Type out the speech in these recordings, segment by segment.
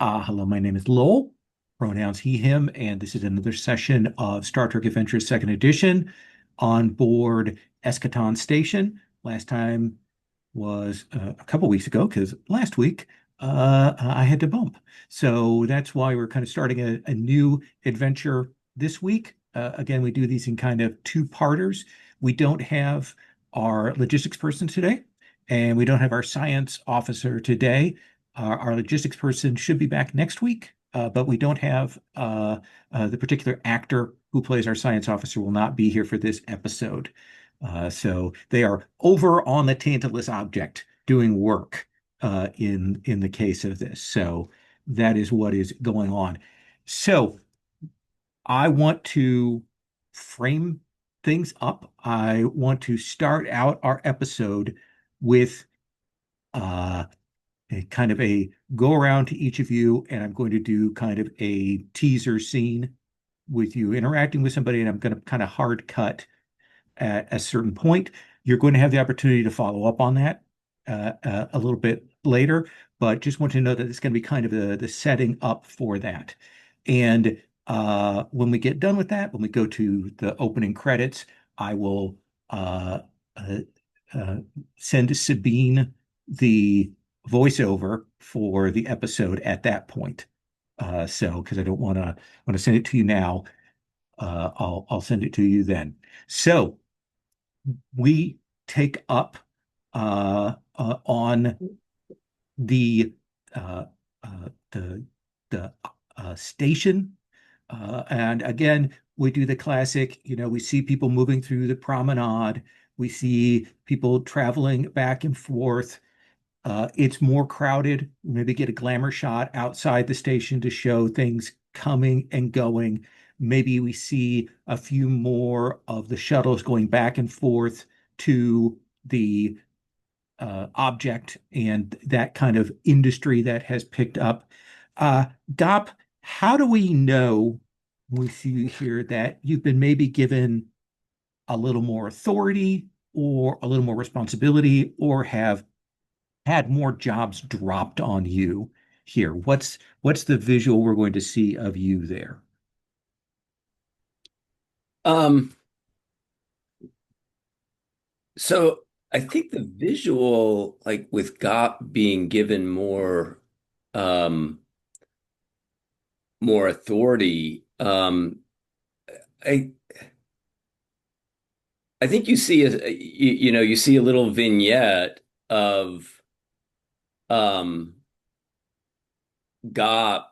Hello, my name is Lowell, pronouns he, him, and this is another session of Star Trek Adventures Second Edition on board Eschaton Station. Last time was a couple weeks ago because last week I had to bump. So that's why we're kind of starting a new adventure this week. Again, we do these in kind of two-parters. We don't have our logistics person today, and we don't have our science officer today. Our logistics person should be back next week, but we don't have the particular actor who plays our science officer will not be here for this episode. So they are over on the Tantalus object doing work in the case of this. So that is what is going on. So I want to frame things up. I want to start out our episode with uh, a kind of a go around to each of you, and I'm going to do kind of a teaser scene with you interacting with somebody, and I'm going to kind of hard cut at a certain point. You're going to have the opportunity to follow up on that a little bit later, but just want to know that it's going to be kind of the setting up for that. And when we get done with that, when we go to the opening credits, I will uh, uh, send Sabine the voiceover for the episode at that point. So, because I don't want to send it to you now, I'll send it to you then. So we take up on the uh, the station, and again we do the classic. We see people moving through the promenade. We see people traveling back and forth. It's more crowded. Maybe get a glamour shot outside the station to show things coming and going. Maybe we see a few more of the shuttles going back and forth to the object and that kind of industry that has picked up. Dop, how do we know we see here that you've been maybe given a little more authority or a little more responsibility or have had more jobs dropped on you here? What's the visual we're going to see of you there? Um, so I think the visual, like with Gop being given um, more authority, I I think you see a little vignette of um Gop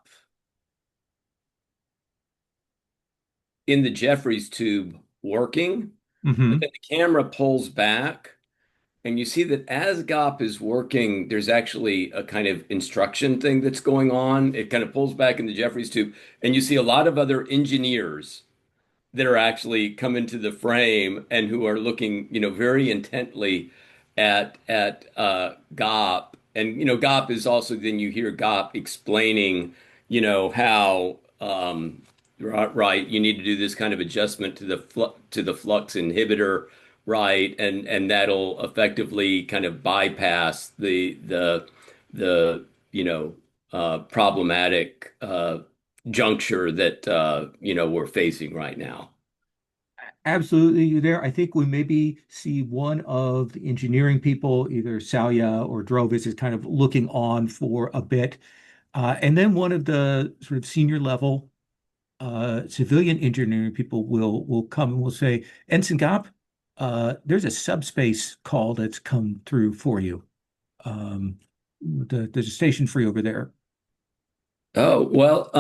in the Jeffries tube working, but Hmm. then the camera pulls back. And you see that as GOP is working, there's actually a kind of instruction thing that's going on. It kind of pulls back in the Jeffries tube, and you see a lot of other engineers that are actually come into the frame and who are looking, very intently at GOP. And GOP is also then you hear GOP explaining, how right, you need to do this kind of adjustment to the flux inhibitor, right, and that'll effectively kind of bypass the problematic juncture that we're facing right now. Absolutely, you there. I think we maybe see one of the engineering people, either Salya or Drovis, is kind of looking on for a bit. And then one of the sort of senior level civilian engineering people will come and will say, Ensign Gop, there's a subspace call that's come through for you. There's a station free over there. Oh, well,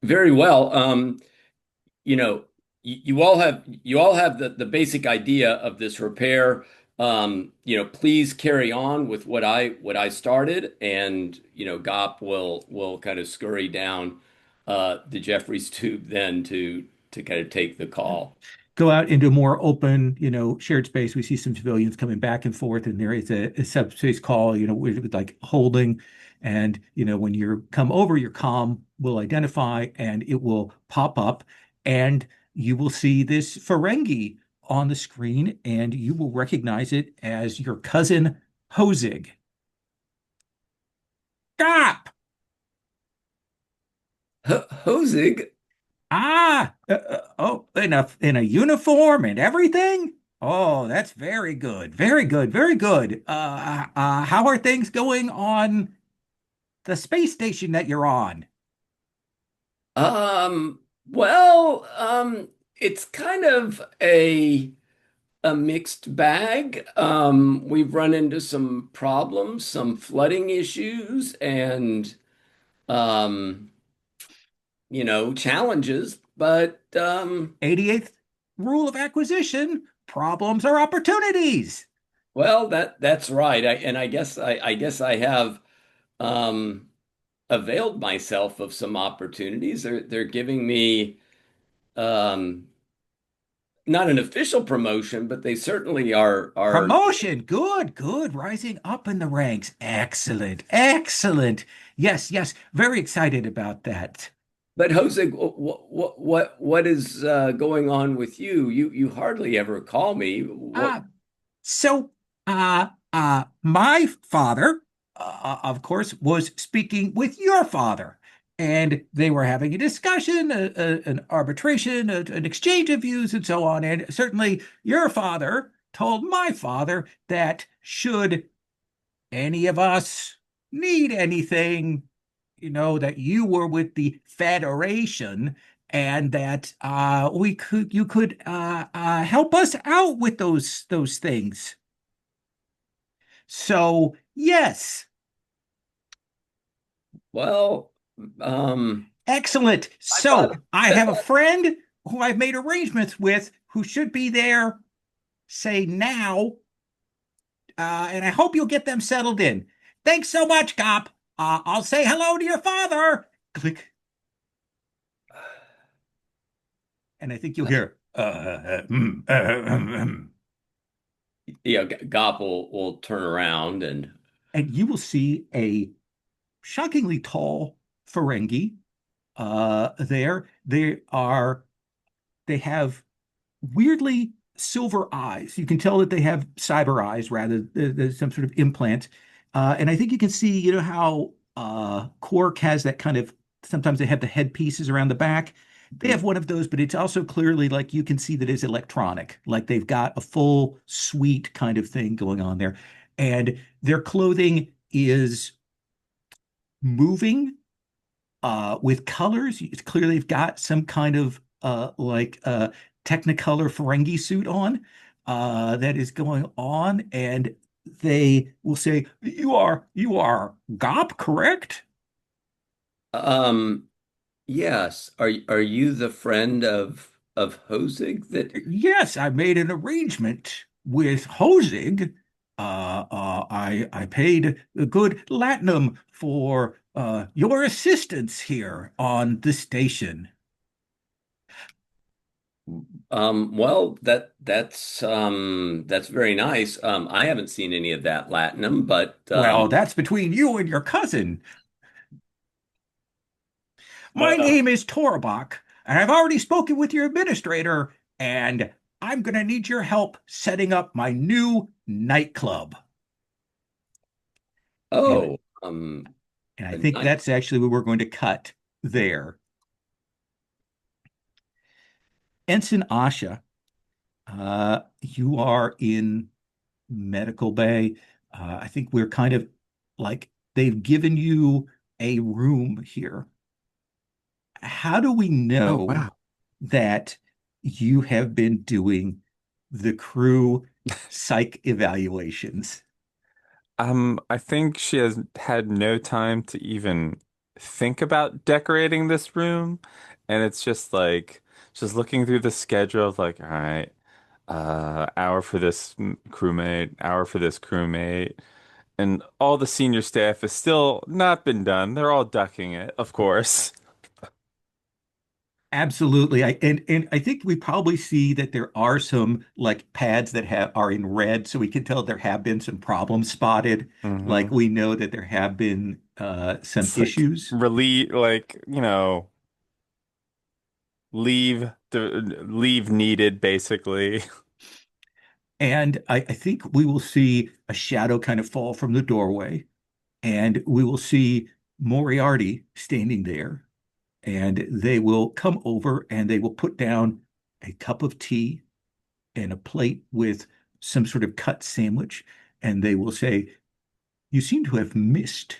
very well. You know, you all have the basic idea of this repair. Please carry on with what I started, and GOP will kind of scurry down the Jeffries tube then to kind of take the call. Go out into a more open, shared space. We see some civilians coming back and forth, and there is a subspace call, with like holding. And, when you come over, your comm will identify and it will pop up, and you will see this Ferengi on the screen, and you will recognize it as your cousin Hosig. Stop! Hosig, Oh, in a uniform and everything? Oh, that's very good. Very good. Very good. How are things going on the space station that you're on? well, it's kind of a mixed bag. We've run into some problems, some flooding issues, and um, challenges. But 88th rule of acquisition, problems are opportunities. well, that's right. I guess I have um, availed myself of some opportunities. They're giving me um, not an official promotion, but they certainly are. Promotion. Good, good. Rising up in the ranks. Excellent. Excellent. Yes, yes. Very excited about that. But Jose, what is going on with you? You hardly ever call me. What? Uh, So, my father, of course, was speaking with your father, and they were having a discussion, an arbitration, an exchange of views, and so on. And certainly, your father told my father that should any of us need anything, that you were with the Federation. And that you could help us out with those things. So, yes, Well, um, excellent. I thought So, I I have a thought friend who I've made arrangements with who should be there, say now, and I hope you'll get them settled in. Thanks so much, Cop. I'll say hello to your father. Click, and I think you'll hear, Gop will turn around and and you will see a shockingly tall Ferengi there. They have weirdly silver eyes. You can tell that they have cyber eyes rather than some sort of implant. And I think you can see, how Quark has that kind of, sometimes they have the headpieces around the back. They have one of those, but it's also clearly like you can see that it's electronic, like they've got a full suite kind of thing going on there. And their clothing is moving with colors. It's clear they've got some kind of like Technicolor Ferengi suit on that is going on, and they will say, "You are Gop, correct?" um, yes. Are you the friend of Hosig that? Yes, I made an arrangement with Hosig. I paid a good latinum for your assistance here on the station. Well, that's very nice. I haven't seen any of that Latinum, but Well, that's between you and your cousin. My well, name is Torbach, and I've already spoken with your administrator, and I'm going to need your help setting up my new nightclub. And, oh, and I a think night. that's actually what we're going to cut there. Ensign Asha, you are in Medical Bay. I think we're kind of like they've given you a room here. How do we Oh, know wow. that you have been doing the crew psych evaluations? I think she has had no time to even think about decorating this room. And it's just like, just looking through the schedule of like, all right, hour for this crewmate, hour for this crewmate. And all the senior staff has still not been done. They're all ducking it, of course. Absolutely. And I think we probably see that there are some like pads that have are in red, so we can tell there have been some problems spotted. Like Hmm. we know that there have been some It's like issues. relief, like, leave needed, basically. And I think we will see a shadow kind of fall from the doorway, and we will see Moriarty standing there. and they will come over and they will put down a cup of tea and a plate with some sort of cut sandwich, and they will say, "You seem to have missed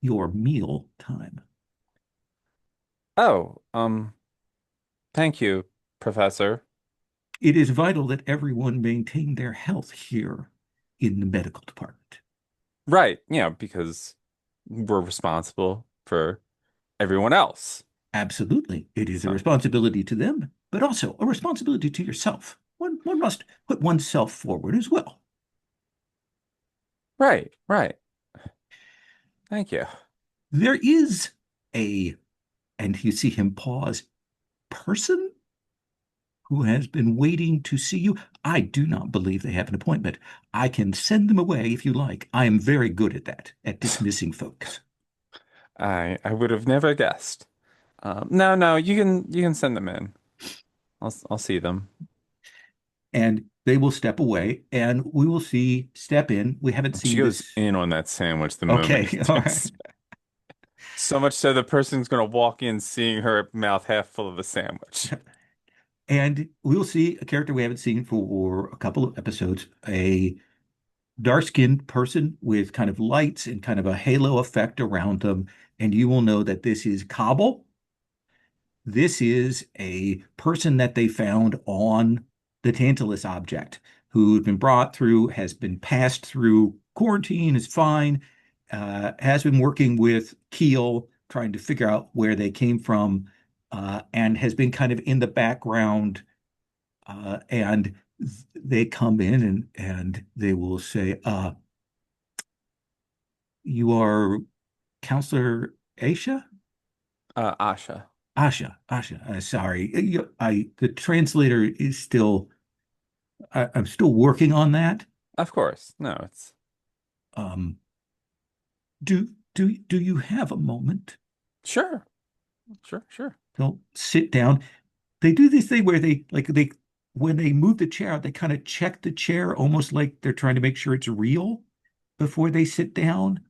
your meal time. Oh, thank you, Professor. It is vital that everyone maintain their health here in the medical department." Right, because we're responsible for everyone else. Absolutely. It is a So, responsibility to them, but also a responsibility to yourself. One must put oneself forward as well. right, right. Thank you. There is a, and you see him pause, person who has been waiting to see you. I do not believe they have an appointment. I can send them away if you like. I am very good at that, at dismissing folks. I would have never guessed. No, no, you can send them in. I'll see them. And they will step away, and we will see step in. We haven't She seen goes this. in on that sandwich the moment Okay, he all right. takes. So much so the person's gonna walk in seeing her mouth half full of a sandwich. And we'll see a character we haven't seen for a couple of episodes, a dark-skinned person with kind of lights and kind of a halo effect around them. And you will know that this is Cobble. This is a person that they found on the Tantalus object who had been brought through, has been passed through quarantine, is fine, has been working with Keel, trying to figure out where they came from, and has been kind of in the background. And they come in and they will say, "You are Counselor Asha?" Asha. Asha, Asha. Sorry, the translator is still. I'm still working on that. Of course. No, it's Um, do you have a moment? sure. Sure, sure. They'll sit down. They do this thing where they when they move the chair out, they kind of check the chair almost like they're trying to make sure it's real before they sit down,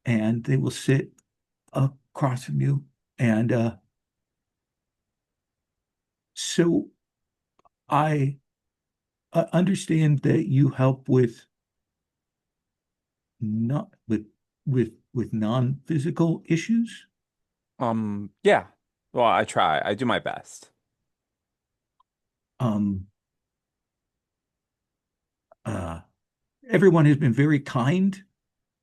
and they will sit across from you. And so I understand that you help with not with non-physical issues. Yeah. Well, I try. I do my best. Um, uh, Everyone has been very kind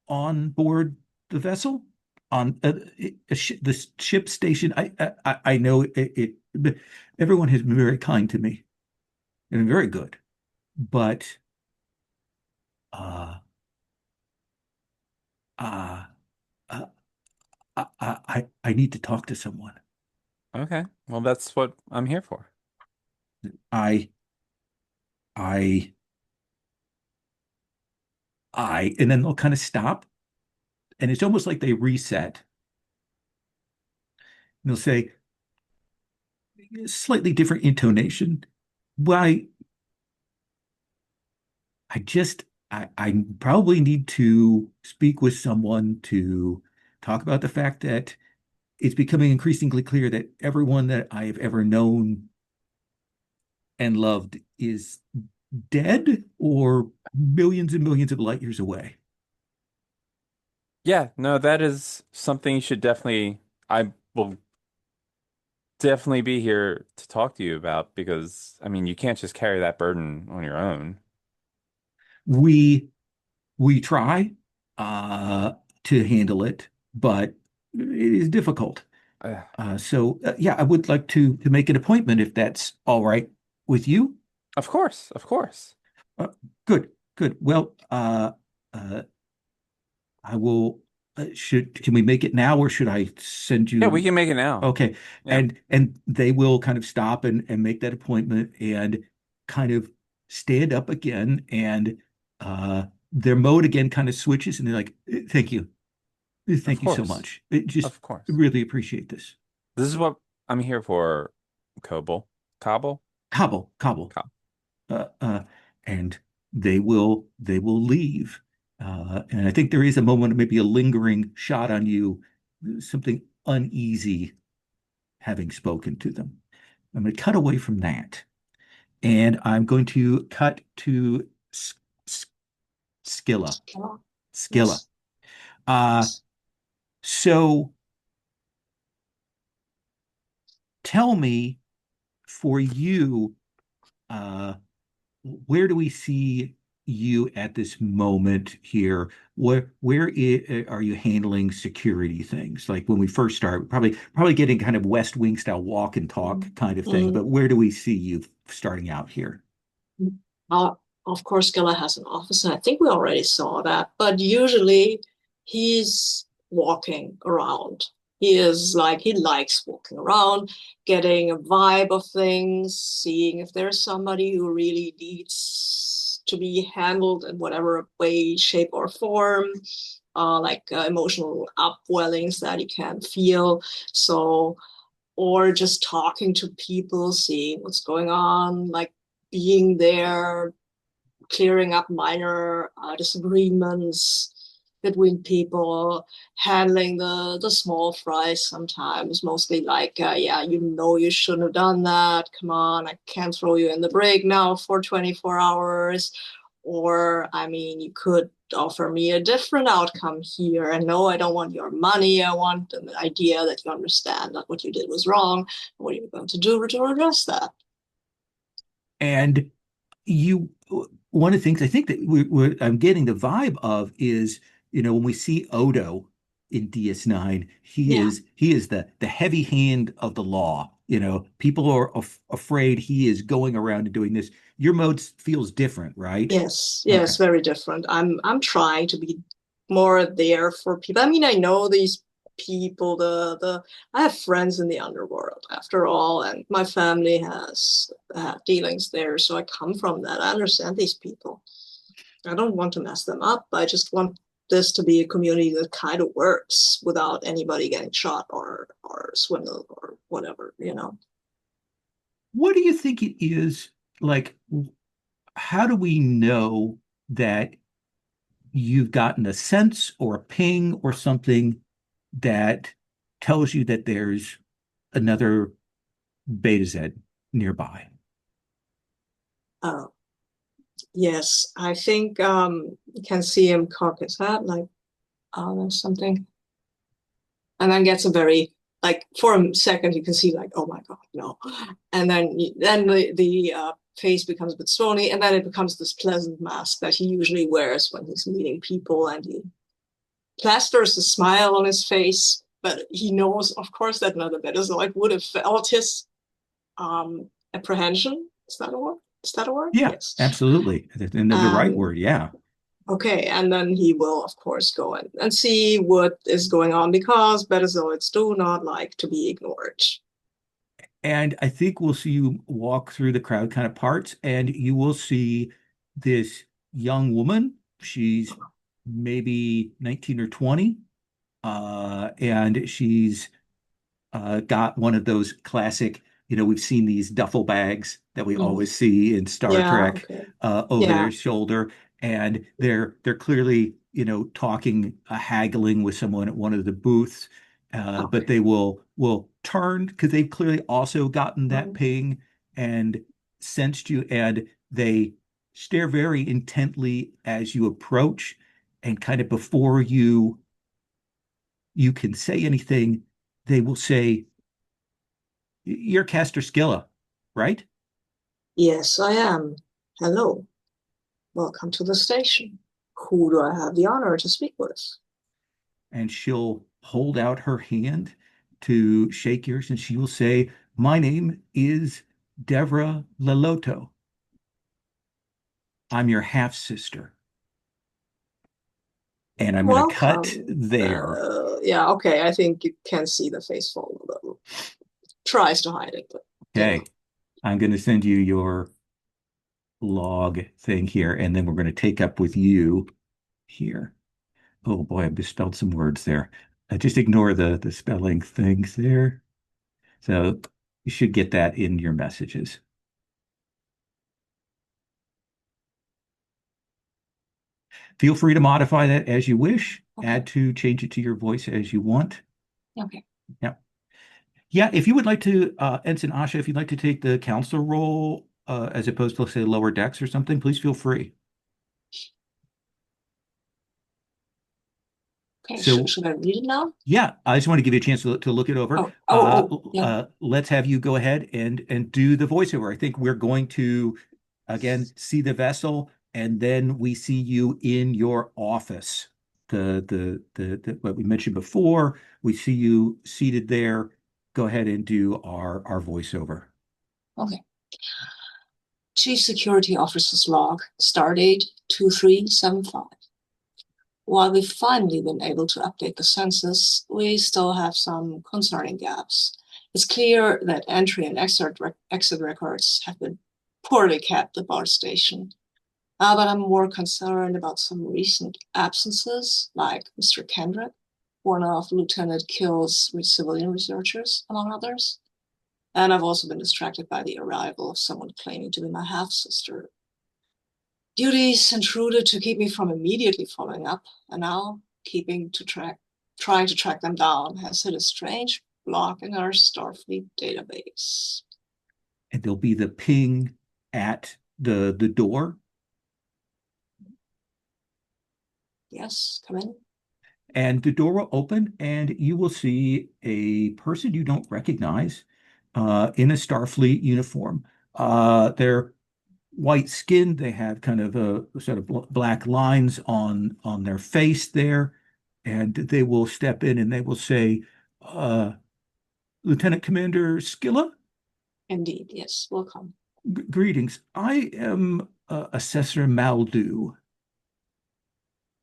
on board the vessel, on the ship station. I know but everyone has been very kind to me and very good, but uh, uh, uh, I need to talk to someone. Okay. Well, that's what I'm here for. I I and then they'll kind of stop, and it's almost like they reset. And they'll say, slightly different intonation. Why, I just, I probably need to speak with someone to talk about the fact that it's becoming increasingly clear that everyone that I have ever known and loved is dead or millions and millions of light years away. Yeah, no, that is something you should definitely, I will definitely be here to talk to you about because, I mean, you can't just carry that burden on your own. We we try uh, to handle it, but it is difficult. Uh, Yeah, I would like to make an appointment if that's all right with you. of course, of course. Uh, Good, good. Well, uh, I will. Should Can we make it now, or should I send Yeah, we you? can make it now. Okay, Yeah, and they will kind of stop and make that appointment and kind of stand up again, and their mode again kind of switches, and they're like, "Thank you, of thank you so course. much. It just Of course. really appreciate this." This is what I'm here for, Cobble. Cobble? Cobble, cobble. Cob. uh, uh, and they will leave. And I think there is a moment, maybe a lingering shot on you, something uneasy having spoken to them. I'm going to cut away from that. And I'm going to cut to Scilla. Oh, Scilla. yes. Uh, so tell me, for you, uh, where do we see you at this moment here? Are you handling security things? Like when we first start, probably getting kind of West Wing style walk and talk kind of thing. But Mm. where do we see you starting out here? Uh, of course, Scilla has an office, and I think we already saw that. But usually, he's walking around. He likes walking around, getting a vibe of things, seeing if there's somebody who really needs to be handled in whatever way, shape, or form, emotional upwellings that he can feel. So, or just talking to people, seeing what's going on, like being there, clearing up minor disagreements between people, handling the small fries sometimes, mostly like, yeah, you shouldn't have done that. Come on, I can't throw you in the break now for 24 hours. Or, I mean, you could offer me a different outcome here. And no, I don't want your money. I want an idea that you understand that what you did was wrong. What are you going to do to address that? And you, one of the things I think that I'm getting the vibe of is, when we see Odo in DS9, Yeah. he is the heavy hand of the law. People are afraid he is going around and doing this. Your mode feels different, right? Yes, Okay. yes, very different. I'm trying to be more there for people. I mean, I know these people, the I have friends in the underworld after all, and my family has had dealings there, so I come from that. I understand these people. I don't want to mess them up. I just want this to be a community that kind of works without anybody getting shot or swindled or whatever. What do you think it is like? How do we know that you've gotten a sense or a ping or something that tells you that there's another Beta Z nearby? Uh, yes, I think you can see him cock his head like, oh, there's something. And then gets a very, like, for a second, you can see, like, oh my God, no. And then the face becomes a bit stony, and then it becomes this pleasant mask that he usually wears when he's meeting people, and he plasters a smile on his face. But he knows, of course, that another Betazoid would have felt his apprehension. Is that a word? Is that a word? Yeah, Yes. absolutely. And the right Um, word, yeah. Okay, and then he will, of course, go in and see what is going on because Betazoids do not like to be ignored. And I think we'll see you walk through the crowd kind of parts, and you will see this young woman. She's maybe 19 or 20, and she's got one of those classic, we've seen these duffel bags that we Mm. always see in Star Yeah, Trek okay. over Yeah, their shoulder, and they're clearly, talking, haggling with someone at one of the booths, but okay. they will turn because they've clearly also gotten that Mm. ping and sensed you, and they stare very intently as you approach, and kind of before you can say anything, they will say, "You're Caster Scilla, right?" Yes, I am. Hello. Welcome to the station. Who do I have the honor to speak with? And she'll hold out her hand to shake yours, and she will say, "My name is Devra Leloto. I'm your half sister." And I'm going to cut Welcome. there. Yeah, okay. I think you can see the face fall a little. Tries to hide it, but. Okay. I'm going to send you your log thing here, and then we're going to take up with you here. Oh boy, I misspelled some words there. Just ignore the spelling things there. So you should get that in your messages. Feel free to modify that as you wish, Okay. add to, change it to your voice as you want. Okay. Yep. Yeah, if you would like to, Ensign Asha, if you'd like to take the counselor role as opposed to, say, lower decks or something, please feel free. Okay, So, should I read it now? yeah, I just want to give you a chance to look it over. Yeah. Let's have you go ahead and do the voiceover. I think we're going to again see the vessel, and then we see you in your office. The what we mentioned before. We see you seated there. Go ahead and do our voiceover. Okay. Chief Security Officer's log, stardate 2375. While we've finally been able to update the census, we still have some concerning gaps. It's clear that entry and exit records have been poorly kept at our station. But I'm more concerned about some recent absences, like Mr. Kendrick, one of Lieutenant Kill's civilian researchers, among others. And I've also been distracted by the arrival of someone claiming to be my half-sister. Duties intruded to keep me from immediately following up, and now trying to track them down has hit a strange block in our Starfleet database. And there'll be the ping at the door. Yes, come in. And the door will open, and you will see a person you don't recognize in a Starfleet uniform. They're white skinned. They have kind of a sort of black lines on their face there, and they will step in and they will say, "Lieutenant Commander Scilla, Indeed, yes, welcome. greetings. I am Assessor Maldu.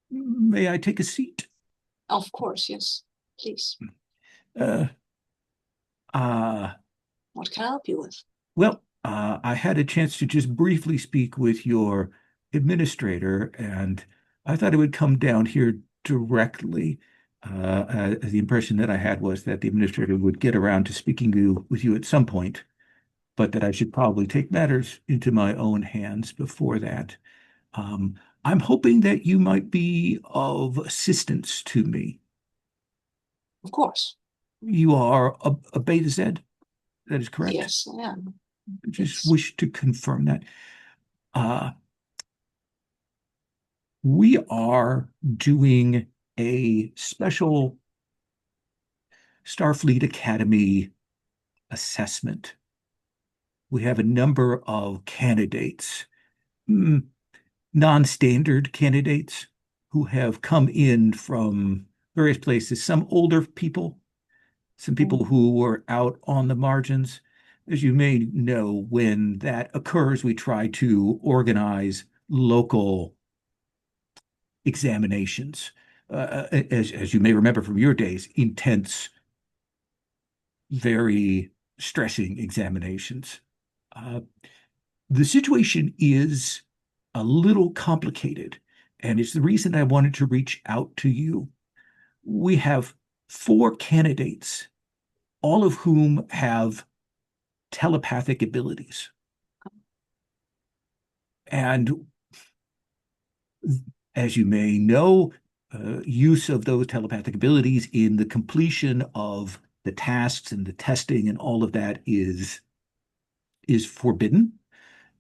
May I take a seat?" Of course, yes, please. Uh, uh, What can I help you with? Well, I had a chance to just briefly speak with your administrator, and I thought it would come down here directly. The impression that I had was that the administrator would get around to speaking with you at some point, but that I should probably take matters into my own hands before that. Um, I'm hoping that you might be of assistance to me. Of course. You are a Beta Z, that is correct? Yes, I am. I just Yes. wish to confirm that. Uh, we are doing a special Starfleet Academy assessment. We have a number of candidates, mm, non-standard candidates who have come in from various places, some older people, some people who were out on the margins. As you may know, when that occurs, we try to organize local examinations. As you may remember from your days, intense, very stressing examinations. Uh, the situation is a little complicated, and it's the reason I wanted to reach out to you. We have four candidates, all of whom have telepathic abilities. And as you may know, use of those telepathic abilities in the completion of the tasks and the testing and all of that is forbidden.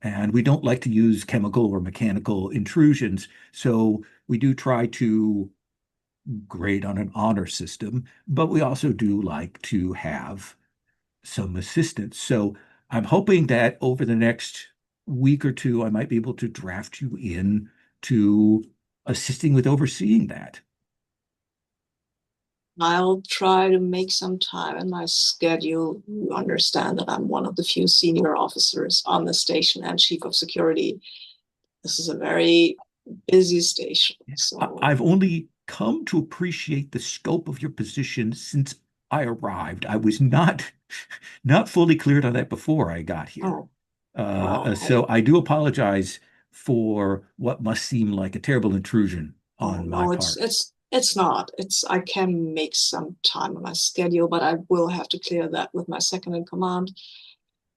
And we don't like to use chemical or mechanical intrusions. So we do try to grade on an honor system, but we also do like to have some assistance. So I'm hoping that over the next week or two, I might be able to draft you in to assisting with overseeing that. I'll try to make some time in my schedule. You understand that I'm one of the few senior officers on the station and chief of security. This is a very busy station. So, I've only come to appreciate the scope of your position since I arrived. I was not fully cleared on that before I got here. oh, well, So I do apologize for what must seem like a terrible intrusion oh on my no, part. it's not. I can make some time on my schedule, but I will have to clear that with my second in command.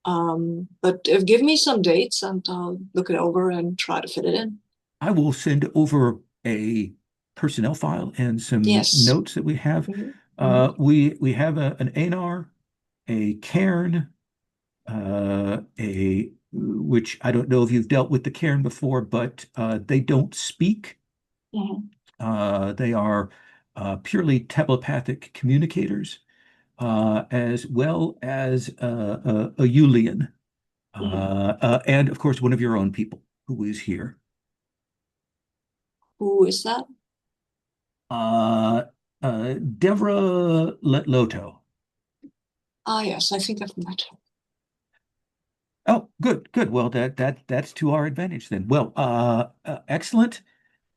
But give me some dates and I'll look it over and try to fit it in. I will send over a personnel file and some Yes. notes that we have. Mhm. Mhm. We have an ANR a cairn, a which I don't know if you've dealt with the cairn before, but they don't speak. Mhm, They are purely telepathic communicators, as well as a Yulian, mhm. and of course one of your own people who is here. Who is that? Uh, Devra Loto. Ah, yes, I think I've met her. Oh, good, good. Well, that's to our advantage then. Well, excellent.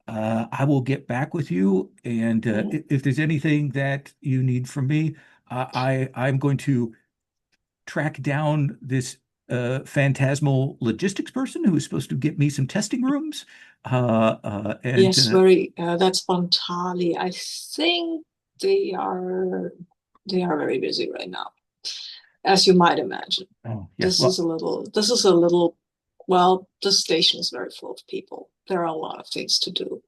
I will get back with you, and Mhm. if there's anything that you need from me, I'm going to track down this phantasmal logistics person who is supposed to get me some testing rooms. And Yes, very. That's Bontali. I think they are they are very busy right now, as you might imagine. oh yes, This is well, a little. This is a little. Well, the station is very full of people. There are a lot of things to do.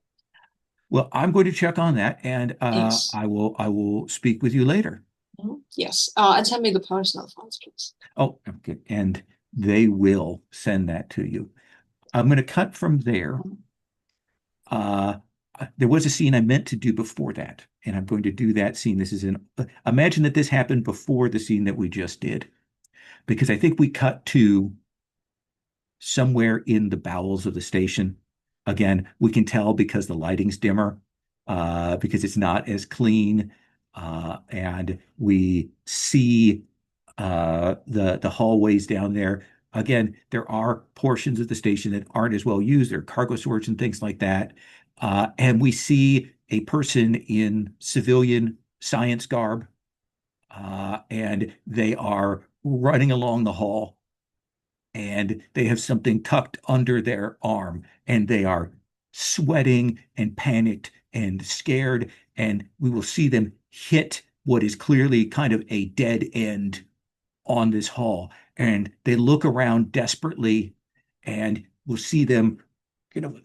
I'm going to check on that, and Yes. I will speak with you later. Mhm. Yes. And send me the personal files, please. Oh, okay, and they will send that to you. I'm going to cut from there. Mhm. Uh, there was a scene I meant to do before that, and I'm going to do that scene. This is an imagine that this happened before the scene that we just did, because I think we cut to somewhere in the bowels of the station. Again, we can tell because the lighting's dimmer, because it's not as clean, and we see the hallways down there. Again, there are portions of the station that aren't as well used. There are cargo sorts and things like that. And we see a person in civilian science garb, and they are running along the hall, and they have something tucked under their arm, and they are sweating and panicked and scared. And we will see them hit what is clearly kind of a dead end on this hall. And they look around desperately, and we'll see them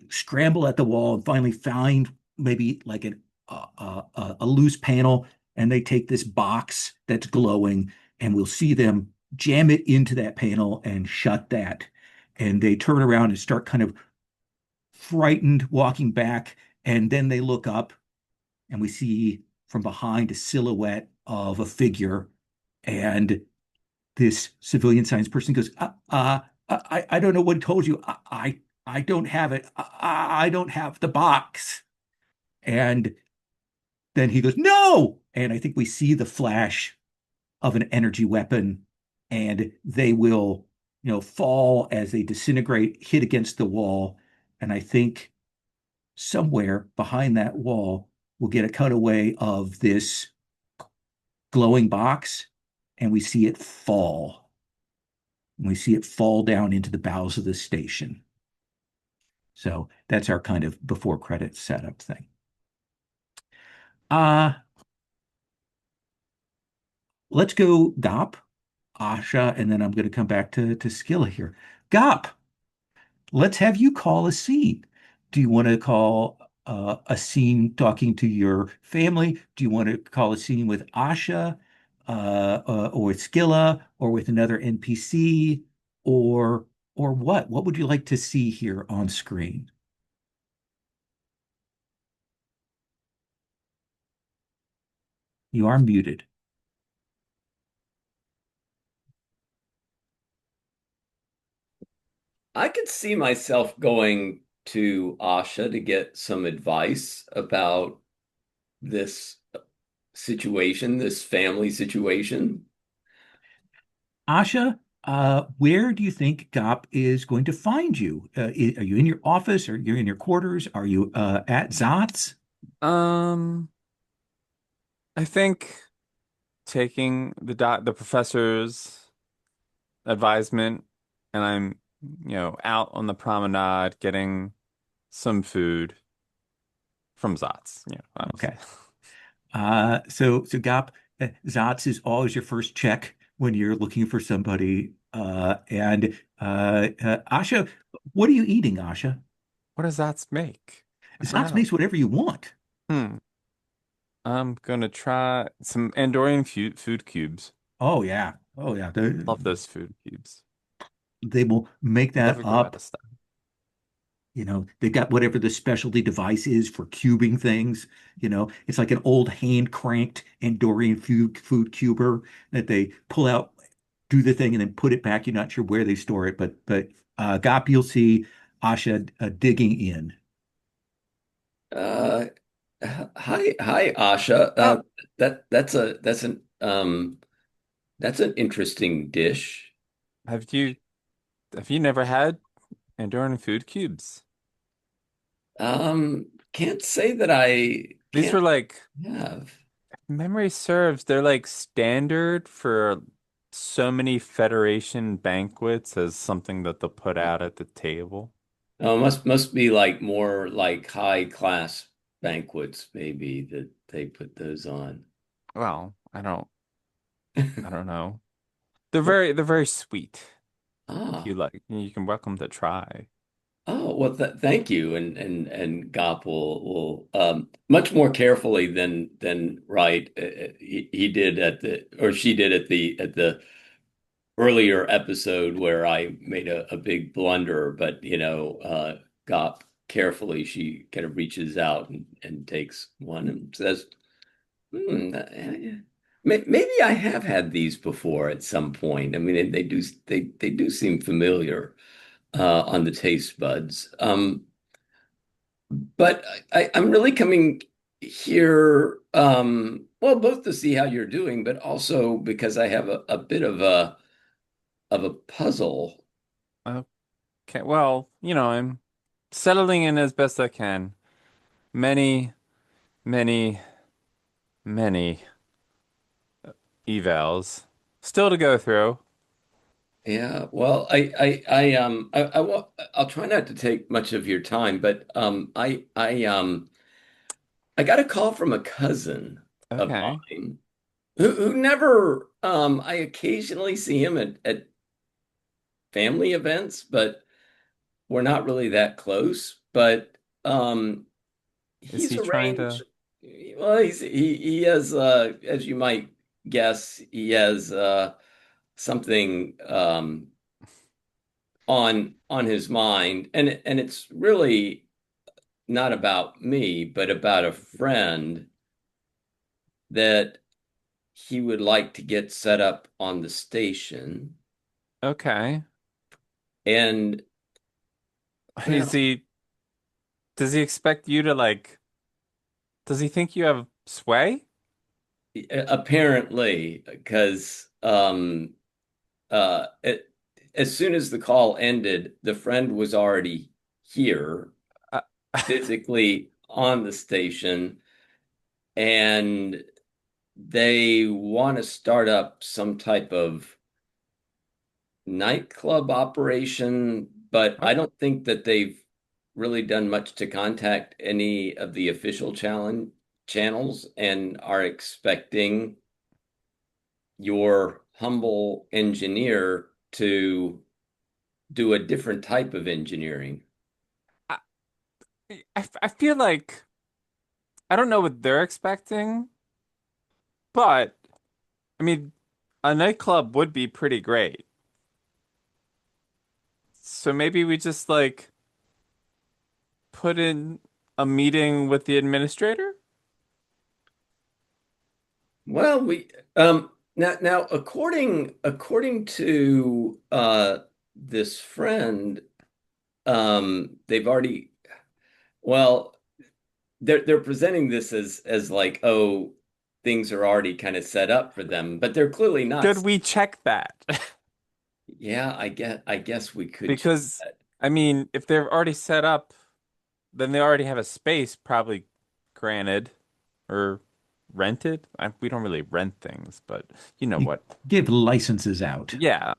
scramble at the wall and finally find maybe like a loose panel, and they take this box that's glowing, and we'll see them jam it into that panel and shut that. And they turn around and start kind of frightened walking back, and then they look up, and we see from behind a silhouette of a figure, and this civilian science person goes, I don't know what told you. I don't have it. I don't have the box. And then he goes, no. And I think we see the flash of an energy weapon, and they will, fall as they disintegrate, hit against the wall. And I think somewhere behind that wall, we'll get a cutaway of this glowing box, and we see it fall. And we see it fall down into the bowels of the station. So that's our kind of before credits setup thing. Uh, let's go Gop, Asha, and then I'm going to come back to Scilla here. Gop, let's have you call a scene. Do you want to call a scene talking to your family? Do you want to call a scene with Asha, or with Scilla, or with another NPC, or or what? What would you like to see here on screen? You are muted. I could see myself going to Asha to get some advice about this situation, this family situation. Asha, where do you think Gop is going to find you? Are you in your office? Or you're in your quarters? Are you at Zot's? Um, I think taking the professor's advisement, and I'm, out on the promenade getting some food from Zots, obviously. Okay. So Gop, Zot's is always your first check when you're looking for somebody. And Asha, what are you eating, Asha? What does Zots make? I Zot's forgot. makes whatever you want. Hmm. I'm gonna try some Andorian food cubes. Oh yeah. Oh yeah, Love those food cubes. they will make that Never go out up. of style. They've got whatever the specialty device is for cubing things. It's like an old hand cranked Andorian food cuber that they pull out, do the thing, and then put it back. You're not sure where they store it, but Gop, you'll see Asha digging in. Uh, hi, Asha. Oh, That's an interesting dish. have you have you never had Andorran food cubes? Can't say that I These can't were like, have. memory serves, they're like standard for so many Federation banquets as something that they'll put out at the table. Oh, must be like more like high class banquets, maybe that they put those on. Well, I don't know. They're very sweet. If you Ah, like, you can welcome to try. oh, well, th thank you, and Gop will much more carefully than right he did at the or she did at the earlier episode where I made a big blunder, but Gop carefully she kind of reaches out and takes one and says, maybe I have had these before at some point. I mean, they do seem familiar on the taste buds. But I'm really coming here, well, both to see how you're doing, but also because I have a bit of a puzzle. Okay, well, I'm settling in as best I can. Many, many, many evals still to go through. Yeah, well, I'll try not to take much of your time, but I got a call from a cousin of Okay. mine who never I occasionally see him at family events, but we're not really that close. But Is he's he trying arranged, to? well, he has as you might guess, he has something on his mind, and it's really not about me, but about a friend that he would like to get set up on the station. Okay. And Is well, he? Does he expect you to like? Does he think you have sway? apparently, because as soon as the call ended, the friend was already here, Uh, physically on the station, and they want to start up some type of nightclub operation, but oh, I don't think that they've really done much to contact any of the official channels and are expecting your humble engineer to do a different type of engineering. I, I feel like I don't know what they're expecting, but I mean, a nightclub would be pretty great. So maybe we just like put in a meeting with the administrator? Well, we now according to this friend, they've already well they're presenting this as like, oh, things are already kind of set up for them, but they're clearly not. Should we check that? Yeah, I guess we could check Because, that. I mean, if they're already set up, then they already have a space probably granted or rented. We don't really rent things, but you know You what? give licenses out. Yeah.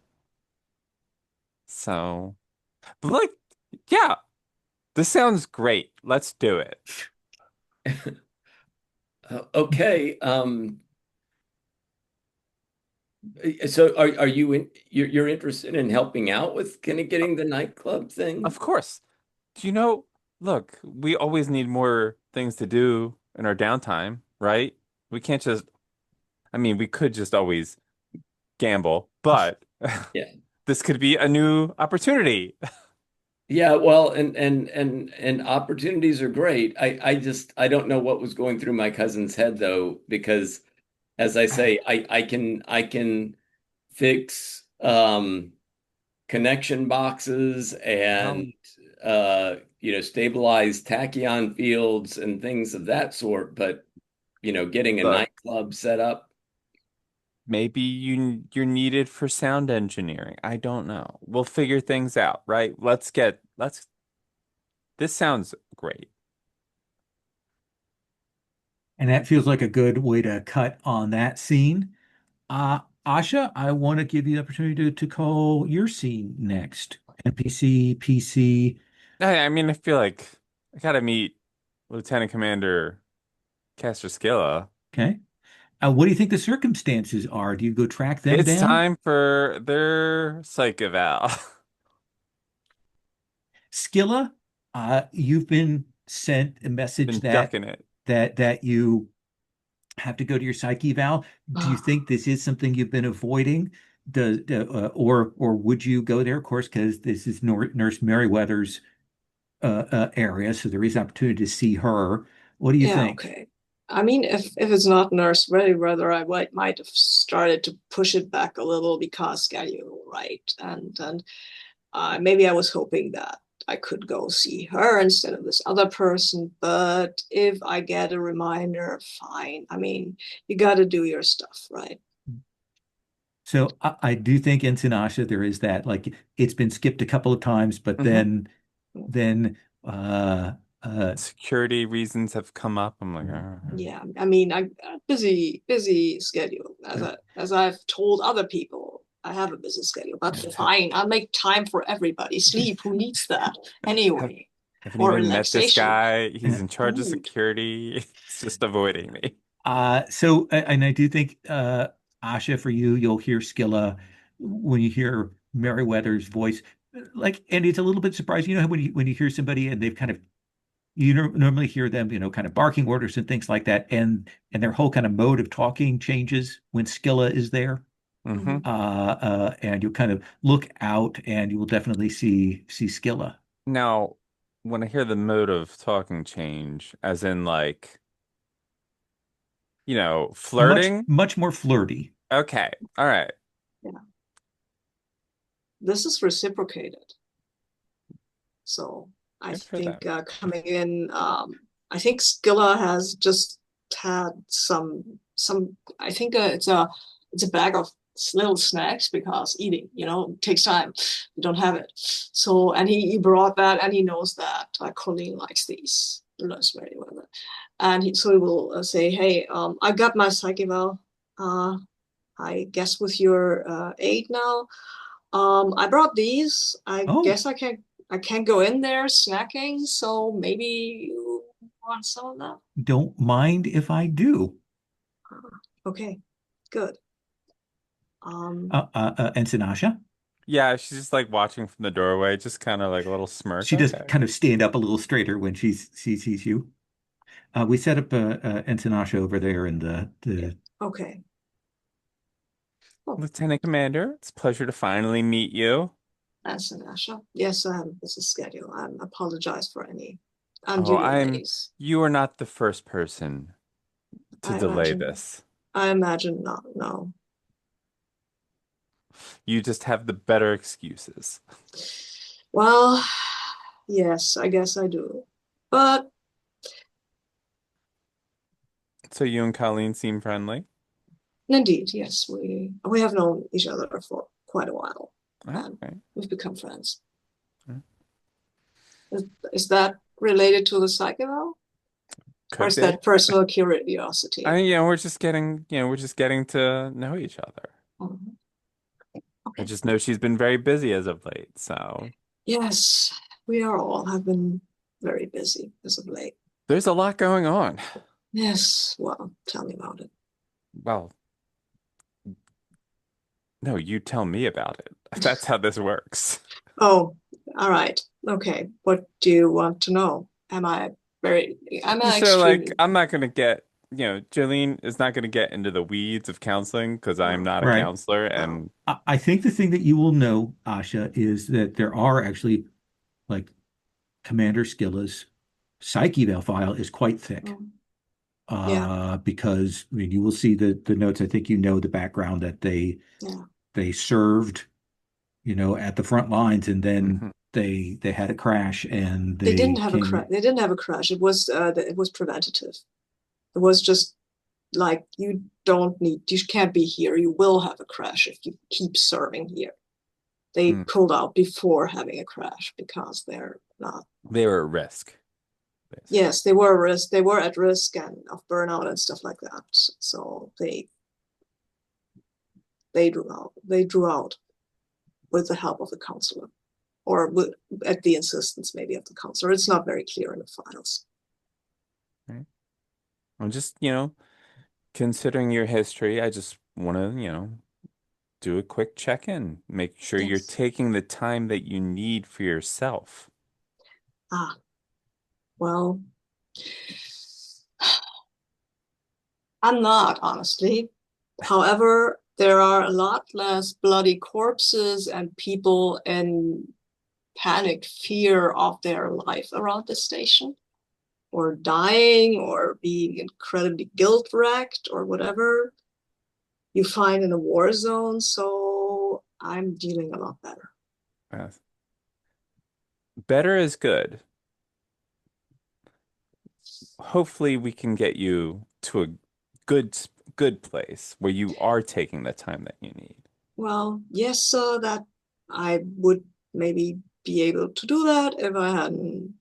So, but like, yeah, this sounds great. Let's do it. Okay. So are you you're interested in helping out with kind of getting the nightclub thing? Of course. Do you know, look, we always need more things to do in our downtime, right? We can't just, I mean, we could just always gamble but Yeah. this could be a new opportunity. Yeah, well, and opportunities are great. I don't know what was going through my cousin's head though, because as I say, I can fix connection boxes Well, and stabilize tachyon fields and things of that sort, but getting a look, nightclub set up. maybe you're needed for sound engineering. I don't know. We'll figure things out, right? Let's this sounds great. And that feels like a good way to cut on that scene. Asha, I want to give you the opportunity to call your scene next. NPC, PC. I mean, I feel like I gotta meet Lieutenant Commander Castor Scilla. Okay. What do you think the circumstances are? Do you go track them It's down? time for their psych eval. Scilla, you've been sent a message Been that ducking it. you have to go to your psyche eval. Do you think this is something you've been avoiding? Or would you go there? Of course, because this is Nurse Merriweather's area, so there is opportunity to see her. What do you Yeah, think? okay. I mean, if it's not nurse ready, rather I might have started to push it back a little because schedule, right? And maybe I was hoping that I could go see her instead of this other person. But if I get a reminder, fine. I mean, you got to do your stuff, right? So I do think in Sinasha there is that like it's been skipped a couple of times, but Hmm. then uh uh Security reasons have come up. I'm like, Yeah, I mean, I busy schedule. yeah, As I've told other people, I have a busy schedule. But yeah. fine, I'll make time for everybody. Sleep, who needs that have anyway? haven't Or even met this relaxation, guy. He's Yeah. in charge of food. security. He's just avoiding me. And I do think Asha, for you, you'll hear Skilla when you hear Meriwether's voice. Like, and it's a little bit surprising, you know, when you hear somebody and they've kind of normally hear them, kind of barking orders and things like that, and their whole kind of mode of talking changes when Skilla is there. Hmm. Mhm. And you'll kind of look out, and you will definitely see Skilla. Now, when I hear the mode of talking change, as in like, flirting. Much more flirty. Okay. All right. Yeah, this is reciprocated. So I Good for them. think coming in, I think Skilla has just had some. I think it's a bag of little snacks because eating, takes time. You don't have it. So and he brought that and he knows that Colleen likes these. Knows very well. And so he will say, "Hey, I got my psych eval. Uh, I guess with your aid now. I brought these. I Oh, guess I can't go in there snacking, so maybe you want some of that? don't mind if I do. Okay, good. Um, Ensign Asha. Yeah, she's just like watching from the doorway, just kind of like a little smirk. She does Okay. kind of stand up a little straighter when she sees you. We set up Ensign Asha over there in yeah, the okay. Oh, Lieutenant Commander, it's a pleasure to finally meet you. that's an Asha. Yes, I have a busy schedule. I apologize for any Oh, undue delays. you are not the first person to I delay imagine. this. I imagine not. No. You just have the better excuses. Well, yes, I guess I do. But So you and Colleen seem friendly. indeed, yes, we have known each other for quite a while, and Okay. we've become friends. Is, is that related to the psycho, or Could is be. that personal curiosity? We're just getting to know each other. Mhm. I Okay. just know she's been very busy as of late, so Yes, we are all have been very busy as of late. there's a lot going on. Yes, well, tell me about it. Well, no, you tell me about it. That's how this works. Oh, all right. Okay. What do you want to know? Am I So like extremely? I'm not gonna get Jolene is not going to get into the weeds of counseling because I'm No, not a Right. counselor, no. and I think the thing that you will know, Asha, is that there are actually like Commander Scylla's psyche eval file is quite thick. Mm, yeah, Because I mean you will see the notes. I think you know the background that yeah. they served, at the front lines, and then Mhm. they had a crash and They didn't they have a crash. came. They didn't have a crash. It was preventative. It was just like you can't be here. You will have a crash if you keep serving here. They Mm. pulled out before having a crash because they're not. They were at risk, basically. Yes, they were at risk. They were at risk and of burnout and stuff like that. So they drew out. They drew out with the help of the counselor, or with, at the insistence maybe of the counselor. It's not very clear in the files. Right? I'm just, considering your history, I just want to, do a quick check-in, make sure you're Yes. taking the time that you need for yourself. Ah, well, I'm not, honestly. However, there are a lot less bloody corpses and people in panicked fear of their life around the station, or dying, or being incredibly guilt wracked, or whatever you find in a war zone. So I'm dealing a lot better. Uh, Better is good. Hopefully we can get you to a good good place where you are taking the time that you need. Well, yes, that I would maybe be able to do that if I hadn't,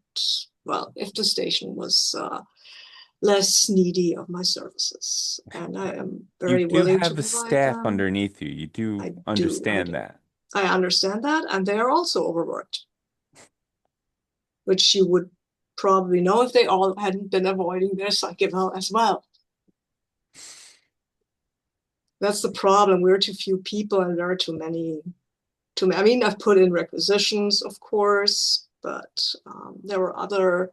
well, if the station was less needy of my services. And I am You very do willing to have the provide staff them. underneath you. You do I do, I understand do. that. I understand that, and they are also overworked, which you would probably know if they all hadn't been avoiding their psychic as well. That's the problem. We're too few people, and there are too many. I mean, I've put in requisitions, of course, but there were other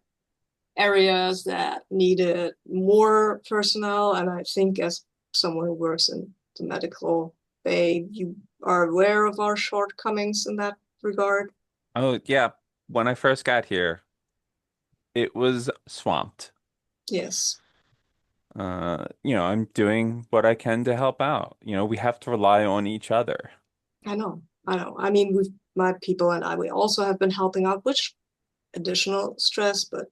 areas that needed more personnel. And I think, as someone who works in the medical bay, you are aware of our shortcomings in that regard. Oh, yeah. When I first got here, it was swamped. Yes, I'm doing what I can to help out. We have to rely on each other. I know. I know. I mean, my people and I, we also have been helping out, which additional stress, but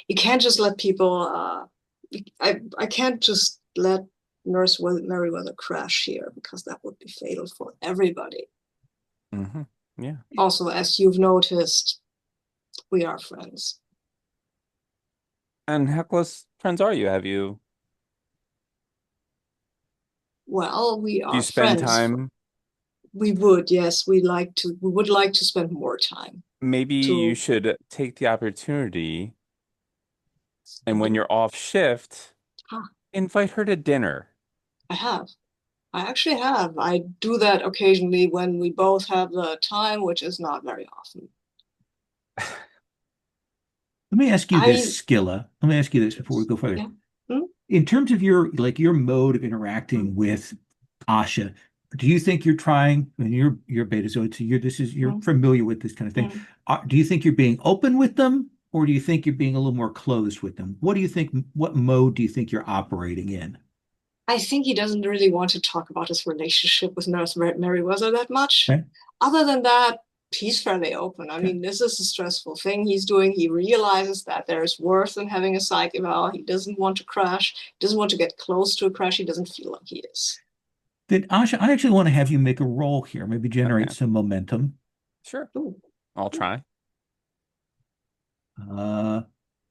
you can't just let people. I can't just let Nurse Merriweather crash here because that would be fatal for everybody. Yeah. Also, as you've noticed, we are friends. And how close friends are you? Well, we Do you are spend friends. time? We would, yes, we like to. We would like to spend more time. Maybe you To should take the opportunity and when Mhm. you're off shift, Ah, invite her to dinner. I have. I actually have. I do that occasionally when we both have the time, which is not very often. Let me ask you I this, mean, Skilla. Let me ask you this before we yes, go further. yeah. Hmm? In terms of your mode of Hmm. interacting with Asha, do you think you're trying, and you're Betazoid, so you're Hmm. familiar with this kind of thing. Hmm. Do you think you're being open with them, or do you think you're being a little more closed with them? What do you think, what mode do you think you're operating in? I think he doesn't really want to talk about his relationship with Nurse Merriweather that much. Okay. Other than that, he's fairly open. I Okay. mean, this is a stressful thing he's doing. He realizes that there's worse than having a psych eval. He doesn't want to crash. He doesn't want to get close to a crash. He doesn't feel like he is. Then Asha, I actually want to have you make a roll here, maybe generate Okay, some momentum. sure. Ooh, I'll ooh. try. Uh,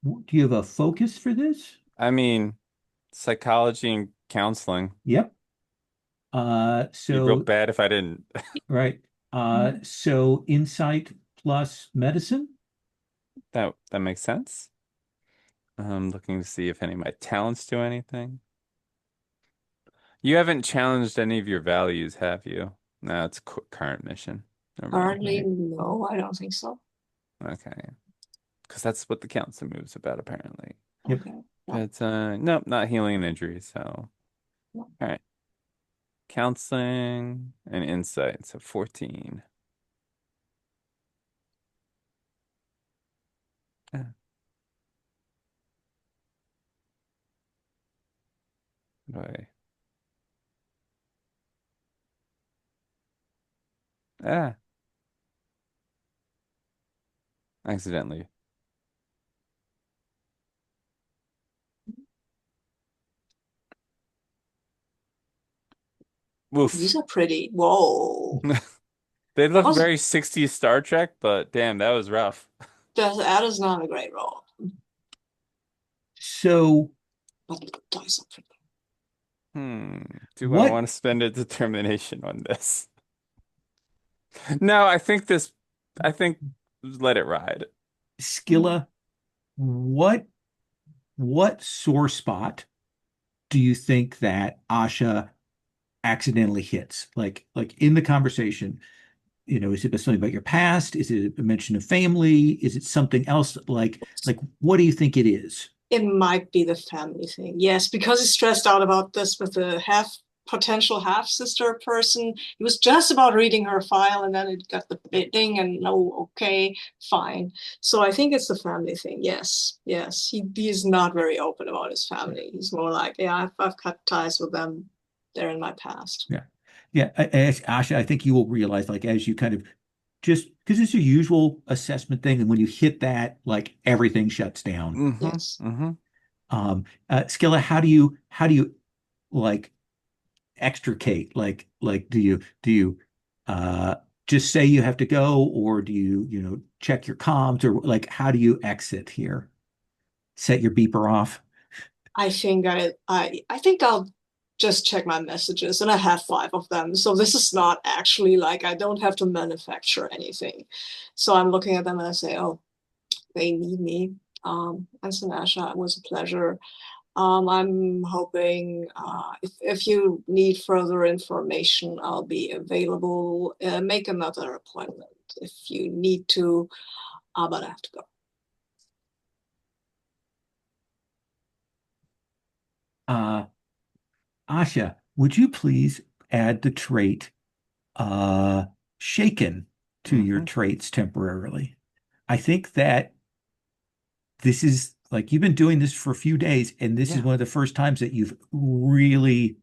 do you have a focus for this? I mean, psychology and counseling. Yep. Be real So bad if I didn't. right. So insight plus medicine. That makes sense. I'm looking to see if any of my talents do anything. You haven't challenged any of your values, have you? No, it's current mission. Never mind. Currently, Right. no, I don't think so. Okay. Because that's what the council move's about, apparently. Yep. Okay. No, But nope, not healing an injury. So no. all right. Counseling and insight. So 14. Ah, boy. Ah, accidentally. These Woof. are pretty. Whoa. They That look was very 60s Star Trek, but damn, that was rough. that is not a great roll. So But the dice are pretty. Hmm. Do I what, want to spend a determination on this? No, I think let it ride. Skilla, what sore spot do you think that Asha accidentally hits? Like in the conversation, is it something about your past? Is it a mention of family? Is it something else? Like what do you think it is? It might be the family thing. Yes, because he's stressed out about this with the potential half sister person. He was just about reading her file and then it got the ding and no, okay, fine. So I think it's the family thing. Yes, yes. He is not very open about his family. He's more like, yeah, I've cut ties with them. They're in my past. Yeah. Yeah. Asha, I think you will realize, like, as you kind of just because it's a usual assessment thing, and when you hit that, like everything shuts down. Mm-hmm. Yes. Mm-hmm. Skilla, how do you like extricate? Like do you uh just say you have to go, or do you check your comms, or like how do you exit here? Set your beeper off. I think I'll just check my messages and I have five of them. So this is not actually like I don't have to manufacture anything. So I'm looking at them and I say, oh, they need me. And Asha, it was a pleasure. I'm hoping if you need further information, I'll be available. Make another appointment if you need to, but I have to go. Uh, Asha, would you please add the trait shaken to your Mm-hmm. traits temporarily? I think that this is like you've been doing this for a few days, and this is Yeah. one of the first times that you've really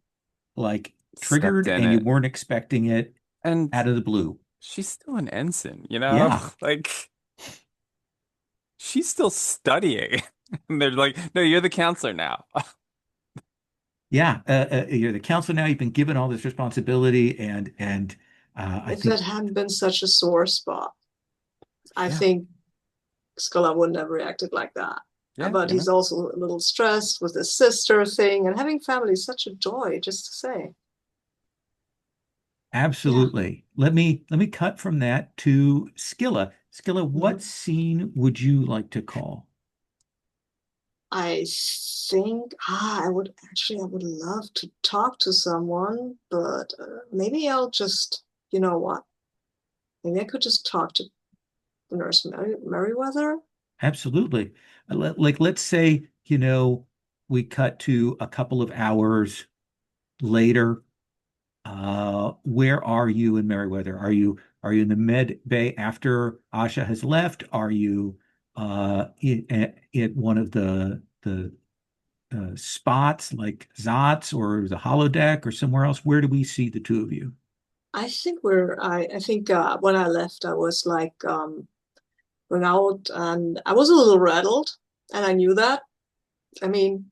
like Stepped triggered in and you it. weren't expecting it And out of the blue. she's still an ensign, you know? Yeah. Like she's still studying. And they're like, no, you're the counselor now. Yeah. You're the counselor now. You've been given all this responsibility, and I If it think hadn't been such a sore spot, I Yeah. think Scilla wouldn't have reacted like that. Yeah, But you he's know? also a little stressed with his sister thing, and having family is such a joy, just to say. Yeah. absolutely. Let me cut from that to Skilla. Skilla, what Mhm. scene would you like to call? I think I would love to talk to someone, but maybe I'll just, you know what? Maybe I could just talk to Nurse Merriweather. Absolutely. Let's say, we cut to a couple of hours later. Where are you in Meriwether? Are you in the med bay after Asha has left? Are you at one of the spots like Zot's or the holodeck or somewhere else? Where do we see the two of you? I think when I left, I was like going out and I was a little rattled, and I knew that. I mean,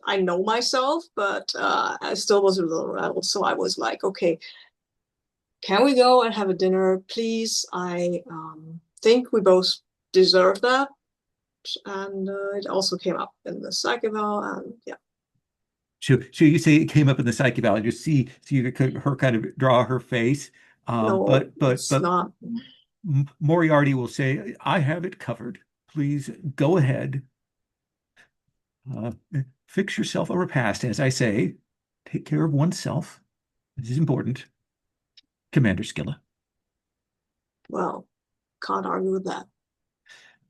I know myself, but I still was a little rattled. So I was like, okay, can we go and have a dinner, please? I think we both deserve that. And it also came up in the psych eval, and yeah, So you say it came up in the psyche valve. You see her kind of draw her face. no, it's But not. Moriarty will say, "I have it covered. Please go ahead. Uh, Fix yourself a repast." As I say, take care of oneself. This is important. Commander Skilla. Well, can't argue with that.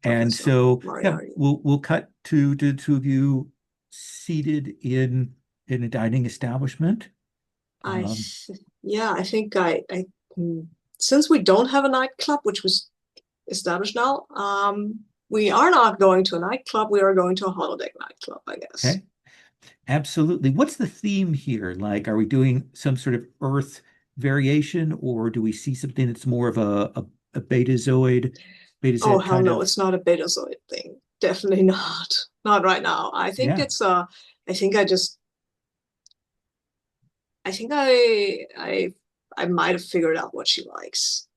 And Professor so, yeah, Moriarty. we'll cut to the two of you seated in a dining establishment. I Um, yeah, I think since we don't have a nightclub, which was established now, we are not going to a nightclub. We are going to a holodeck nightclub, I guess. okay, absolutely. What's the theme here? Like, are we doing some sort of Earth variation, or do we see something that's more of a beta Z Oh hell kind no, of? it's not a Betazoid thing. Definitely not. Not right now. I think Yeah. it's I think I just I think I might have figured out what she likes.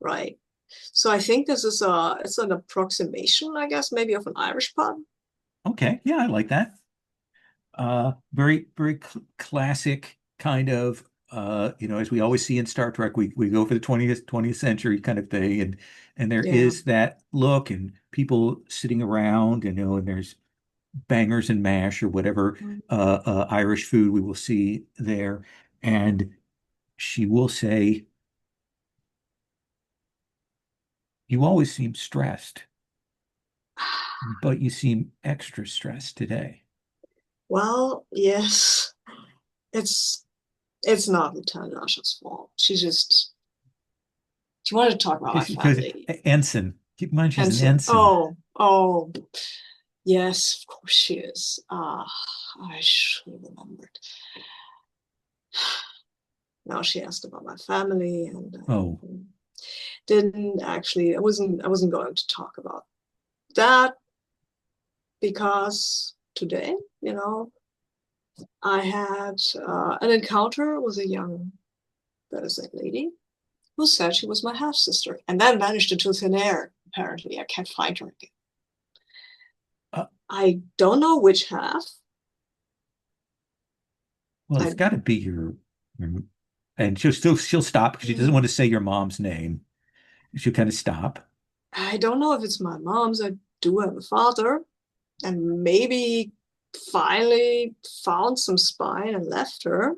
Right. So I think this is it's an approximation, I guess, maybe of an Irish pub. Okay. Yeah, I like that. Very classic kind of as we always see in Star Trek, we go for the 20th century kind of thing, and there Yeah. is that look and people sitting around, and there's bangers and mash or whatever Irish food we will see there. And she will say, "You always seem stressed, but you seem extra stressed today." Well, yes, it's it's not Lieutenant Asha's fault. She wanted to talk about my Because family. ensign, keep in mind she's And an so, ensign. oh, yes, of course she is. I should have remembered. Now she asked about my family, and Oh, I didn't actually. I wasn't going to talk about that because today, I had an encounter with a young Venezuelan lady who said she was my half sister, and then vanished into thin air. Apparently, I can't find her again. uh, I don't know which half. well, it's I got to be your, and she'll stop because she doesn't want to say your mom's name. She'll kind of stop. I don't know if it's my mom's. I do have a father, and maybe finally found some spine and left her.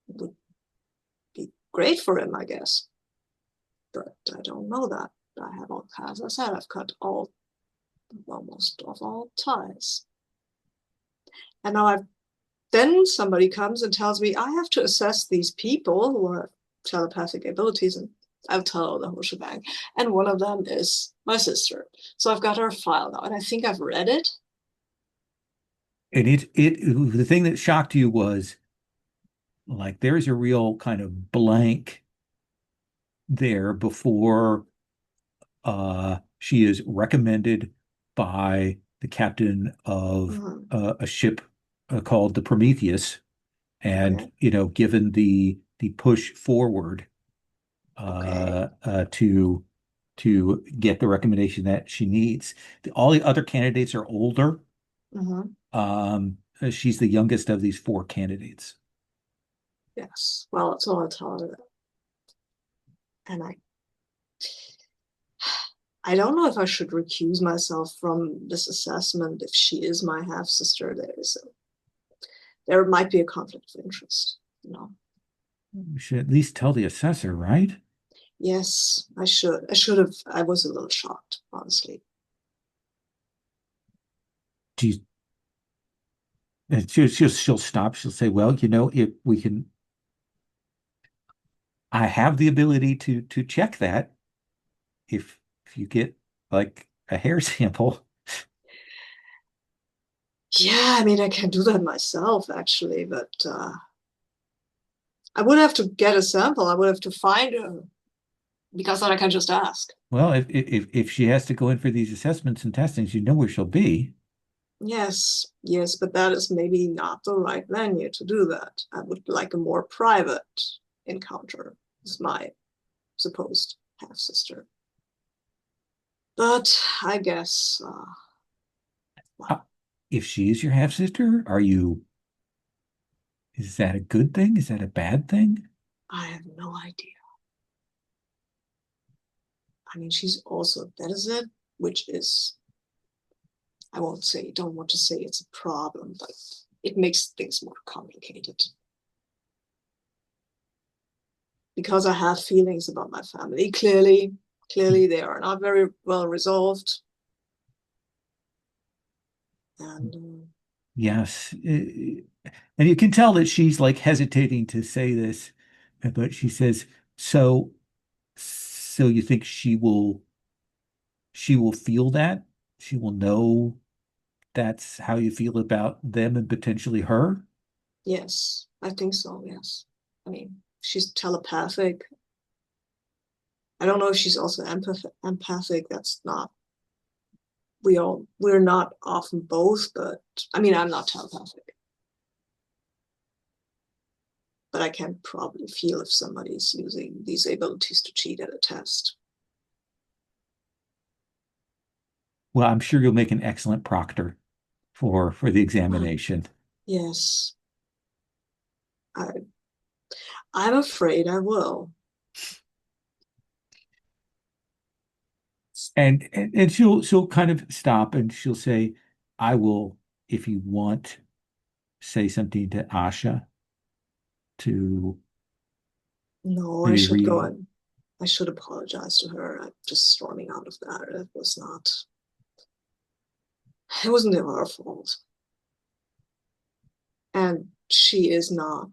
Would be great for him, I guess. But I don't know that. I have all, as I said, I've cut almost of all ties. And now then somebody comes and tells me I have to assess these people who have telepathic abilities, and I'll tell the whole shebang. And one of them is my sister. So I've got her file now, and I think I've read it. And the thing that shocked you was like there is a real kind of blank there before she is recommended by the captain of Mhm. a ship called the Prometheus, and Okay. given the push forward Okay. to get the recommendation that she needs. All the other candidates are older. Mhm. She's the youngest of these four candidates. Yes. Well, that's all I tell her. And I don't know if I should recuse myself from this assessment if she is my half sister. There might be a conflict of interest. We should at least tell the assessor, right? Yes, I should. I should have. I was a little shocked, honestly. She's, she'll stop. She'll say, "Well, if we can, I have the ability to check that if you get like a hair sample." Yeah, I mean, I can do that myself, actually, but I would have to get a sample. I would have to find her because then I can just ask. Well, if she has to go in for these assessments and testings, you know where she'll be. Yes, yes, but that is maybe not the right venue to do that. I would like a more private encounter with my supposed half sister. But I guess, Uh, well, if she is your half sister, is that a good thing? Is that a bad thing? I have no idea. I mean, she's also a Betazed, which is, don't want to say it's a problem, but it makes things more complicated. Because I have feelings about my family, clearly, Clearly, they are not very well resolved. And Yes. And you can tell that she's like hesitating to say this, but she says, so so you think she will feel that? She will know that's how you feel about them and potentially her? yes, I think so. Yes. I mean, she's telepathic. I don't know if she's also empathic. That's not, we're not often both, but I mean, I'm not telepathic, but I can probably feel if somebody's using these abilities to cheat at a test. Well, I'm sure you'll make an excellent proctor for the examination. Yes, I, I'm afraid I will. And she'll kind of stop and she'll say, I will, if you want, say something to Asha to No, I maybe should go re and I should apologize to her. I'm just storming out of that. It wasn't her fault. And she's not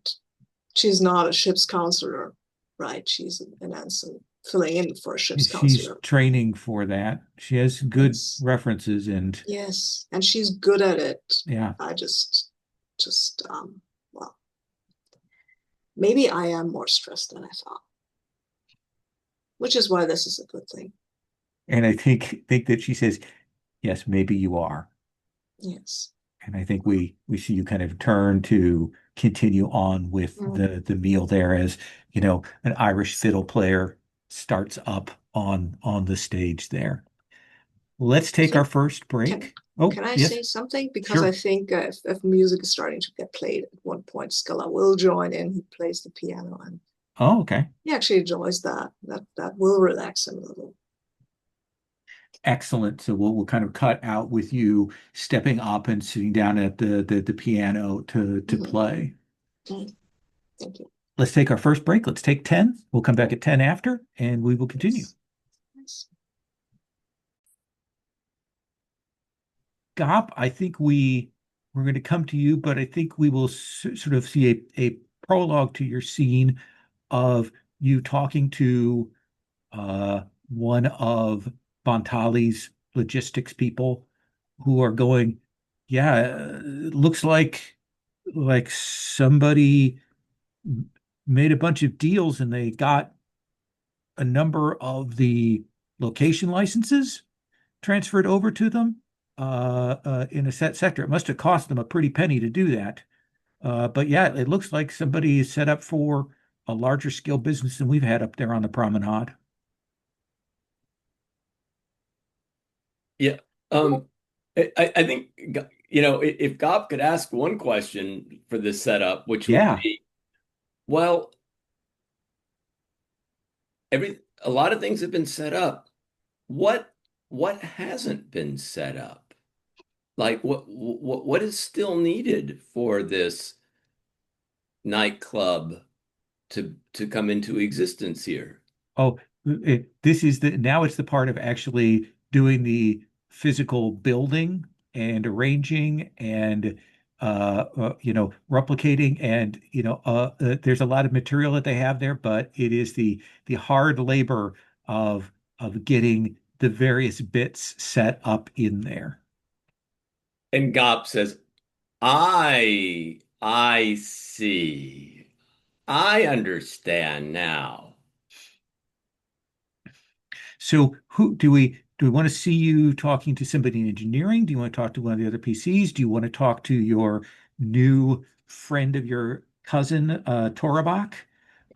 a ship's counselor, right? She's an ensign filling in for a ship's she's counselor. training for that. She has good Yes. references and Yes. And she's good at it. yeah. I well, maybe I am more stressed than I thought, which is why this is a good thing. And I think that she says, yes, maybe you are. Yes. And I think we see you kind of turn to continue on with Mm. the meal there as, an Irish fiddle player starts up on the stage there. Let's take So our first can break. Oh, can I yes, say something? Because I sure. think if music is starting to get played at one point, Scilla will join in. He plays the piano and Oh, okay. he actually enjoys that. That will relax him a little. Excellent. So we'll kind of cut out with you stepping up and sitting down at the piano to Mhm. play. Mm. Thank you. Let's take our first break. Let's take 10. We'll come back at 10 after, and we will continue. Yes. Nice. Gop, I think we're going to come to you, but I think we will sort of see a prologue to your scene of you talking to one of Bontali's logistics people who are going, yeah, it looks like somebody made a bunch of deals and they got a number of the location licenses transferred over to them in a set sector. It must have cost them a pretty penny to do that. But yeah, it looks like somebody is set up for a larger scale business than we've had up there on the promenade. Yeah. I think, if Gop could ask one question for this setup, which would Yeah. be, well, a lot of things have been set up. What what hasn't been set up? Like what is still needed for this nightclub to come into existence here? Oh, this is now it's the part of actually doing the physical building and arranging and replicating and there's a lot of material that they have there, but it is the hard labor of getting the various bits set up in there. And Gop says, I see. I understand now. So who do we want to see you talking to somebody in engineering? Do you want to talk to one of the other PCs? Do you want to talk to your new friend of your cousin, Torabach,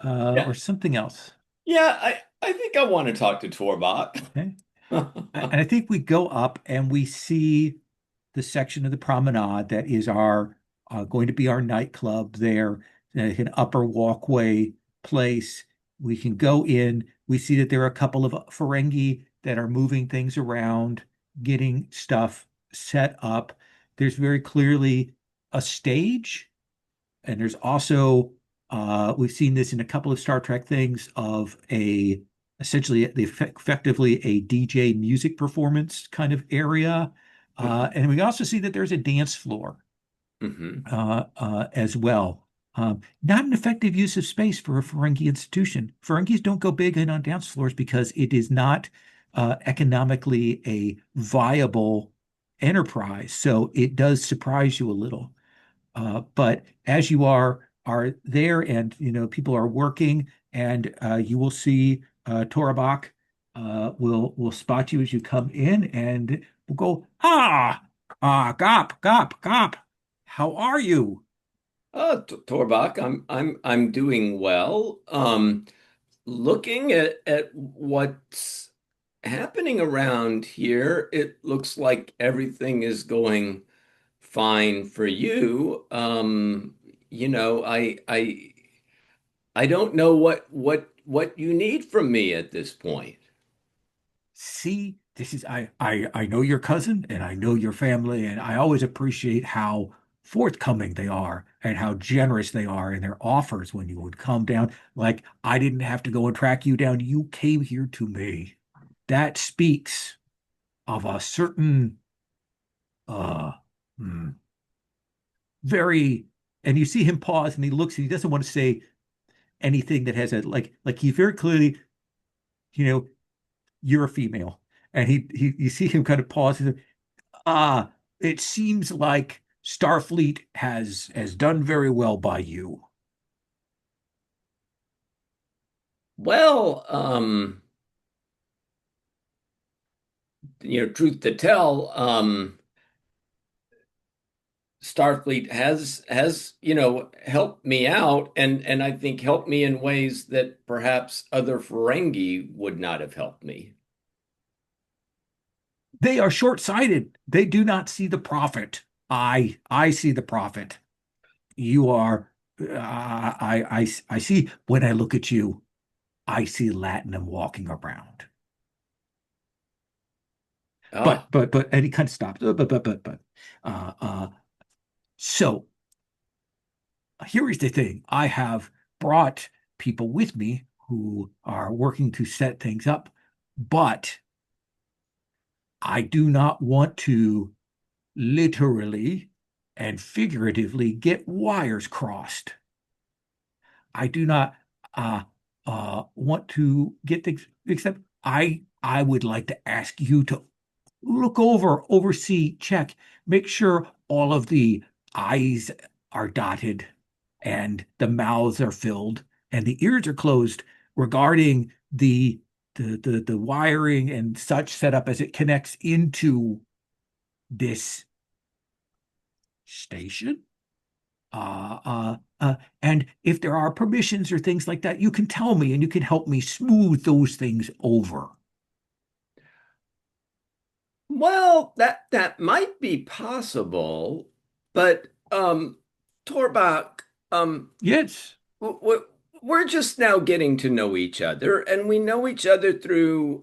Yeah. or something else? Yeah, I think I want to talk to Torbach. Okay. And I think we go up and we see the section of the promenade that is our going to be our nightclub there, an upper walkway place. We can go in. We see that there are a couple of Ferengi that are moving things around, getting stuff set up. There's very clearly a stage, and there's also we've seen this in a couple of Star Trek things of essentially effectively a DJ music performance kind of area. Hmm. And we also see that there's a dance floor Hmm. as well. Not an effective use of space for a Ferengi institution. Ferengis don't go big in on dance floors because it is not economically a viable enterprise. So it does surprise you a little. But as you are there, and people are working, and you will see Torabak will spot you as you come in, and will go, Gop, Gop, Gop. How are you? Torbach, I'm doing well. Looking at what's happening around here, it looks like everything is going fine for you. I don't know what you need from me at this point. See, this is I know your cousin and I know your family, and I always appreciate how forthcoming they are and how generous they are in their offers when you would come down. Like, I didn't have to go and track you down. You came here to me. That speaks of a certain uh hmm, very, and you see him pause and he looks and he doesn't want to say anything that has a like he very clearly, you know, you're a female. And he you see him kind of pause. Ah, it seems like Starfleet has done very well by you. Well, truth to tell, Starfleet has helped me out and I think helped me in ways that perhaps other Ferengi would not have helped me. They are short-sighted. They do not see the profit. I see the profit. You are I see when I look at you, I see Latinum walking around. Ah, But and he kind of stops. But uh uh so here is the thing. I have brought people with me who are working to set things up, but I do not want to literally and figuratively get wires crossed. I do not uh, want to get things, except I would like to ask you to look over, oversee, check, make sure all of the I's are dotted and the mouths are filled and the ears are closed regarding the wiring and such setup as it connects into this station. Uh, uh, and if there are permissions or things like that, you can tell me and you can help me smooth those things over. well, that might be possible, but Torbach, Yes. w we're just now getting to know each other, and we know each other through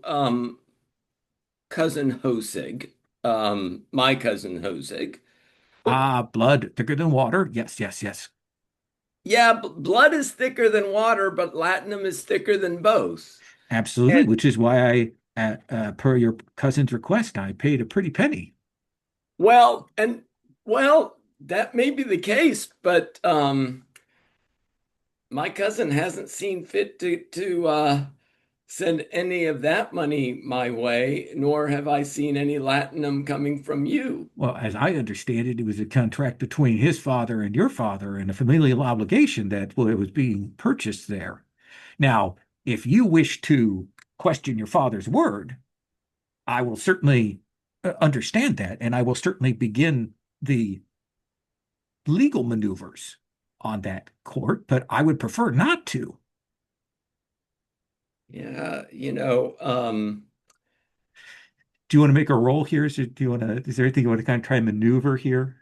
cousin Hosig, my cousin Hosig. Blood thicker than water. Yes, yes, yes. Yeah, blood is thicker than water, but latinum is thicker than both. Absolutely, And which is why per your cousin's request, I paid a pretty penny. well, and well, that may be the case, but my cousin hasn't seen fit to send any of that money my way, nor have I seen any latinum coming from you. Well, as I understand it, it was a contract between his father and your father and a familial obligation that, well, it was being purchased there. Now, if you wish to question your father's word, I will certainly understand that, and I will certainly begin the legal maneuvers on that court, but I would prefer not to. Yeah, Do you want to make a roll here? Do you want to, is there anything you want to kind of try and maneuver here?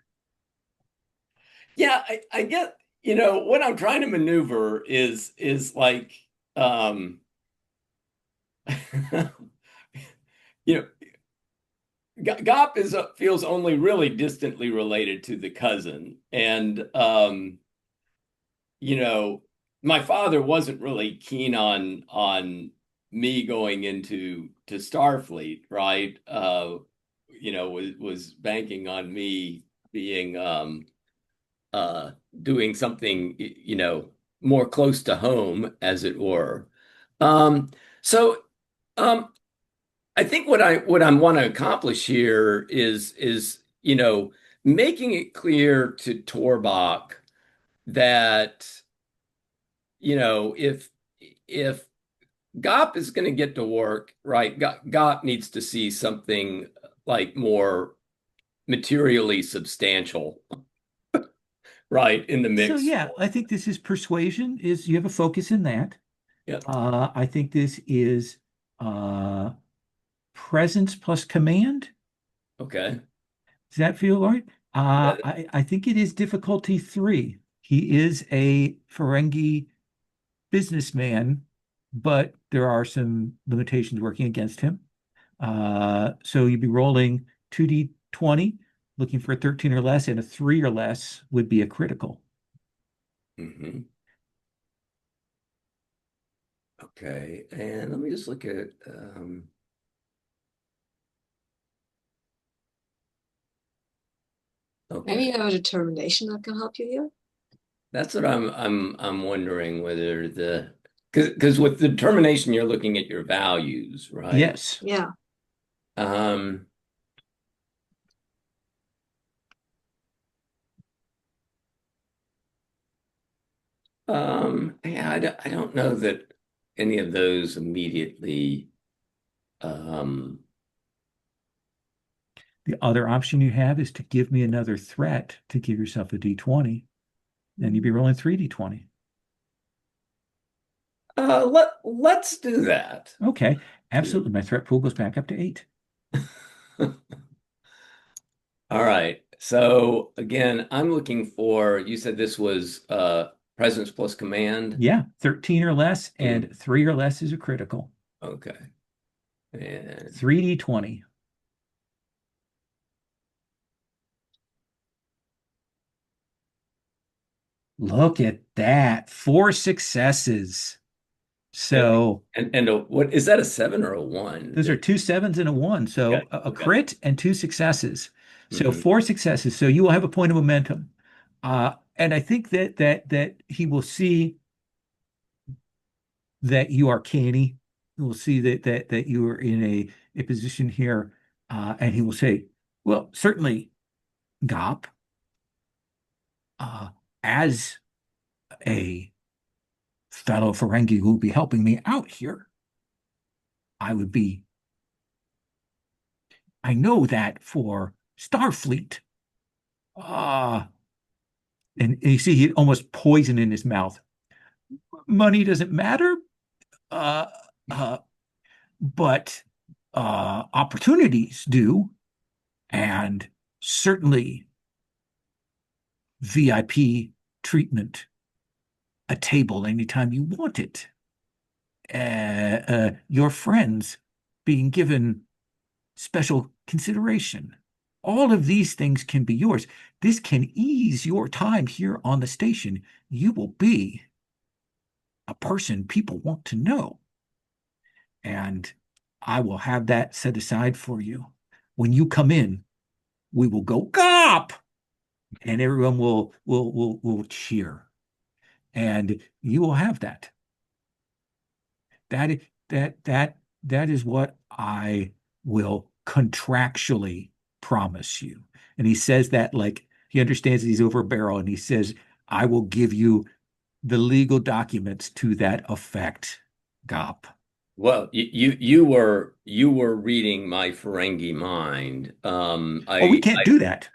yeah, I get, what I'm trying to maneuver is like, um, you know, Gop feels only really distantly related to the cousin, and you know, my father wasn't really keen on me going into to Starfleet, right? Was banking on me being uh doing something, more close to home, as it were. Um, so um I think what I want to accomplish here is making it clear to Torbach that if Gop is going to get to work, right, Gop needs to see something like more materially substantial, right, in the So mix yeah, for. I think this is persuasion, is you have a focus in that. Yeah. I think this is uh presence plus command. Okay. Does that feel right? Yeah. I think it is difficulty three. He is a Ferengi businessman, but there are some limitations working against him. So you'd be rolling 2d20, looking for a 13 or less, and a 3 or less would be a critical. Hmm. Okay. And let me just look at Maybe okay. you have a determination that can help you here. That's what I'm wondering whether because with the determination you're looking at your values, right? Yes. Yeah. Um yeah, I don't know that any of those immediately um The other option you have is to give me another threat to give yourself a d20, and you'd be rolling 3d20. let's do that. Okay, Do absolutely. My threat pool goes back up to 8. All right. So again, I'm looking for, you said this was presence plus command. Yeah, 13 or less, Mm, and 3 or less is a critical. okay. And 3d20. Look at that. 4 successes. and So what is that, a seven or a one? those are 2 sevens and a 1. Okay, So a okay. crit and 2 successes. So Hmm. 4 successes. So you will have a point of momentum. And I think that he will see that you are canny. He will see that you are in a position here, and he will say, "Well, certainly, Gop, uh, as a fellow Ferengi who will be helping me out here, I would be. I know that for Starfleet, uh, and you see he almost poison in his mouth. Money doesn't matter, uh, uh, but opportunities do, and certainly VIP treatment, a table anytime you want it, your friends being given special consideration. All of these things can be yours. This can ease your time here on the station. You will be a person people want to know. And I will have that set aside for you. When you come in, we will go GOP, and everyone will cheer. And you will have that. That that is what I will contractually promise you. And he says that like he understands that he's over a barrel, and he says, I will give you the legal documents to that effect, Gop. Well, you were reading my Ferengi mind. Oh, we can't do that.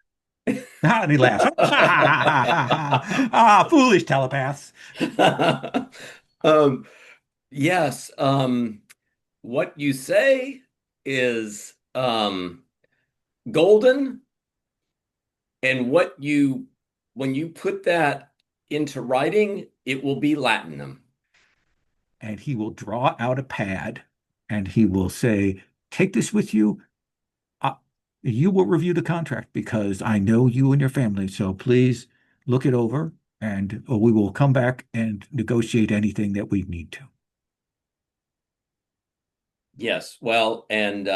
Ah, and he laughs. Ah, foolish telepaths. um, yes. What you say is golden, and when you put that into writing, it will be latinum. And he will draw out a pad and he will say, take this with you. Uh, you will review the contract because I know you and your family. So please look it over, and we will come back and negotiate anything that we need to. Yes. Well, and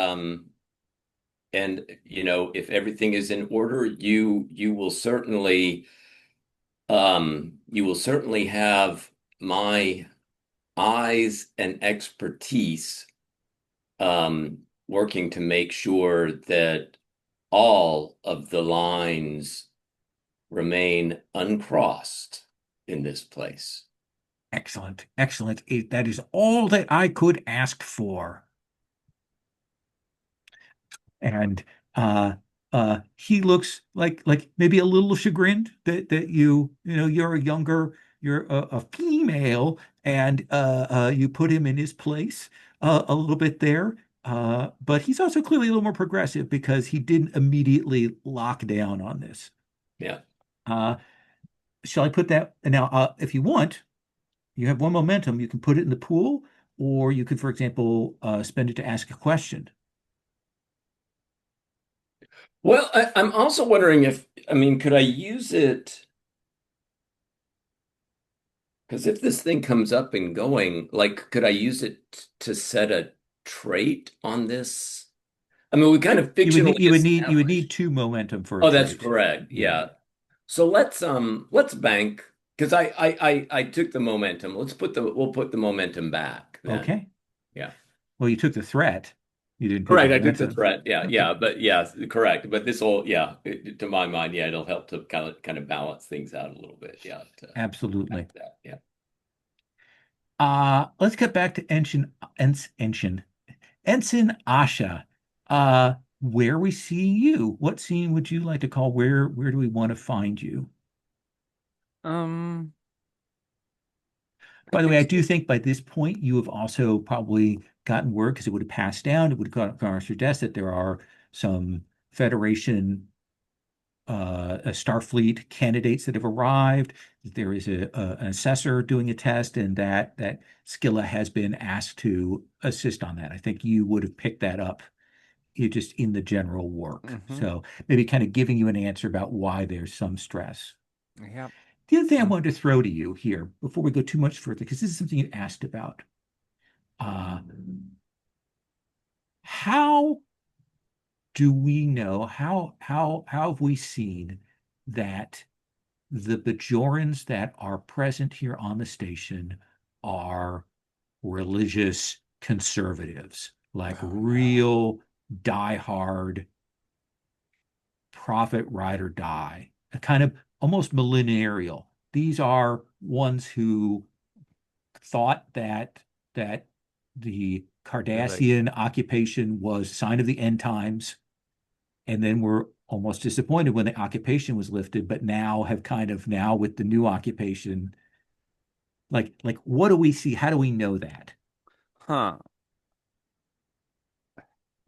if everything is in order, you will certainly have my eyes and expertise working to make sure that all of the lines remain uncrossed in this place. Excellent, excellent. That is all that I could ask for. And uh he looks like maybe a little chagrined that you're a female, and you put him in his place a little bit there. But he's also clearly a little more progressive because he didn't immediately lock down on this. Yeah. Uh, shall I put that now? If you want, you have one momentum. You can put it in the pool, or you could, for example, spend it to ask a question. Well, I'm also wondering I mean, could I use it? Because if this thing comes up and going, like, could I use it to set a trait on this? I mean, we kind of You would need fictionally you would need established. two momentum for a Oh, that's trait. correct. Yeah. Yeah. So let's bank because I took the momentum. We'll put the momentum back then. Okay. Yeah. Well, you took the threat. You didn't put the Correct. I took the momentum. threat. Yeah, Okay. yeah, but yeah, correct. But this will, yeah, to my mind, yeah, it'll help to kind of balance things out a little bit. Yeah, to Absolutely. have that. Yeah. Let's get back to Ensign Asha. Where are we seeing you? What scene would you like to call? Where do we want to find you? Um, I By the way, think I do think by this point you have also probably gotten word because it would have passed down, it would have gone off your desk that there are some Federation Starfleet candidates that have arrived. There is an assessor doing a test, and that Scilla has been asked to assist on that. I think you would have picked that up just in the general work. hmm So maybe kind of giving you an answer about why there's some stress. Yep. The other thing I Mm. wanted to throw to you here before we go too much further, because this is something you asked about. Uh, how do we know, how have we seen that the Bajorans that are present here on the station are religious conservatives, like Oh no. real diehard prophet ride or die, a kind of almost millenarial. These are ones who thought that the They're like, Cardassian occupation was a sign of the end times, and then were almost disappointed when the occupation was lifted, but now have kind of now with the new occupation, like what do we see? How do we know that? huh.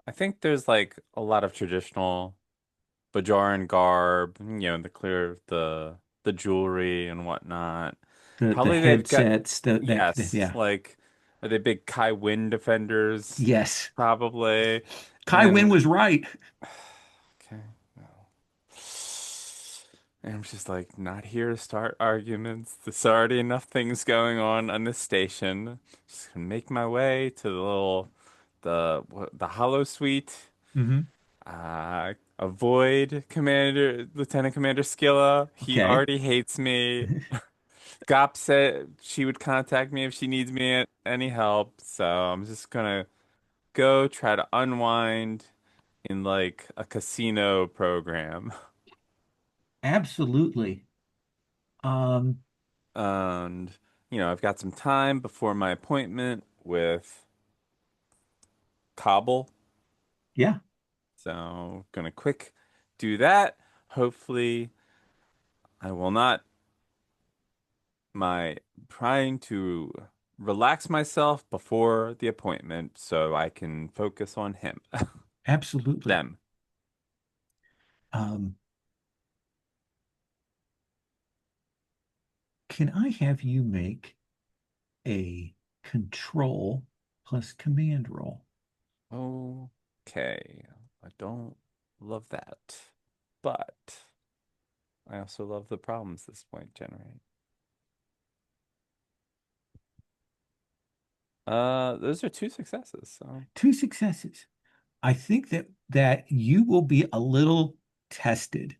I think there's like a lot of traditional Bajoran garb, the clear the jewelry and whatnot. The Probably they've got headsets, yes, yeah. like are they big Kai Wynn defenders? Yes. Probably. Kai Wynn And was right. okay, well. And I'm just like not here to start arguments. There's already enough things going on this station. Just gonna make my way to the Hollow Suite. Hmm. Avoid Lieutenant Commander Skilla. He Okay. already hates me. Gop said she would contact me if she needs me any help. So I'm just gonna go try to unwind in like a casino program. Absolutely. Um, And, I've got some time before my appointment with Cobble. yeah, So gonna quick do that. Hopefully I will not my trying to relax myself before the appointment so I can focus on him. absolutely. Them. Um, can I have you make a control plus command roll? Okay. I don't love that. But I also love the problems this point generate. Those are two successes, so Two successes. I think that you will be a little tested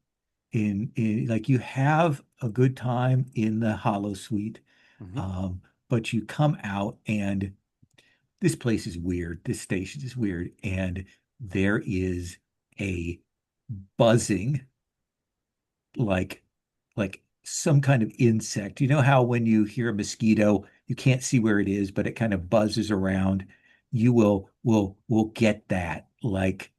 in like you have a good time in the Hollow Suite, mhm. um, but you come out and this place is weird. This station is weird, and there is a buzzing like like some kind of insect. You know how when you hear a mosquito, you can't see where it is, but it kind of buzzes around. You will get that like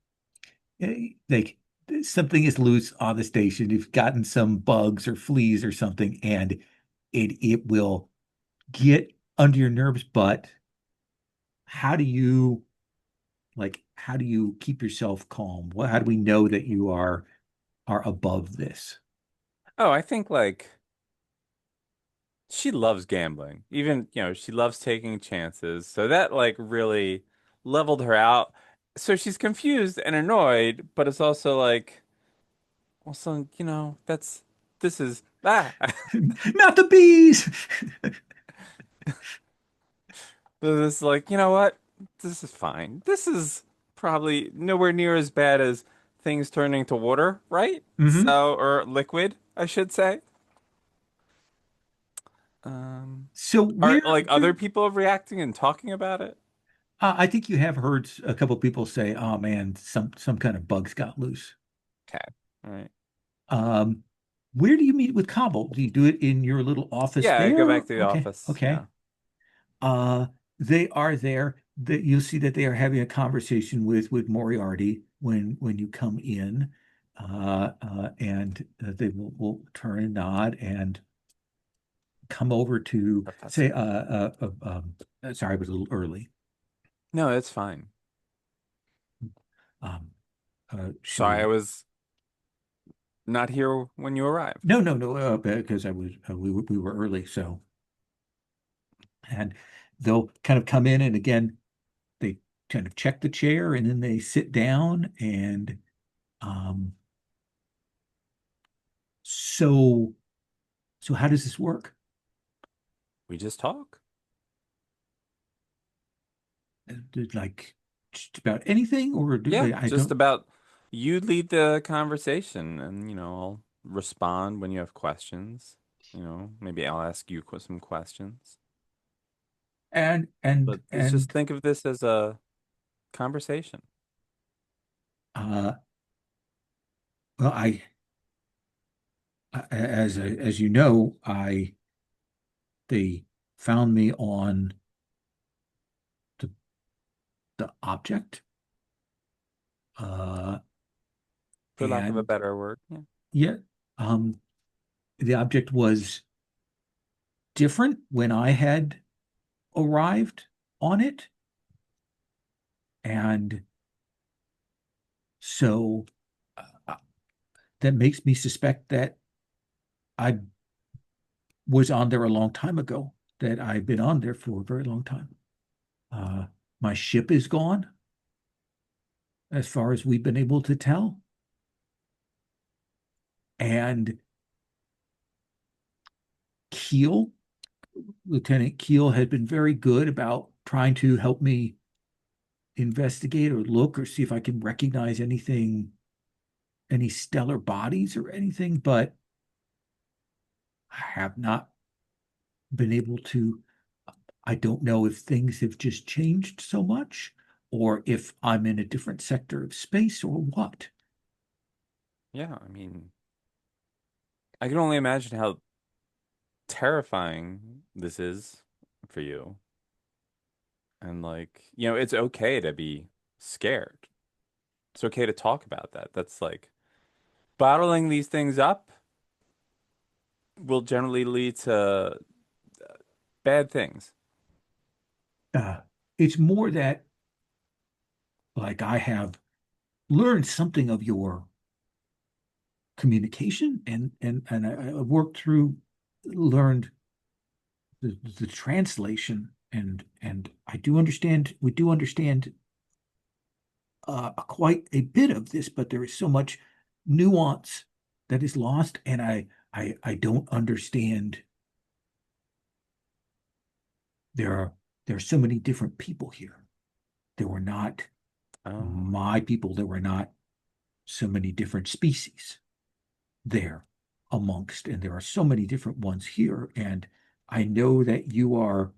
something is loose on the station. You've gotten some bugs or fleas or something, and it will get under your nerves. But how do you how do you keep yourself calm? How do we know that you are above this? Oh, I think like she loves gambling. Even, she loves taking chances. So that like really leveled her out. So she's confused and annoyed, but it's also like, also, this is Not the bees. this is like, you know what? This is fine. This is probably nowhere near as bad as things turning to water, right? Hmm. So, or liquid, I should say. Um, So are where like where other people reacting and talking about it? I think you have heard a couple people say, "Oh man, some kind of bugs got loose." Okay. All right. Um, where do you meet with Cobble? Do you do it in your little office Yeah, I go there? back to the Okay, office. okay. Yeah. Uh, they are there. That you'll see that they are having a conversation with Moriarty when you come in, and they will turn and nod and come over to say, Professor. sorry, I was a little early. No, it's fine. Um, Sorry, I she'll was not here when you arrived. no, because I was we were early, so and they'll kind of come in and again they kind of check the chair and then they sit down and um, so so how does this work? We just talk. Like just about anything, or Yeah, I just don't. about you lead the conversation and, I'll respond when you have questions. Maybe I'll ask you some questions. And and But let's just and think of this as a conversation. uh, well, as you know, I they found me on the the object, uh, For lack of a and better word. Yeah. yeah, um, the object was different when I had arrived on it, and so uh, that makes me suspect that I was on there a long time ago, that I've been on there for a very long time. Uh, my ship is gone, as far as we've been able to tell, and Keel, Lieutenant Keel, had been very good about trying to help me investigate or look or see if I can recognize anything, any stellar bodies or anything, but I have not been able to. I don't know if things have just changed so much or if I'm in a different sector of space or what. Yeah, I mean, I can only imagine how terrifying this is for you. And like, it's okay to be scared. It's okay to talk about that. That's like bottling these things up will generally lead to bad things. Uh, it's more that, like, I have learned something of your communication and I worked through, learned the translation and I do understand, we do understand quite a bit of this, but there is so much nuance that is lost, and I don't understand. There are there are so many different people here. There were not Oh, my people. There were not so many different species there amongst, and there are so many different ones here. And I know that you are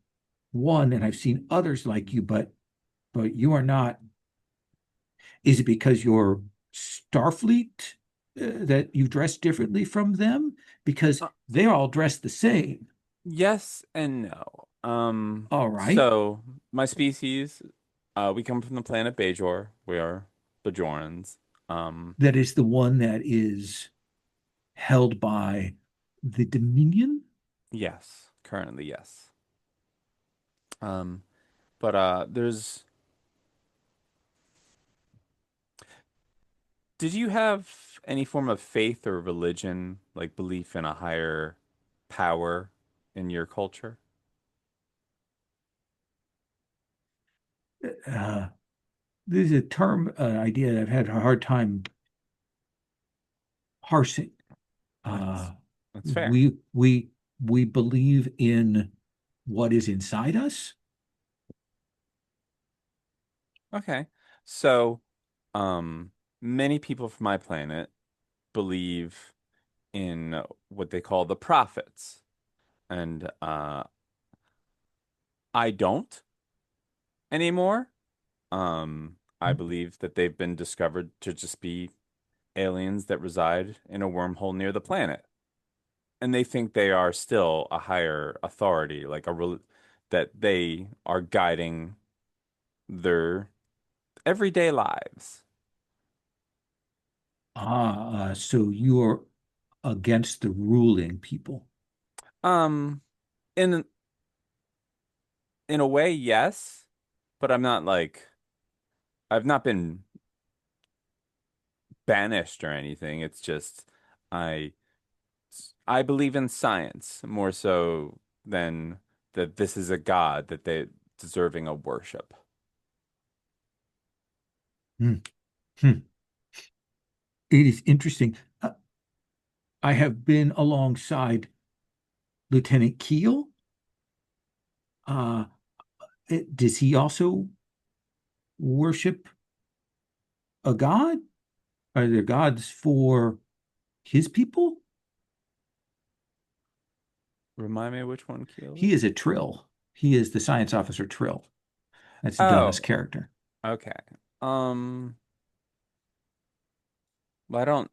one, and I've seen others like you, but you are not. Is it because you're Starfleet that you dress differently from them? Because uh, they're all dressed the same. yes and no. All right. So my species, we come from the planet Bajor. We are Bajorans. Um, That is the one that is held by the Dominion. yes, currently yes. Um, but there's. Did you have any form of faith or religion, like belief in a higher power in your culture? Uh, there's a term, idea that I've had a hard time parsing. That's Uh, that's fair. we believe in what is inside us. Okay. So, um, many people from my planet believe in what they call the prophets, and I don't anymore. I believe that they've been discovered to just be aliens that reside in a wormhole near the planet, and they think they are still a higher authority, like that they are guiding their everyday lives. So you are against the ruling people. Um, in in a way, yes, but I've not been banished or anything. It's just I I believe in science more so than that this is a god that they deserving of worship. Hmm. Hmm. It is interesting. I have been alongside Lieutenant Keel. Uh, does he also worship a god? Are there gods for his people? Remind me which one Keel He is? is a Trill. He is the science officer Trill. That's Donna's Oh, character. okay. Well, I don't.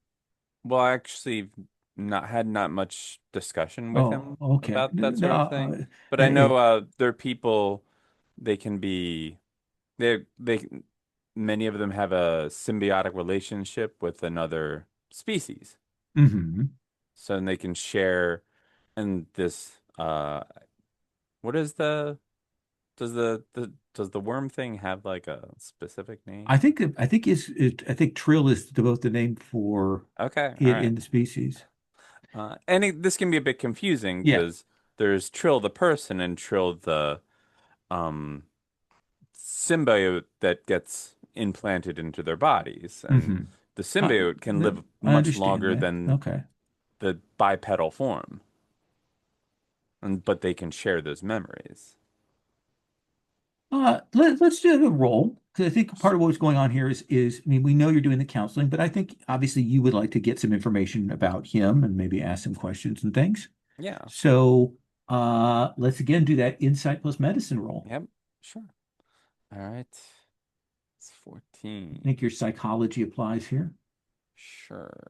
Well, I actually not had not much discussion with Oh, him okay. about that No, sort of thing. But I know it, there are people. They can be. They many of them have a symbiotic relationship with another species, mhm. so then they can share. And this, what is does the worm thing have like a specific name? I think Trill is both the name for Okay, all it right. in the species. This can be a bit confusing Yeah. because there's Trill the person and Trill the um symbiote that gets implanted into their bodies, and Hmm. the symbiote can No, live I much understand longer that. than Okay. the bipedal form, and but they can share those memories. Let's do the roll because I think part of what's going on here is I mean we know you're doing the counseling, but I think obviously you would like to get some information about him and maybe ask some questions and things. Yeah. So let's again do that insight plus medicine roll. Yep. Sure. All right. It's I think 14. your psychology applies here. Sure.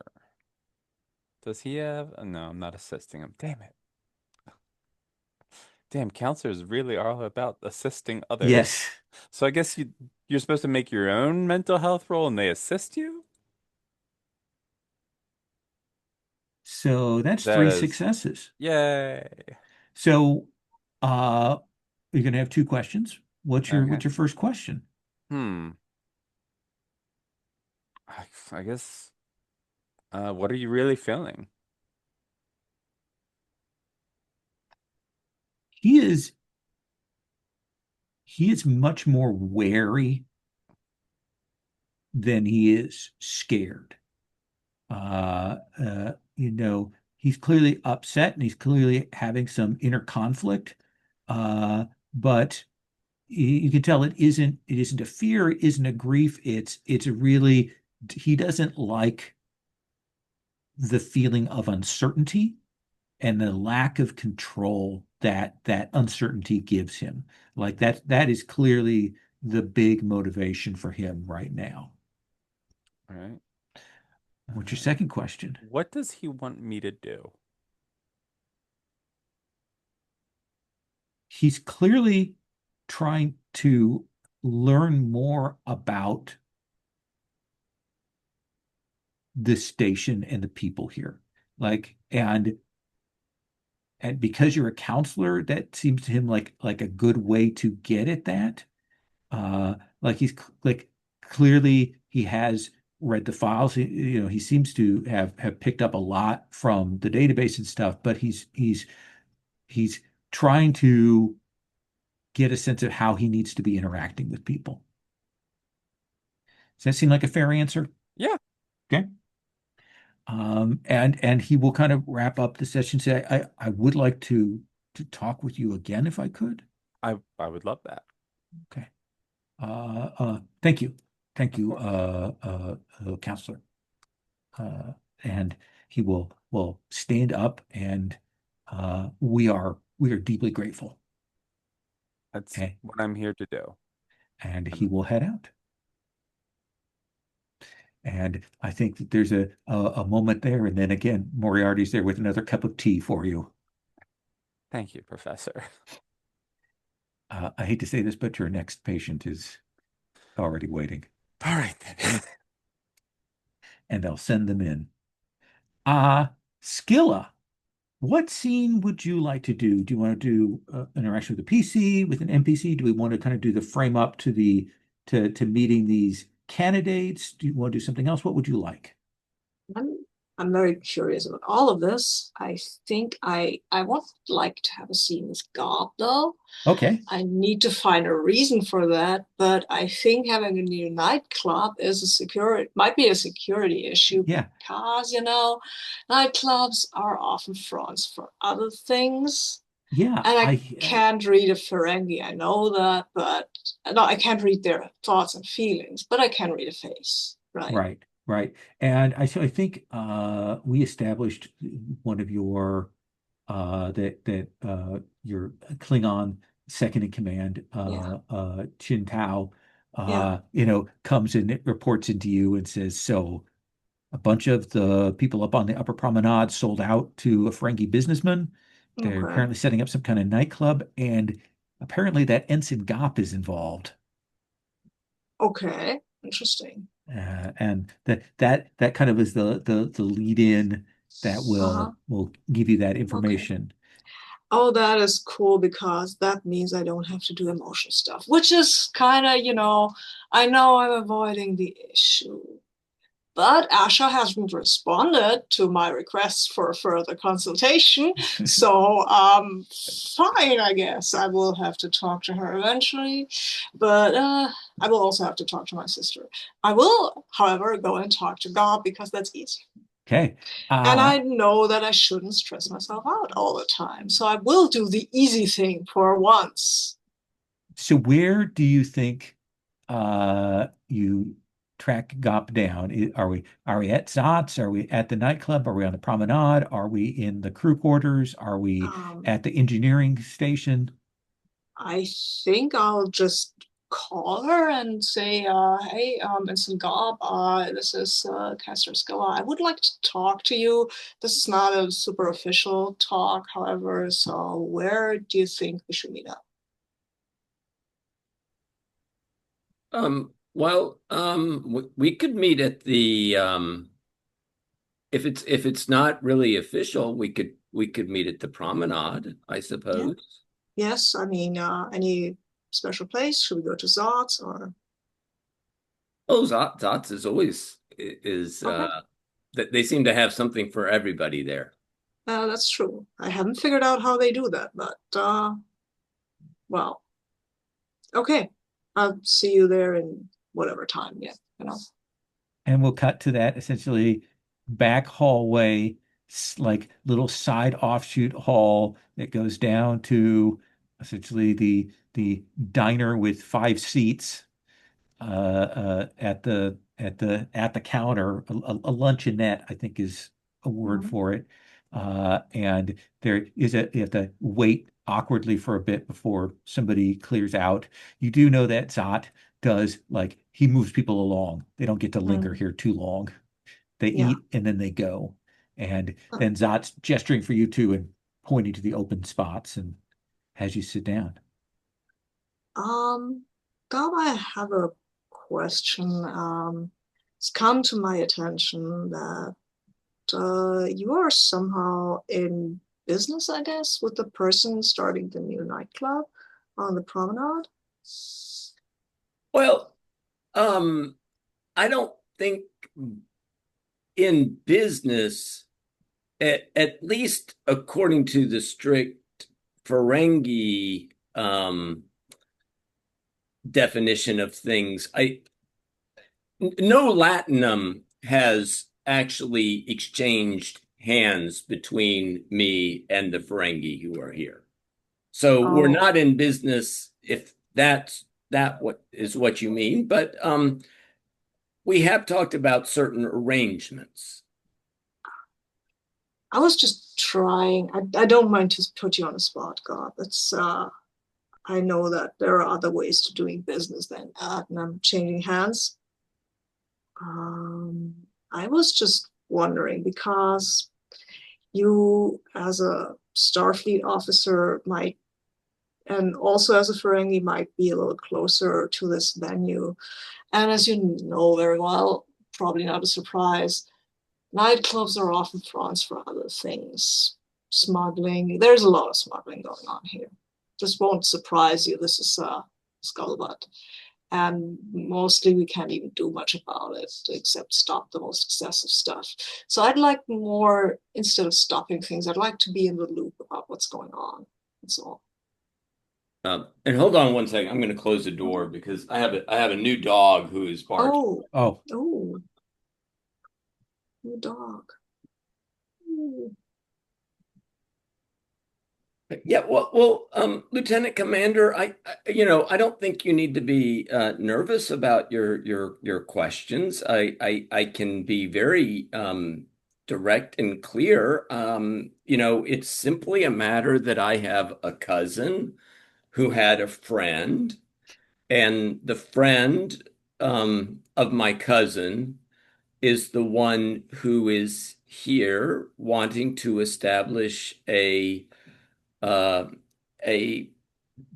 Does he have? No, I'm not assisting him. Damn it. Damn, counselors really are all about assisting others. Yes. So I guess you're supposed to make your own mental health roll and they assist you? So that's That three is, successes. yay. So uh you're gonna have two questions. Okay. What's your first question? Hmm. I guess, what are you really feeling? He is he is much more wary than he is scared. He's clearly upset and he's clearly having some inner conflict. Uh, but you can tell it isn't a fear, it isn't a grief. It's a really he doesn't like the feeling of uncertainty and the lack of control that uncertainty gives him. Like that is clearly the big motivation for him right now. All right. What's your second question? What does he want me to do? He's clearly trying to learn more about the station and the people here. Like, and because you're a counselor, that seems to him like a good way to get at that. Like like clearly he has read the files. He seems to have picked up a lot from the database and stuff, but he's trying to get a sense of how he needs to be interacting with people. Does that seem like a fair answer? Yeah, Okay. And he will kind of wrap up the session, say, I would like to talk with you again if I could. I would love that. Okay. Thank you. Thank Of you, course. counselor. Uh, and he will stand up and we are deeply grateful. That's Okay. what I'm here to do. And he Um, will head out. And I think that there's a moment there, and then again, Moriarty's there with another cup of tea for you. Thank you, Professor. I hate to say this, but your next patient is already waiting, All right then. and I'll send them in. Uh, Scilla, what scene would you like to do? Do you want to do interaction with a PC, with an NPC? Do we want to kind of do the frame up to meeting these candidates? Do you want to do something else? What would you like? I'm I'm very curious about all of this. I think I would like to have a scene with God though. Okay. I need to find a reason for that, but I think having a new nightclub is a security might be a security issue Yeah. because nightclubs are often fronts for other things. Yeah. And I I can't read a Ferengi, I know that, but no, I can't read their thoughts and feelings, but I can read a face, right? Right, right. And I think we established one of your that your Klingon second in command, Yeah, Chin Tao, yeah. comes and it reports into you and says, so a bunch of the people up on the upper promenade sold out to a Ferengi businessman. They're Okay. apparently setting up some kind of nightclub, and apparently that Ensign Gop is involved. Okay. Interesting. And that kind of is the lead in that Uh-huh. will give you that Okay. information. Oh, that is cool because that means I don't have to do emotion stuff, which is kind of, I know I'm avoiding the issue. But Asha hasn't responded to my requests for further consultation. So, fine, I guess. I will have to talk to her eventually. But I will also have to talk to my sister. I will, however, go and talk to God because that's easy. Okay. And Uh, I know that I shouldn't stress myself out all the time. So I will do the easy thing for once. so where do you think you track Gop down? Are we at Zots? Are we at the nightclub? Are we on the promenade? Are we in the crew quarters? Are we Um, at the engineering station? I think I'll just call her and say, hey, Instant Gob, this is Caster Scilla. I would like to talk to you. This is not a super official talk, however, so where do you think we should meet up? We could meet at the if it's not really official, we could meet at the promenade, I Yeah. suppose. Yes, I mean, any special place? Should we go to Zots or? Oh, Zots is always is Okay, that they seem to have something for everybody there. that's true. I haven't figured out how they do that, but well, okay. I'll see you there in whatever time. Yeah. And we'll cut to that essentially back hallway, like little side offshoot hall that goes down to essentially the diner with 5 seats at the counter, a luncheonette, I think is a word Mhm. for it. And you have to wait awkwardly for a bit before somebody clears out. You do know that Zot does like he moves people along. They don't get to linger Mm. here too long. They Yeah. eat and then they go. And Uh, then Zot's gesturing for you two and pointing to the open spots and has you sit down. Gob, I have a question. It's come to my attention that you are somehow in business, I guess, with the person starting the new nightclub on the promenade. Well, um, I don't think in business, at least according to the strict Ferengi definition of things, no Latinum has actually exchanged hands between me and the Ferengi who are here. So we're Oh, not in business if that what is what you mean, but we have talked about certain arrangements. I was just trying. I don't mind to put you on the spot, God. That's I know that there are other ways to doing business than that, and I'm changing hands. Um, I was just wondering because you, as a Starfleet officer, might, and also as a Ferengi, might be a little closer to this venue. And as you know very well, probably not a surprise, nightclubs are often fronts for other things. Smuggling, there's a lot of smuggling going on here. This won't surprise you. This is scuttlebutt. And mostly we can't even do much about it except stop the most excessive stuff. So I'd like more, instead of stopping things, I'd like to be in the loop about what's going on. That's all. And hold on one second. I'm going to close the door because I have a new dog who is barking. Oh, Oh, oh, new dog. Ooh. Yeah, Lieutenant Commander, I don't think you need to be nervous about your questions. I can be very direct and clear. It's simply a matter that I have a cousin who had a friend, and the friend of my cousin is the one who is here wanting to establish uh, a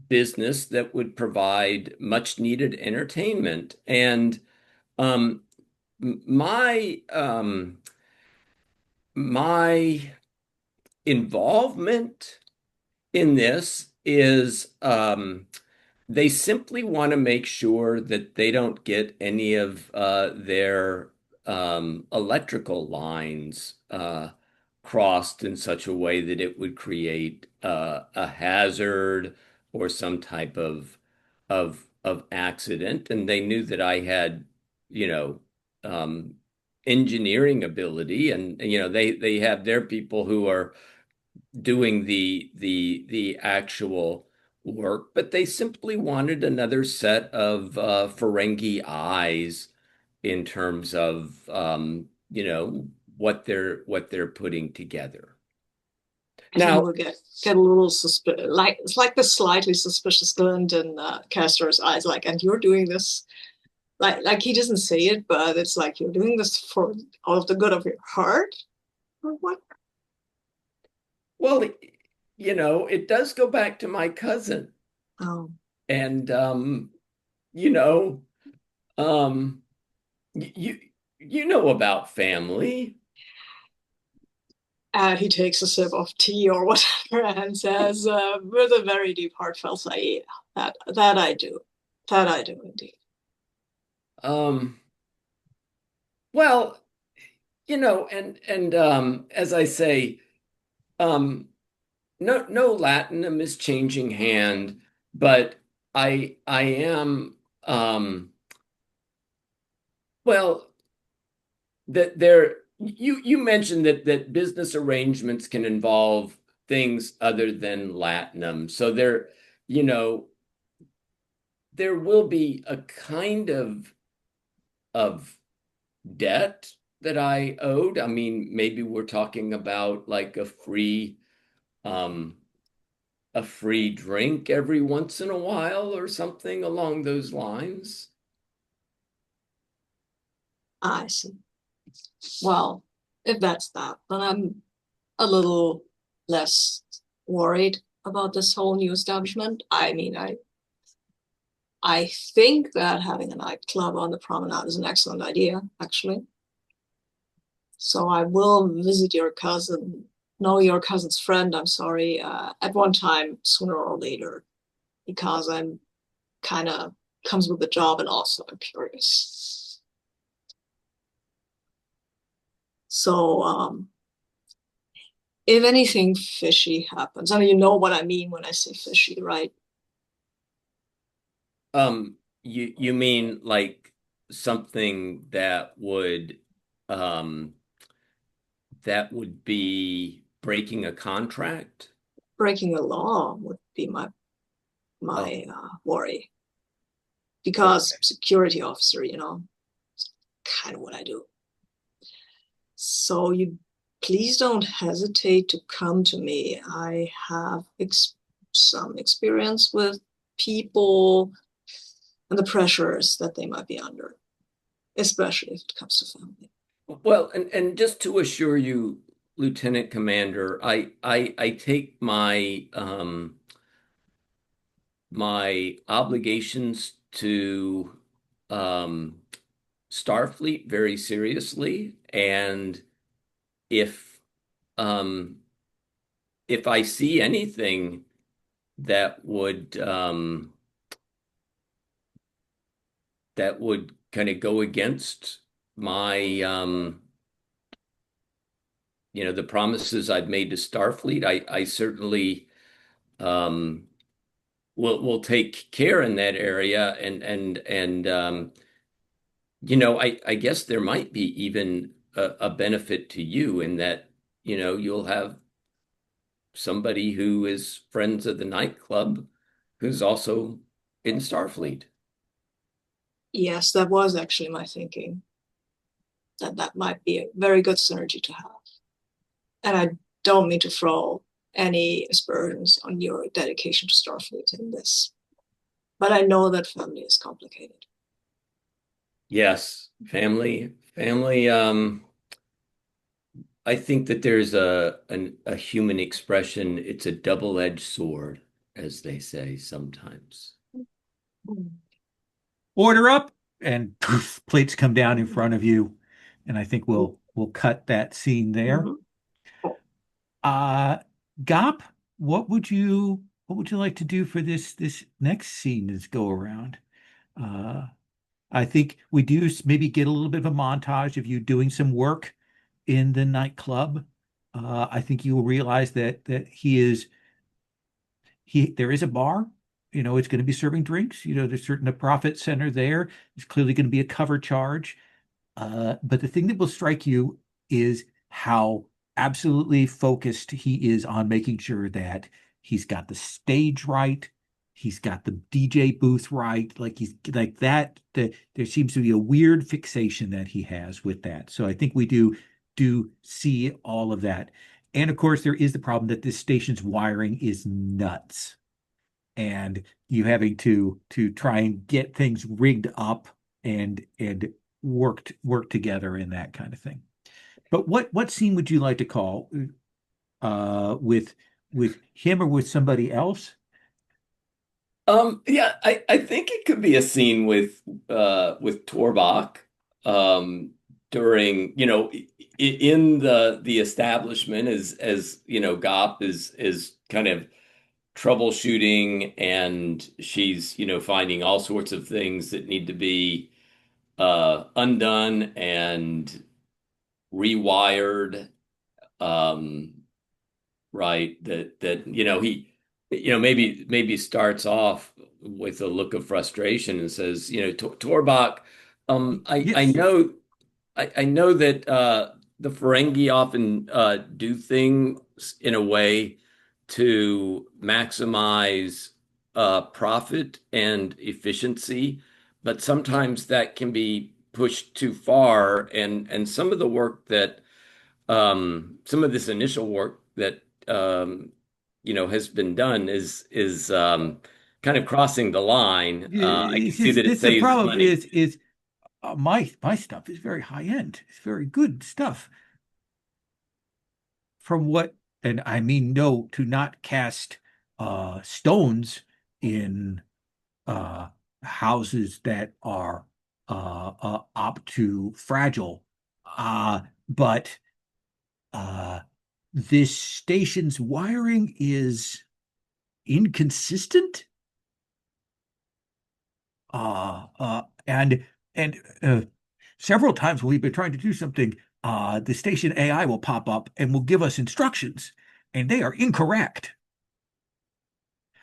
business that would provide much needed entertainment. And um, my my involvement in this is they simply want to make sure that they don't get any of their electrical lines crossed in such a way that it would create a hazard or some type of accident. And they knew that I had, you know, um, engineering ability, and they have their people who are doing the actual work, but they simply wanted another set of Ferengi eyes in terms of what they're putting together. I think Now, we'll get a little suspicious, like it's like the slightly suspicious glint in Castor's eyes, like, and you're doing this, like he doesn't say it, but it's like you're doing this for all of the good of your heart, or what? well, it does go back to my cousin, Oh, and you know, um, you you know about family. and he takes a sip of tea or whatever and says, with a very deep, heartfelt sigh, "Yeah, that I do, that I do indeed." Um, well, and as I say, um, no Latinum is changing hand, but I am well that there you mentioned that business arrangements can involve things other than Latinum. So you know, there will be a kind of debt that I owed. I mean, maybe we're talking about like um a free drink every once in a while or something along those lines. I see. Well, if that's that, then I'm a little less worried about this whole new establishment. I mean, I think that having a nightclub on the promenade is an excellent idea, actually. So I will visit your cousin, know your cousin's friend, I'm sorry, at one time, sooner or later, because I'm kind of comes with the job and also I'm curious. So if anything fishy happens, I mean, you know what I mean when I say fishy, right? You mean like something um that would be breaking a contract? Breaking the law would be Oh, my worry because okay. security officer, you know, it's kind of what I do. So you please don't hesitate to come to me. I have some experience with people and the pressures that they might be under, especially if it comes to family. Well, and just to assure you, Lieutenant Commander, I take my obligations to um Starfleet very seriously, and if um if I see anything that would kind of go against my the promises I've made to Starfleet, I certainly um will take care in that area, and I guess there might be even a benefit to you in that you'll have somebody who is friends of the nightclub who's also in Starfleet. Yes, that was actually my thinking, that that might be a very good synergy to have. And I don't mean to throw any aspersions on your dedication to Starfleet in this, but I know that family is complicated. Yes, family. I think that there's a human expression. It's a double-edged sword, as they say sometimes. Order up, and poof, plates come down in front of you. And I think we'll cut that scene there. Mhm. Uh, Gop, what would you like to do for this next scene, this go around? Uh, I think we do maybe get a little bit of a montage of you doing some work in the nightclub. I think you will realize that he there is a bar. It's going to be serving drinks. There's certain a profit center there. There's clearly going to be a cover charge. But the thing that will strike you is how absolutely focused he is on making sure that he's got the stage right, he's got the DJ booth right, like he's like that. There seems to be a weird fixation that he has with that. So I think we do see all of that. And of course, there is the problem that this station's wiring is nuts, and you having to try and get things rigged up and work together in that kind of thing. But what scene would you like to call with him or with somebody else? Yeah, I think it could be a scene with Torbach during, in the establishment as Gop is kind of troubleshooting, and she's finding all sorts of things that need to be undone and rewired. Um, right? That he maybe starts off with a look of frustration and says, Torbach, I Yes. know I know that the Ferengi often do things in a way to maximize profit and efficiency, but sometimes that can be pushed too far. And some of the work that some of this initial work that has been done is kind of crossing the line. I can see that it The saves problem money. is my stuff is very high end. It's very good stuff from what, and I mean no to not cast stones in uh houses that are up to fragile. But uh this station's wiring is inconsistent. And several times when we've been trying to do something, the station AI will pop up and will give us instructions, and they are incorrect.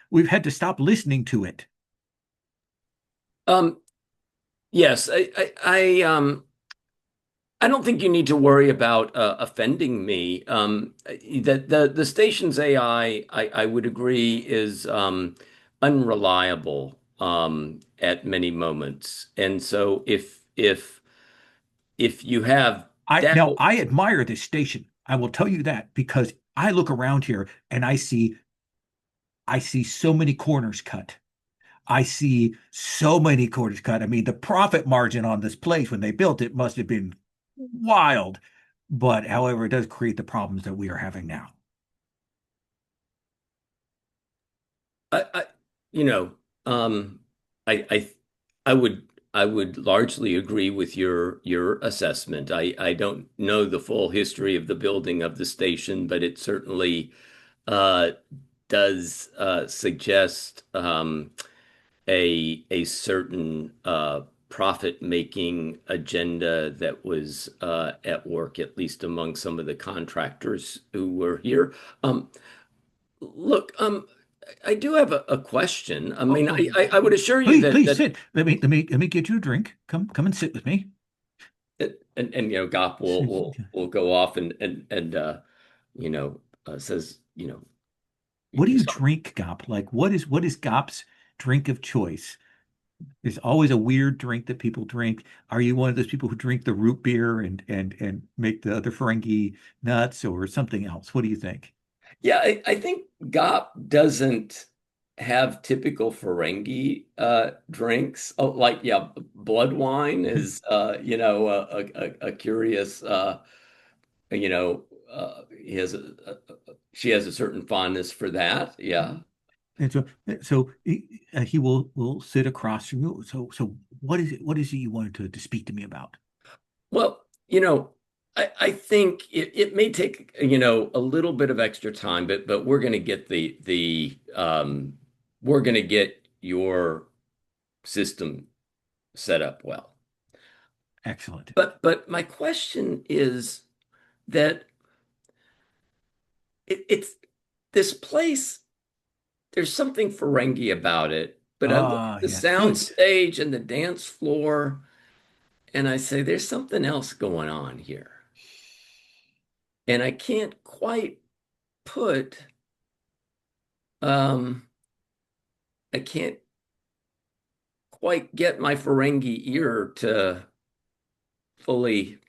We've had to stop listening to it. Um, yes, I don't think you need to worry about offending me. The station's AI, I would agree, is unreliable at many moments. And so if you have doubt, I admire this station. I will tell you that because I look around here and I see so many corners cut. I see so many corners cut. I mean, the profit margin on this place when they built it must have been wild. But however, it does create the problems that we are having now. I you know, um, I I would largely agree with your assessment. I don't know the full history of the building of the station, but it certainly uh, does suggest a certain profit-making agenda that was at work, at least among some of the contractors who were here. Look, I do have a question. I Oh, mean, oh, I would assure you please, that please that sit. Let me get you a drink. Come and sit with me. and Gop will go off and says, What do you so- drink, Gop? Like, what is Gop's drink of choice? There's always a weird drink that people drink. Are you one of those people who drink the root beer and make the other Ferengi nuts or something else? What do you think? yeah, I think Gop doesn't have typical Ferengi drinks. Oh, like yeah, blood wine is a curious he has she has a certain fondness for that. Yeah. And he will sit across from you. So what is it? What is it you wanted to speak to me about? Well, I think it may take, a little bit of extra time, but we're going to get the we're going to get your system set up well. Excellent. But my question is that it's this place, there's something Ferengi about it, but I look at Ah, the yes, sound good. stage and the dance floor and I say, there's something else going on here. And I can't quite put um I can't quite get my Ferengi ear to fully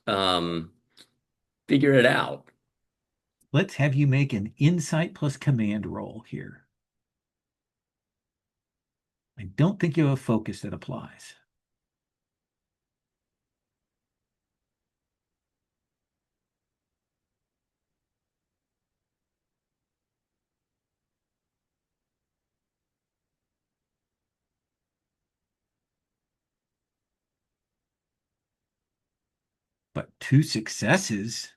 um, figure it out. Let's have you make an insight plus command roll here. I don't think you have a focus that applies. But two successes.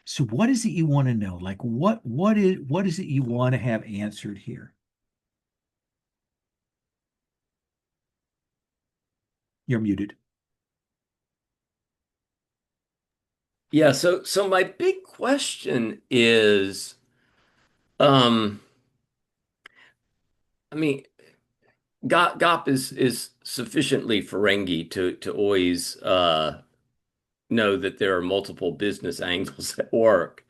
So what is it you want to know? Like what is it you want to have answered here? You're muted. Yeah, so my big question is, um, I mean, Gop is sufficiently Ferengi to always know that there are multiple business angles at work.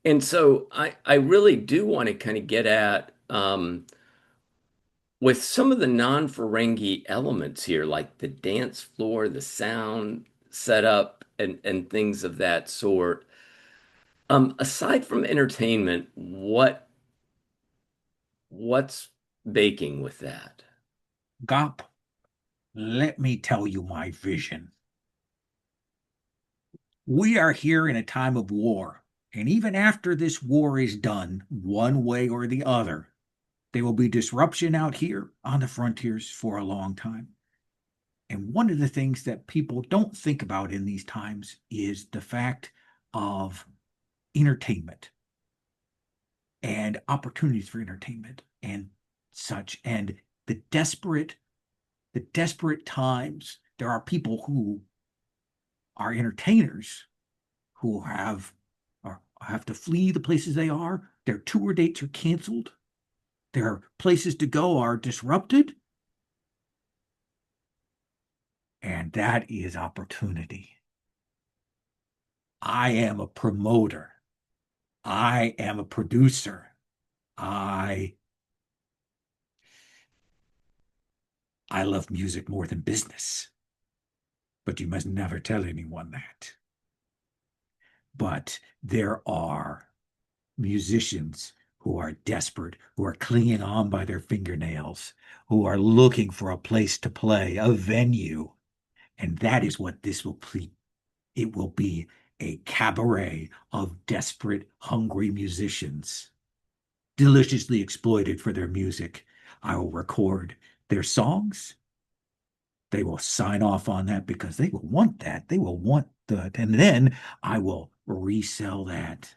And so I really do want to kind of get at with some of the non-Ferengi elements here, like the dance floor, the sound setup, and things of that sort. Aside from entertainment, what's baking with that? Gop, let me tell you my vision. We are here in a time of war, and even after this war is done, one way or the other, there will be disruption out here on the frontiers for a long time. And one of the things that people don't think about in these times is the fact of entertainment and opportunities for entertainment and such, and the desperate times. There are people who are entertainers who have to flee the places they are. Their tour dates are canceled. Their places to go are disrupted. And that is opportunity. I am a promoter. I am a producer. I I love music more than business. But you must never tell anyone that. But there are musicians who are desperate, who are clinging on by their fingernails, who are looking for a place to play, a venue. And that is what this will be. It will be a cabaret of desperate, hungry musicians, deliciously exploited for their music. I will record their songs. They will sign off on that because they will want that. They will want that. And then I will resell that.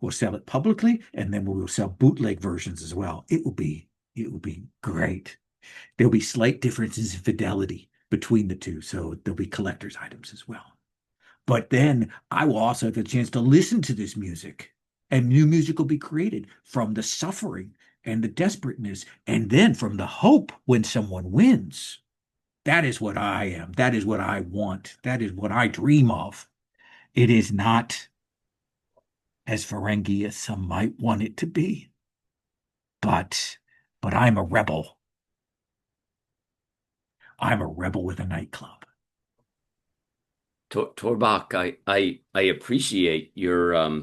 We'll sell it publicly, and then we will sell bootleg versions as well. It will be great. There'll be slight differences in fidelity between the two, so there'll be collector's items as well. But then I will also have a chance to listen to this music, and new music will be created from the suffering and the desperateness, and then from the hope when someone wins. That is what I am. That is what I want. That is what I dream of. It is not as Ferengi as some might want it to be, but I'm a rebel. I'm a rebel with a nightclub. Torbach, I appreciate your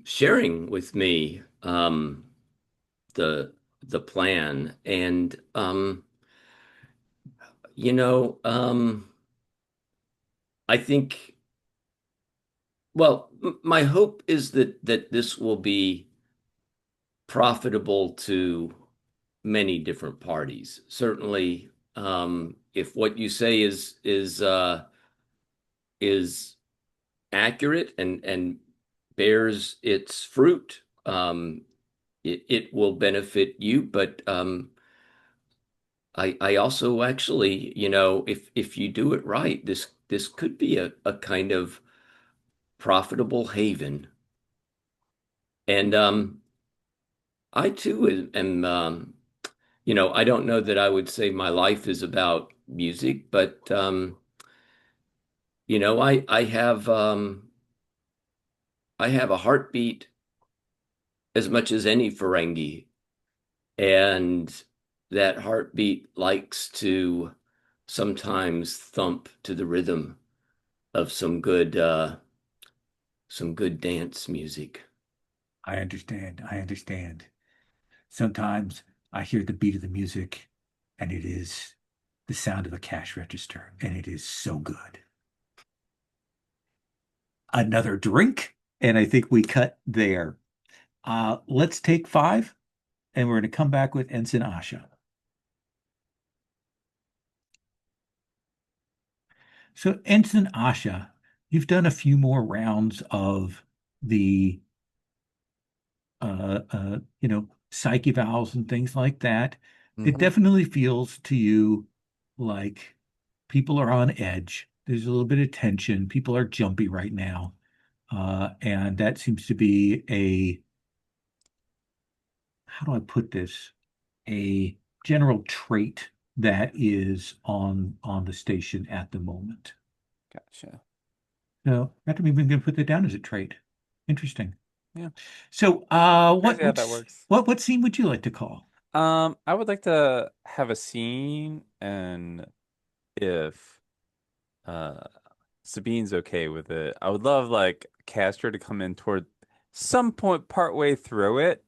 sharing with me the plan. And you know, I think, well, my hope is that this will be profitable to many different parties. Certainly, if what you say is accurate and bears its fruit, it will benefit you. But I also actually, if you do it right, this could be a kind of profitable haven. And I too am, I don't know that I would say my life is about music, but I have a heartbeat as much as any Ferengi, and that heartbeat likes to sometimes thump to the rhythm of some good dance music. I understand. I understand. Sometimes I hear the beat of the music and it is the sound of a cash register, and it is so good. Another drink, and I think we cut there. Let's take five, and we're going to come back with Ensign Asha. So, Ensign Asha, you've done a few more rounds of the psych evals and things like that. It Mhm. definitely feels to you like people are on edge. There's a little bit of tension. People are jumpy right now. And that seems to be how do I put this? A general trait that is on the station at the moment. Gotcha. So, I'm even going to put that down as a trait. Interesting. Yeah. So, Crazy how that works. what scene would you like to call? I would like to have a scene, and if uh Sabine's okay with it, I would love like Castor to come in toward some point partway through it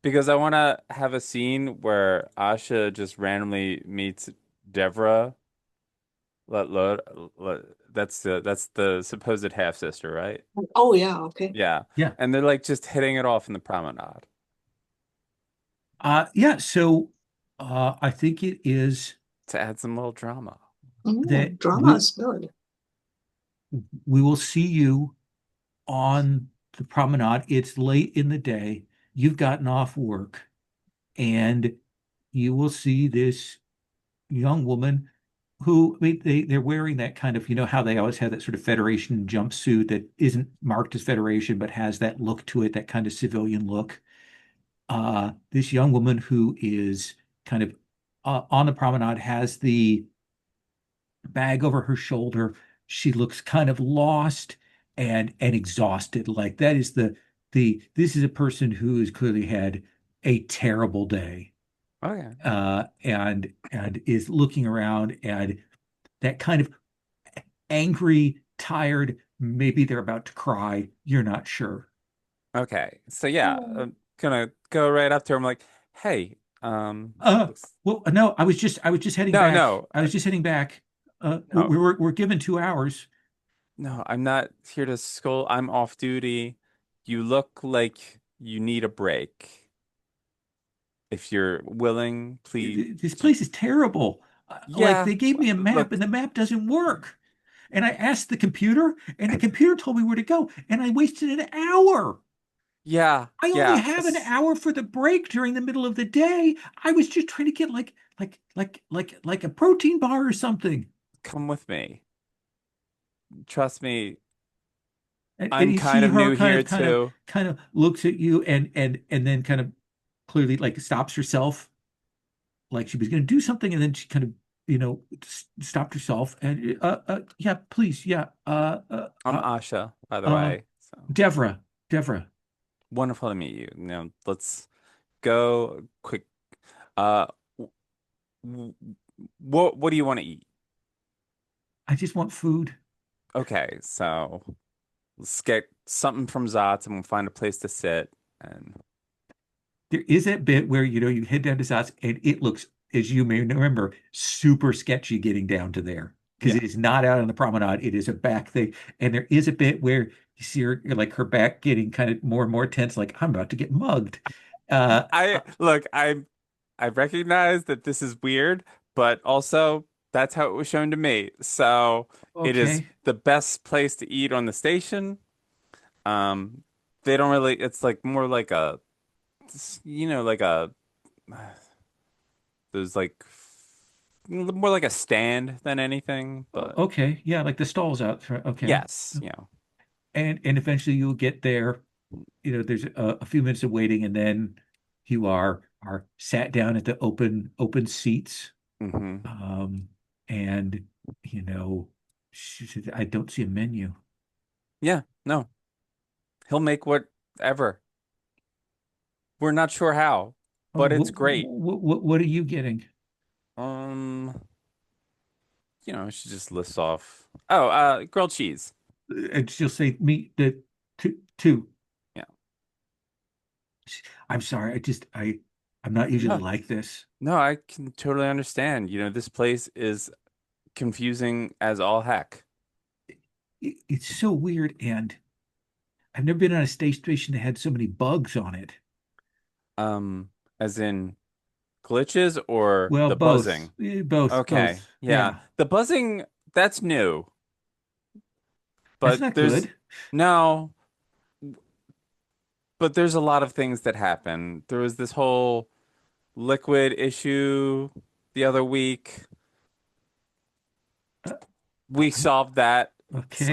because I want to have a scene where Asha just randomly meets Devra. Let, let, that's the supposed half sister, right? Oh yeah, okay. Yeah. Yeah. And they're like just hitting it off in the promenade Yeah. So, I think it is to add some little drama. that Drama is good. we will see you on the promenade. It's late in the day. You've gotten off work, and you will see this young woman who, I mean, they're wearing that kind of, how they always have that sort of Federation jumpsuit that isn't marked as Federation, but has that look to it, that kind of civilian look. This young woman who is kind of on the promenade has the bag over her shoulder. She looks kind of lost and exhausted. Like that is the this is a person who has clearly had a terrible day, Okay. and is looking around, and that kind of angry, tired, maybe they're about to cry. You're not sure. Okay. So yeah, Oh. I'm gonna go right up to her. I'm like, hey, looks Well, no, I was just heading no, back. no, I was just heading back. no, We're given 2 hours. no, I'm not here to scold. I'm off duty. You look like you need a break. If you're willing, please. This place is terrible. Like Yeah, they gave me a map look, and the map doesn't work. And I asked the computer and the computer told me where to go. And I wasted an hour. yeah, I only yeah. have an hour for the break during the middle of the day. I was just trying to get like a protein bar or something. Come with me. Trust me, And I'm you kind see of her new here too. kind of looks at you and then kind of clearly like stops herself, like she was going to do something, and then she kind of stopped herself and yeah, please, yeah, I'm Asha, by the uh way. So Devra. wonderful to meet you. Now let's go quick. Uh, what do you want to eat? I just want food. Okay, so let's get something from Zot's and we'll find a place to sit. And There is that bit where you head down to Zots and it looks, as you may remember, super sketchy getting down to there because yeah, it is not out on the promenade. It is a back thing, and there is a bit where you see her like her back getting kind of more and more tense, like I'm about to get mugged. I look, I recognize that this is weird, but also that's how it was shown to me. So it is Okay. the best place to eat on the station. Um, they don't really, it's like more like a, like a, there's like more like a stand than anything, but Okay. Yeah, like the stalls out. Okay. yes, And eventually you'll get there. There's a few minutes of waiting, and then you are sat down at the open seats. hmm Um, and you know, she said, I don't see a menu. Yeah, no, he'll make whatever. We're not sure how, Oh, but it's great. what are you getting? Um, she just lists off. Oh, grilled cheese. And she'll say meat the two. Yeah. I'm sorry. I'm not usually No, like this. no, I can totally understand. This place is confusing as all heck. It's so weird, and I've never been on a space station that had so many bugs on it. As in glitches or Well, the both, buzzing. Okay, both. yeah. Yeah, The buzzing, that's new, that's but not good. no, but there's a lot of things that happen. There was this whole liquid issue the other week. Uh, We solved that. okay,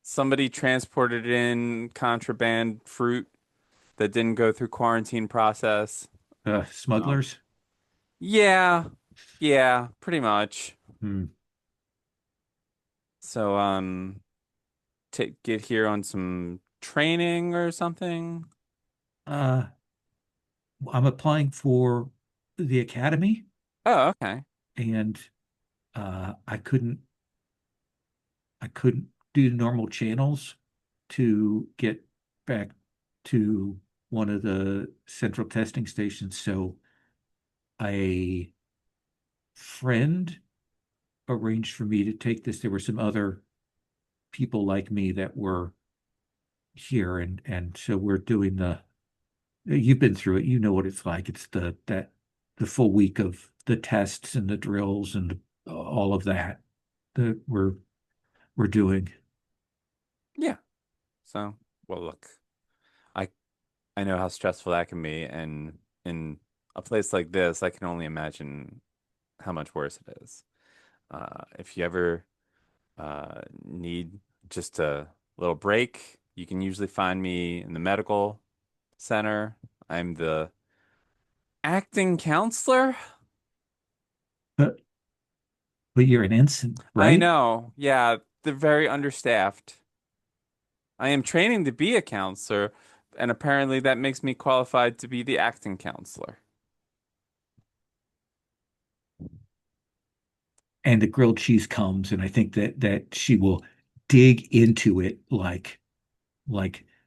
Somebody transported in contraband fruit that didn't go through quarantine process. Um, smugglers. yeah, yeah, pretty much. Hmm. So, get here on some training or something? Uh, I'm applying for the academy, Oh, okay. and I couldn't do normal channels to get back to one of the central testing stations. So a friend arranged for me to take this. There were some other people like me that were here, and so we're doing the. You've been through it. You know what it's like. It's the full week of the tests and the drills and all of that that we're doing. Yeah. So, well, look, I I know how stressful that can be, and in a place like this, I can only imagine how much worse it is. If you ever need just a little break, you can usually find me in the medical center. I'm the acting counselor. But you're an ensign, I right? know. Yeah, they're very understaffed. I am training to be a counselor, and apparently that makes me qualified to be the acting counselor. And the grilled cheese comes, and I think that she will dig into it like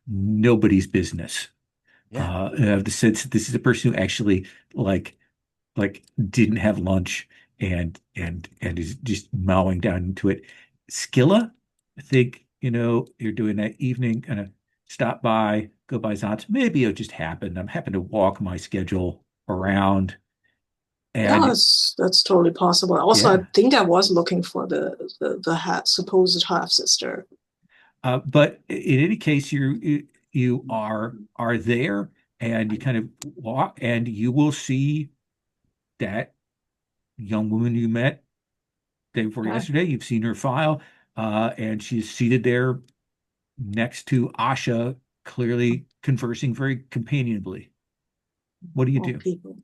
nobody's business. Yeah. I have the sense that this is a person who actually like didn't have lunch and is just mowing down into it. Scilla, I think, you're doing that evening, kind of stop by, go by Zots. Maybe it'll just happen. I'm happy to walk my schedule around. Yeah, And that's totally possible. Also, I yeah, think I was looking for the supposed half sister. but in any case, you are there and you kind of walk and you will see that young woman you met day before Okay. yesterday. You've seen her file, and she's seated there next to Asha, clearly conversing very companionably. What do you All do? people.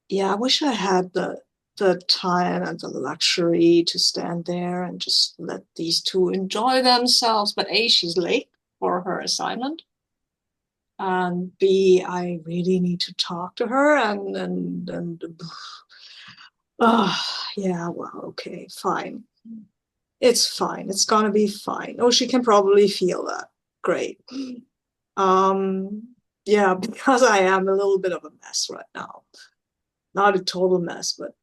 Yeah, I wish I had the time and the luxury to stand there and just let these two enjoy themselves. But A, she's late for her assignment. And B, I really need to talk to her and yeah, well, okay, fine. It's fine. It's gonna be fine. Oh, she can probably feel that. Great. Um, yeah, because I am a little bit of a mess right now. Not a total mess, but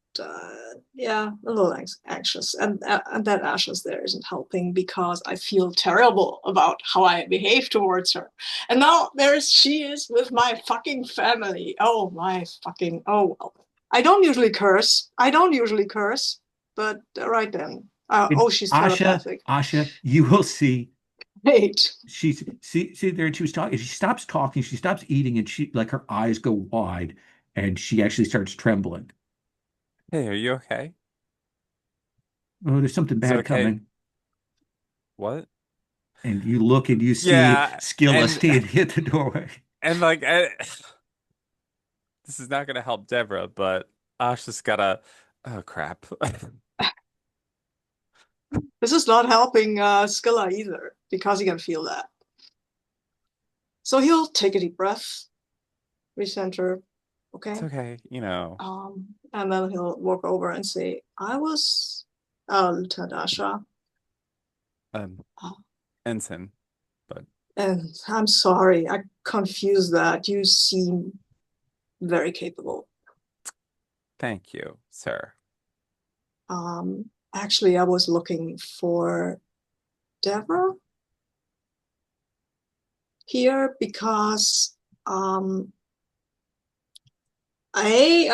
yeah, a little anxious. And that Asha's there isn't helping because I feel terrible about how I behave towards her. And now she is with my fucking family. Oh my fucking oh well. I don't usually curse. I don't usually curse, but right then. And Oh, she's Asha, telepathic. Asha, you will see Wait. she's see there and she was talking. She stops talking, she stops eating, and she like her eyes go wide, and she actually starts trembling. Hey, are you okay? Oh, there's something Is it bad okay? coming. What? And you look and you see Yeah, Skilla and standing at the doorway. and this is not gonna help Deborah, but Ash just gotta. Oh crap. This is not helping Scilla either because he can feel that. So he'll take a deep breath, recenter, It's okay? okay, you know. And then he'll walk over and say, I was Lieutenant Asha, Um, uh, Ensign, but and I'm sorry, I confused that. You seem very capable. thank you, sir. Actually, I was looking for Deborah here because I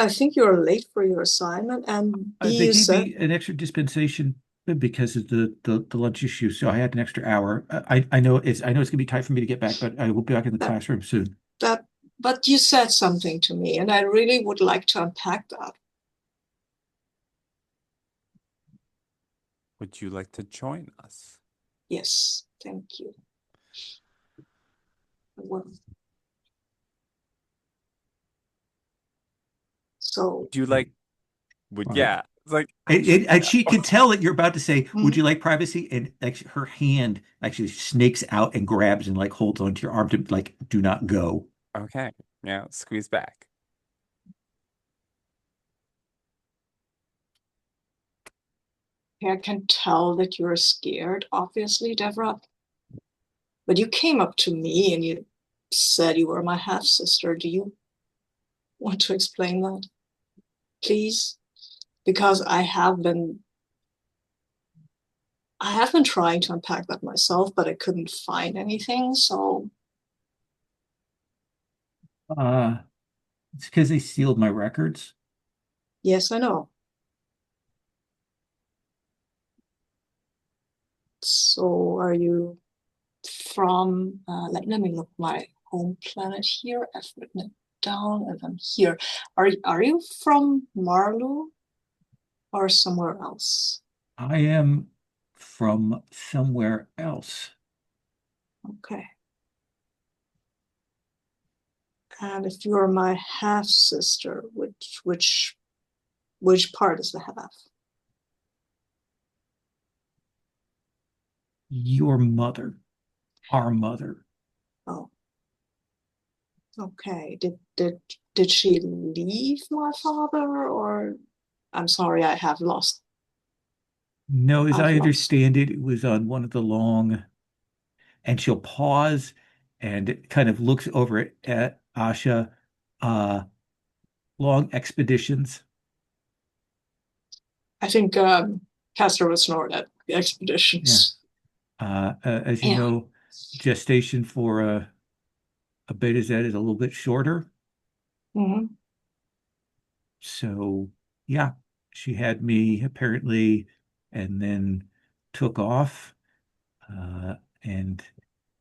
think you're late for your assignment, and B, They you gave said me an extra dispensation because of the lunch issue, so I had an extra hour. I know it's gonna be tight for me to get back, but I will be back in the that classroom soon. that, but you said something to me, and I really would like to unpack that. Would you like to join us? Yes, thank you. Well, so Do you like, would, All right. yeah. It's like, actually, And she can tell that you're about to say, "Would Mhm. you like privacy?" And actually, her hand actually snakes out and grabs and like holds onto your arm to like, "Do not go." okay. Yeah, squeeze back. I can tell that you're scared, obviously, Deborah. But you came up to me and you said you were my half sister. Do you want to explain that, please? Because I have been trying to unpack that myself, but I couldn't find anything. So Uh, it's because they sealed my records. yes, I know. So are you from let me look my home planet here. I've written it down and I'm here. Are you from Marlow or somewhere else? I am from somewhere else. Okay. And if you're my half sister, which part is the half? Your mother, our mother. Oh, okay. Did she leave my father, or I'm sorry, No, as I've I lost. understand it, it was on one of the long, and she'll pause and kind of looks over at Asha. Uh, long expeditions. I think Castor was snored at the Yeah. expeditions. As you Yeah. know, gestation for a beta Z is a little bit shorter. Hmm. So, yeah, she had me apparently and then took off. Uh, and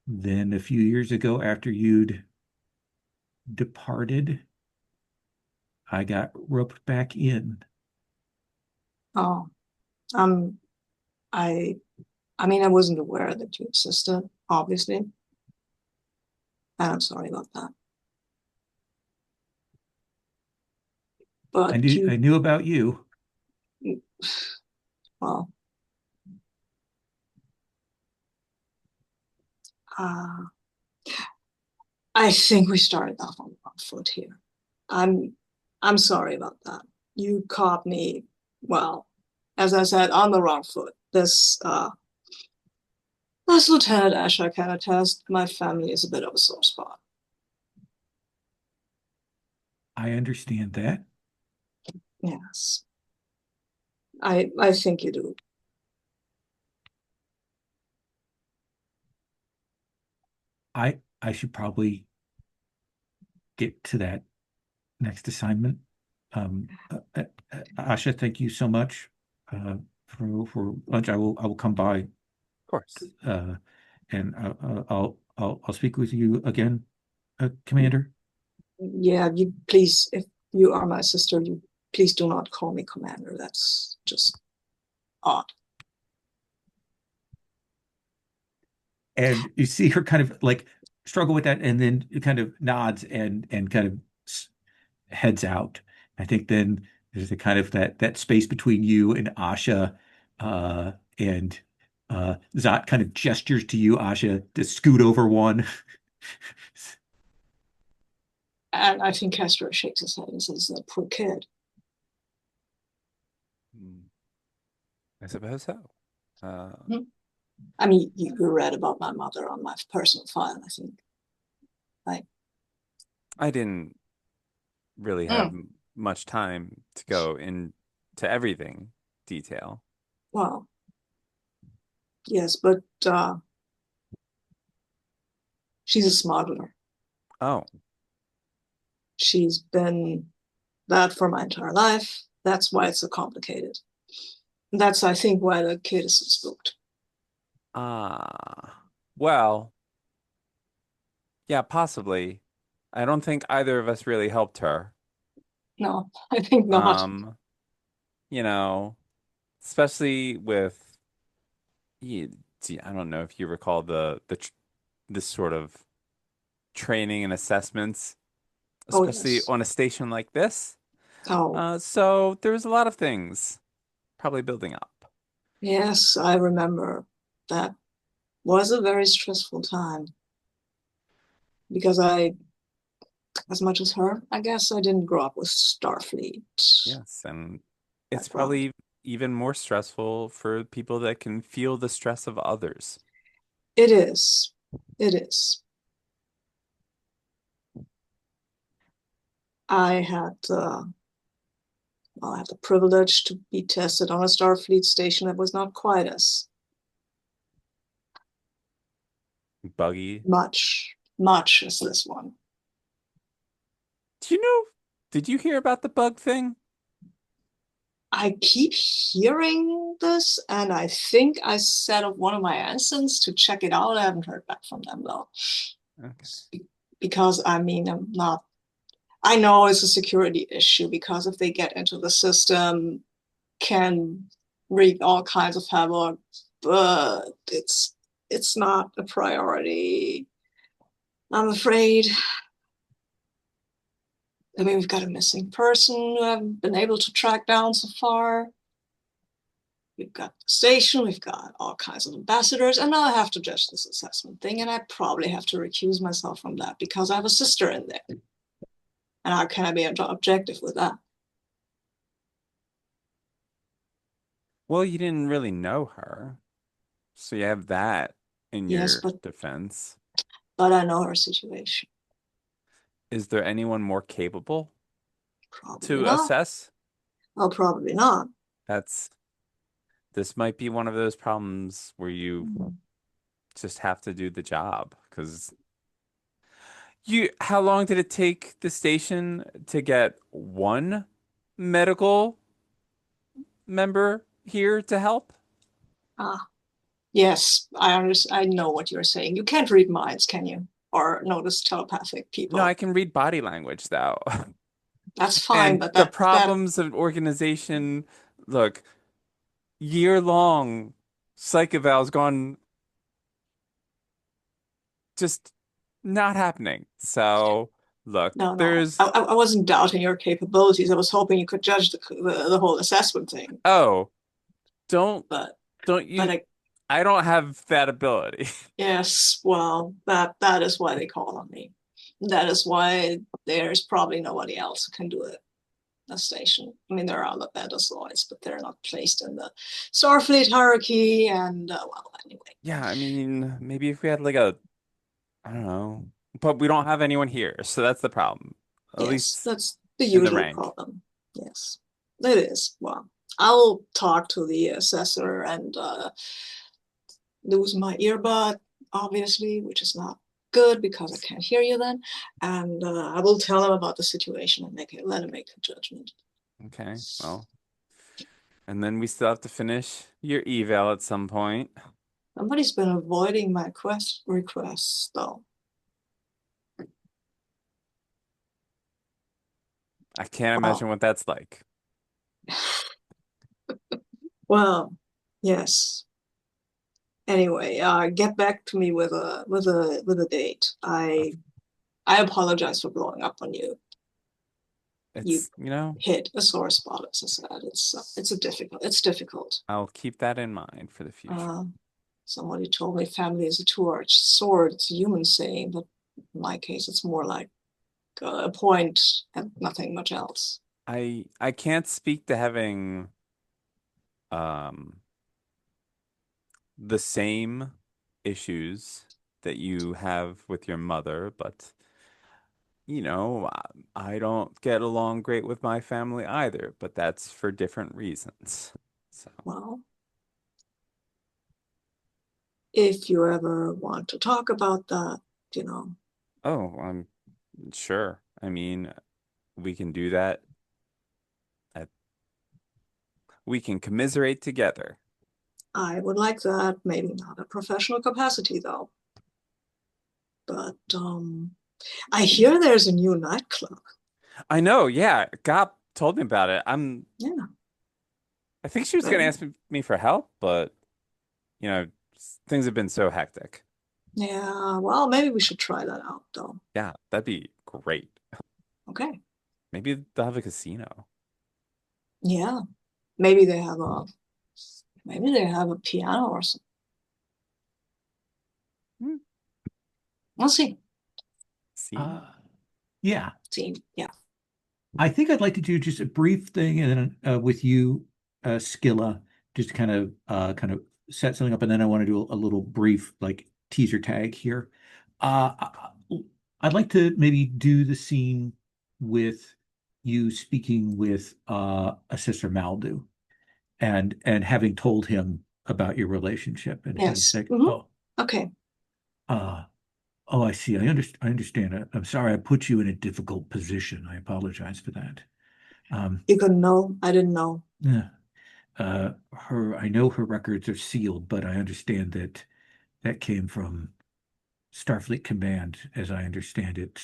then a few years ago, after you'd departed, I got roped back in. Oh, um, I I mean, I wasn't aware that you existed, obviously, and I'm sorry about that. I But knew I knew about you. well, uh, I think we started off on the wrong foot here. I'm I'm sorry about that. You caught me, well, as I said, on the wrong foot. This Lieutenant Asha can attest, my family is a bit of a sore spot. I understand that. Yes, I think you do. I should probably get to that next assignment. Asha, thank you so much for lunch. I will come by Of course. uh, and I'll speak with you again, Commander. Yeah, you please, if you are my sister, you please do not call me commander. That's just odd. And you see her kind of like struggle with that, and then it kind of nods and kind of heads out. I think then there's a kind of that space between you and Asha, and Zot kind of gestures to you, Asha, to scoot over one. And I think Castro shakes his head and says, "That poor kid." Hmm, I suppose so. Uh, Hmm. I mean, you read about my mother on my personal file, I think. Like, I didn't really have mm, much time to go into everything detail. well, yes, but she's a smuggler. Oh, She's been that for my entire life. That's why it's so complicated. That's, I think, why the kid is so spooked. well, yeah, possibly. I don't think either of us really helped her. No, I think not. Um, you know, especially with I don't know if you recall this sort of training and assessments, Oh, especially yes. on a station like this. Oh, So there's a lot of things. probably building up. Yes, I remember. That was a very stressful time because as much as her, I guess I didn't grow up with Starfleet Yes, and it's background. probably even more stressful for people that can feel the stress of others. It is. It is. I had well, I had the privilege to be tested on a Starfleet station that was not quite as Buggy. much as this one. Do you know, did you hear about the bug thing? I keep hearing this, and I think I set up one of my ensigns to check it out. I haven't heard back from them though, Okay. because I mean, I'm not. I know it's a security issue because if they get into the system, can wreak all kinds of havoc, but it's not a priority. I'm afraid. I mean, we've got a missing person who I haven't been able to track down so far. We've got the station, we've got all kinds of ambassadors, and now I have to judge this assessment thing, and I probably have to recuse myself from that because I have a sister in there. And how can I be objective with that? Well, you didn't really know her, so you have that in Yes, your but defense. I know her situation. Is there anyone more capable Probably to not. assess? Oh, probably not. That's this might be one of those problems where you just have to do the job because how long did it take the station to get one medical member here to help? Ah, yes, I understand. I know what you're saying. You can't read minds, can you? Or notice telepathic No, I people. can read body language though. That's fine, And but the that problems of organization, look, year-long psych eval's gone just not happening. So, look, no. I wasn't doubting your capabilities. I was hoping you could judge the whole assessment thing. oh, don't But don't but you I don't have that ability. yes, well, that is why they call on me. That is why there's probably nobody else who can do it. The station. I mean, there are other Betazoids, but they're not placed in the Starfleet hierarchy. And well, anyway, Yeah, I mean, maybe if we had like I don't know, but we don't have anyone here, so that's the problem. At yes, least that's the in the usual rank. problem. Yes, it is. Well, I'll talk to the assessor and lose my earbud, obviously, which is not good because I can't hear you then. And I will tell him about the situation and let him make a judgment. Okay, well, and then we still have to finish your eval at some point. Somebody's been avoiding my quest requests, though. I can't Well, imagine what that's like. well, yes. Anyway, get back to me with a date. I apologize for blowing up on you. You It's, you know, hit a sore spot, as I said. It's difficult. I'll keep that in mind for the future. Uh, Somebody told me family is a two-edged sword. It's a human saying, but in my case, it's more like a point and nothing much else. I can't speak to having um the same issues that you have with your mother, but you know, I don't get along great with my family either, but that's for different reasons. So, Well, if you ever want to talk about that, you know, oh, I'm sure. I mean, we can do that. At, we can commiserate together. I would like that. Maybe not a professional capacity though. But I hear there's a new nightclub. I know, yeah. Gop told me about it. Yeah, I think she was gonna maybe. ask me for help, but you know, things have been so hectic. Yeah, well, maybe we should try that out though. Yeah, that'd be great. Okay. Maybe they'll have a casino. Yeah. maybe they have a piano or something. Hmm. We'll see. See? Yeah. See, yeah. I think I'd like to do just a brief thing and then with you, Scilla, just to kind of set something up, and then I want to do a little brief like teaser tag here. I'd like to maybe do the scene with you speaking with Assessor Maldu and having told him about your relationship, and he's Yes. like, Okay. uh, oh, I see. I understand. I'm sorry I put you in a difficult position. I apologize for that. You couldn't know. I didn't know. Yeah. I know her records are sealed, but I understand that that came from Starfleet Command, as I understand it.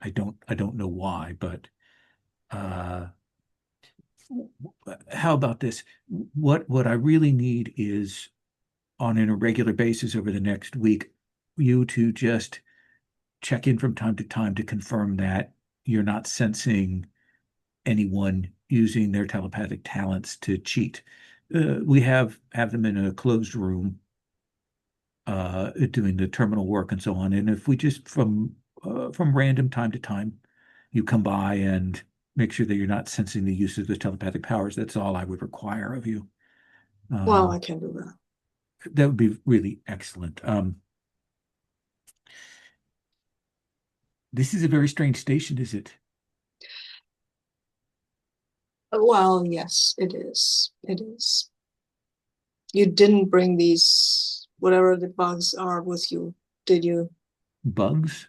I don't know why, but uh, how about this? What I really need is on an irregular basis over the next week, you to just check in from time to time to confirm that you're not sensing anyone using their telepathic talents to cheat. We have them in a closed room, doing the terminal work and so on. And if we just from random time to time, you come by and make sure that you're not sensing the use of the telepathic powers, that's all I would require of you. Well, Uh, I can do that. that would be really excellent. This is a very strange station, is it? Well, yes, it is. It is. You didn't bring these, whatever the bugs are with you, did you? Bugs?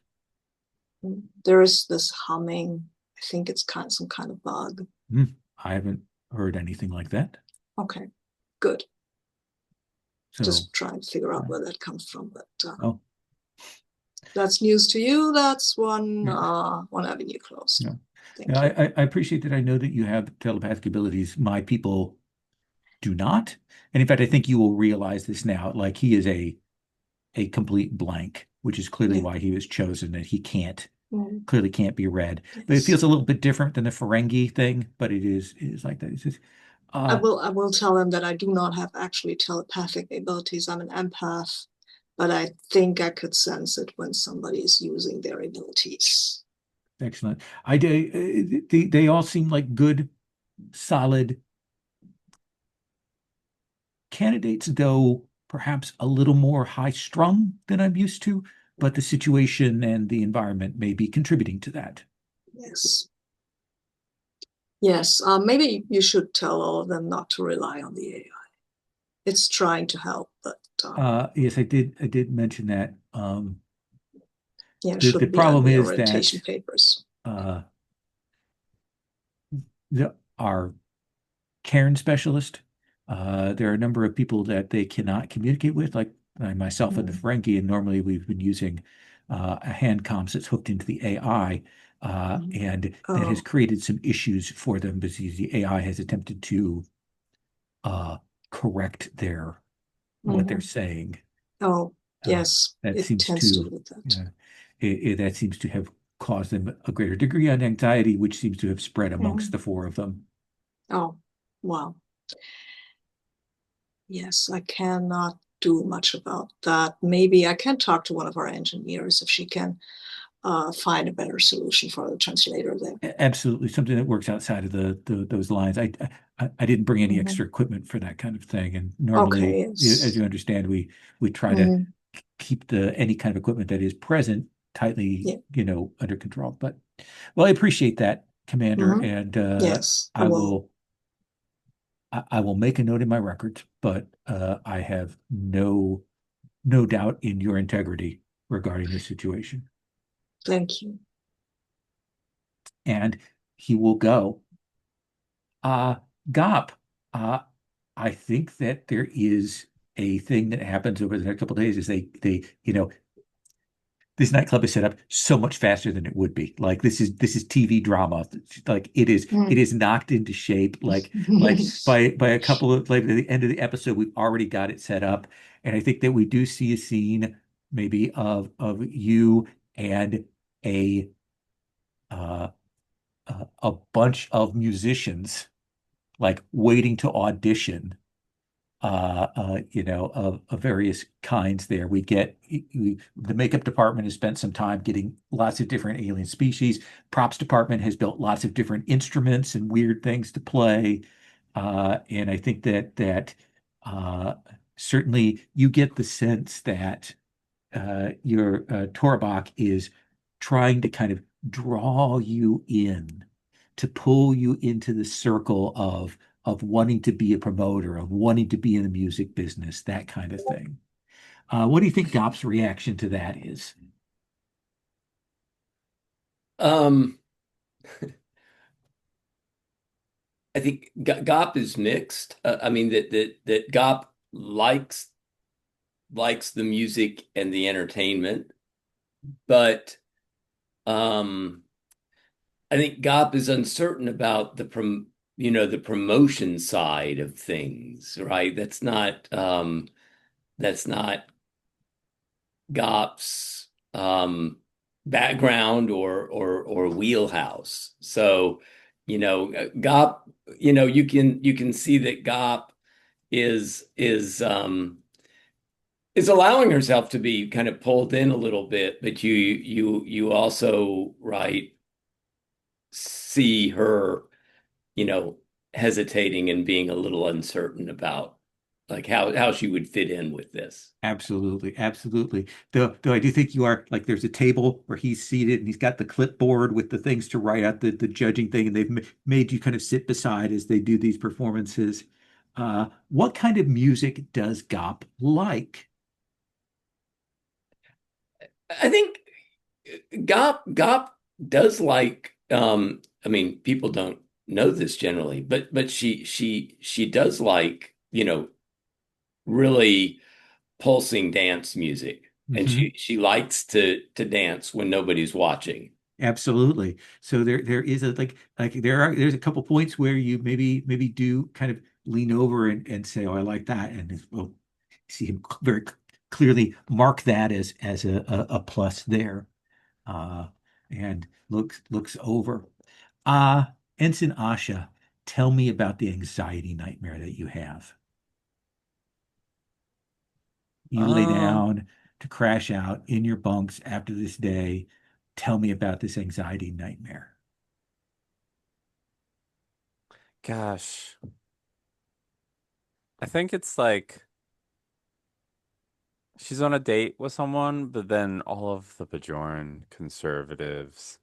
There is this humming. I think it's some kind of bug. Hmm. I haven't heard anything like that. Okay, good. So, Just trying to figure out where that comes from, but oh, that's news to you. That's one yeah. one avenue closed. Yeah. Thank Yeah, you. I appreciate that. I know that you have telepathic abilities. My people do not. And in fact, I think you will realize this now. Like he is a complete blank, which is clearly Yeah. why he was chosen, that he Mm. clearly can't be read. But it Yes. feels a little bit different than the Ferengi thing, but it is like that. It's just, I will tell them that I do not have actually telepathic abilities. I'm an empath, but I think I could sense it when somebody is using their abilities. excellent. They all seem like good, solid candidates, though perhaps a little more high strung than I'm used to, but the situation and the environment may be contributing to that. Yes. Yes. Maybe you should tell all of them not to rely on the AI. It's trying to help, but Yes, I did mention that. yeah, it The shouldn't be on problem the is orientation that papers. uh, our Cairn specialist, there are a number of people that they cannot communicate with, like myself and the Mm. Ferengi, and normally we've been using a hand comms that's hooked into the AI, Mm. and that has Oh. created some issues for them because the AI has attempted to uh, correct what they're Mm. saying. Oh, Uh, yes, that it seems tends to to do that. that seems to have caused them a greater degree of anxiety, which seems to have spread amongst Mm. the four of them. Oh, wow. Yes, I cannot do much about that. Maybe I can talk to one of our engineers if she can find a better solution for the translator there. Absolutely, something that works outside of those lines. I didn't bring any Mhm. extra equipment for that kind of thing, and Okay, normally, as yes. you understand, we try to Mhm. keep the any kind of equipment that is present tightly, Yeah. under control. But well, I appreciate that, Commander, Mhm. and Yes, I I will. will I will make a note in my records, but I have no doubt in your integrity regarding this situation. Thank you. And he will go. Uh, Gop, uh, I think that there is a thing that happens over the next couple of days is this nightclub is set up so much faster than it would be. Like this is TV drama. Like it Mm. is knocked into shape. Like by a couple of like at the end of the episode, we've already got it set up. And I think that we do see a scene maybe of you and a a bunch of musicians like waiting to audition of various kinds there. The makeup department has spent some time getting lots of different alien species. Props department has built lots of different instruments and weird things to play. And I think that uh, certainly you get the sense that your Torbach is trying to kind of draw you in, to pull you into the circle of wanting to be a promoter, of wanting to be in the music business, that kind of thing. What do you think Gop's reaction to that is? Um, I think Gop is mixed. I mean that Gop likes the music and the entertainment, but um, I think Gop is uncertain about the promotion side of things, right? That's not Gop's background or wheelhouse. So, Gop, you can see that Gop is allowing herself to be kind of pulled in a little bit, but you also, right, see her, you know, hesitating and being a little uncertain about like how she would fit in with this. Absolutely, absolutely. Though I do think you are like there's a table where he's seated and he's got the clipboard with the things to write out the judging thing, and they've made you kind of sit beside as they do these performances. What kind of music does Gop like? I think Gop does like I mean people don't know this generally, but she does like, really pulsing dance music. And Hmm. she likes to dance when nobody's watching. Absolutely. So there is a there's a couple points where you maybe do kind of lean over and say, "Oh, I like that," and well, see him very clearly mark that as a plus there, uh, and looks over. Uh, Ensign Asha, tell me about the anxiety nightmare that you have. You lay Uh, down to crash out in your bunks after this day. Tell me about this anxiety nightmare. Gosh, I think it's like she's on a date with someone, but then all of the Bajoran conservatives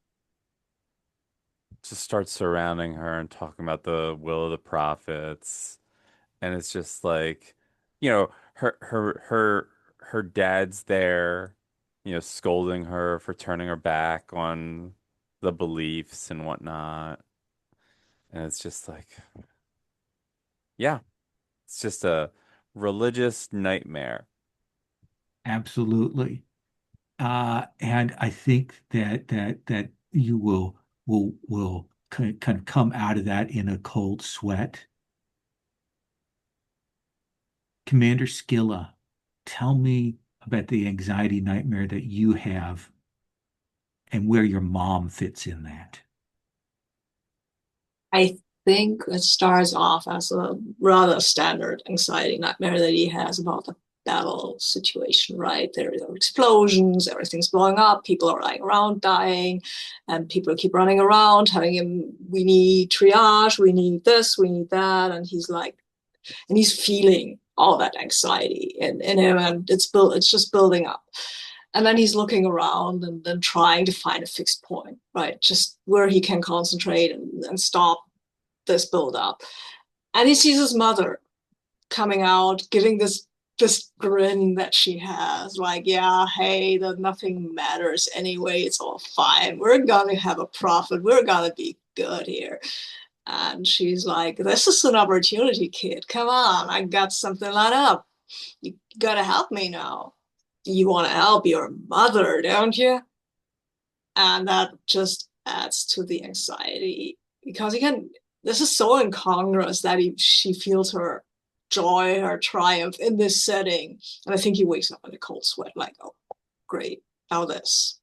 just start surrounding her and talking about the will of the prophets. And it's just like, her dad's there, scolding her for turning her back on the beliefs and whatnot. And it's just like, yeah, it's just a religious nightmare. Absolutely. And I think that you will kind of come out of that in a cold sweat. Commander Scilla, tell me about the anxiety nightmare that you have and where your mom fits in that. I think it starts off as a rather standard anxiety nightmare that he has about the battle situation, right? There are explosions, everything's blowing up, people are lying around dying, and people keep running around telling him, we need triage, we need this, we need that. And he's like, and he's feeling all that anxiety in him, and it's just building up. And then he's looking around and then trying to find a fixed point, right? Just where he can concentrate and stop this build up. And he sees his mother coming out, giving this grin that she has, like, yeah, hey, that nothing matters anyway, it's all fine. We're gonna have a profit, we're gonna be good here. And she's like, this is an opportunity, kid. Come on, I got something lined up. You gotta help me now. You want to help your mother, don't you? And that just adds to the anxiety because again, this is so incongruous that she feels her joy, her triumph in this setting, and I think he wakes up in a cold sweat, like, oh, great, now this.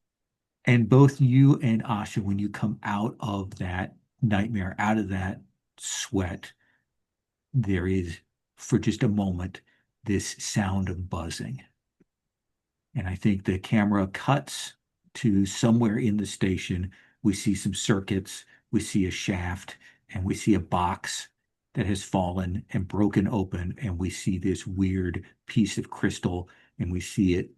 And both you and Asha, when you come out of that nightmare, out of that sweat, there is, for just a moment, this sound of buzzing. And I think the camera cuts to somewhere in the station. We see some circuits, we see a shaft, and we see a box that has fallen and broken open. And we see this weird piece of crystal, and we see it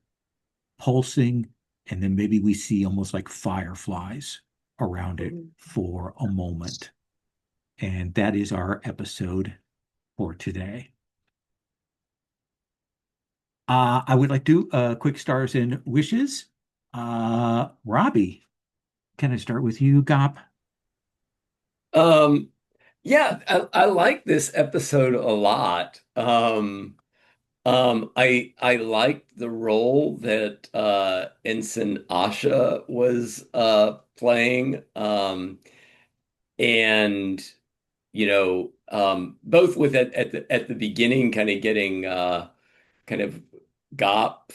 pulsing. And then maybe we see almost like fireflies around it Mhm. for a moment. And that is our episode for today. I would like to do quick stars and wishes. Robbie, can I start with you, Gop? Um, yeah, I like this episode a lot. I liked the role that Ensign Asha was playing. And both with at the beginning, kind of getting kind of Gop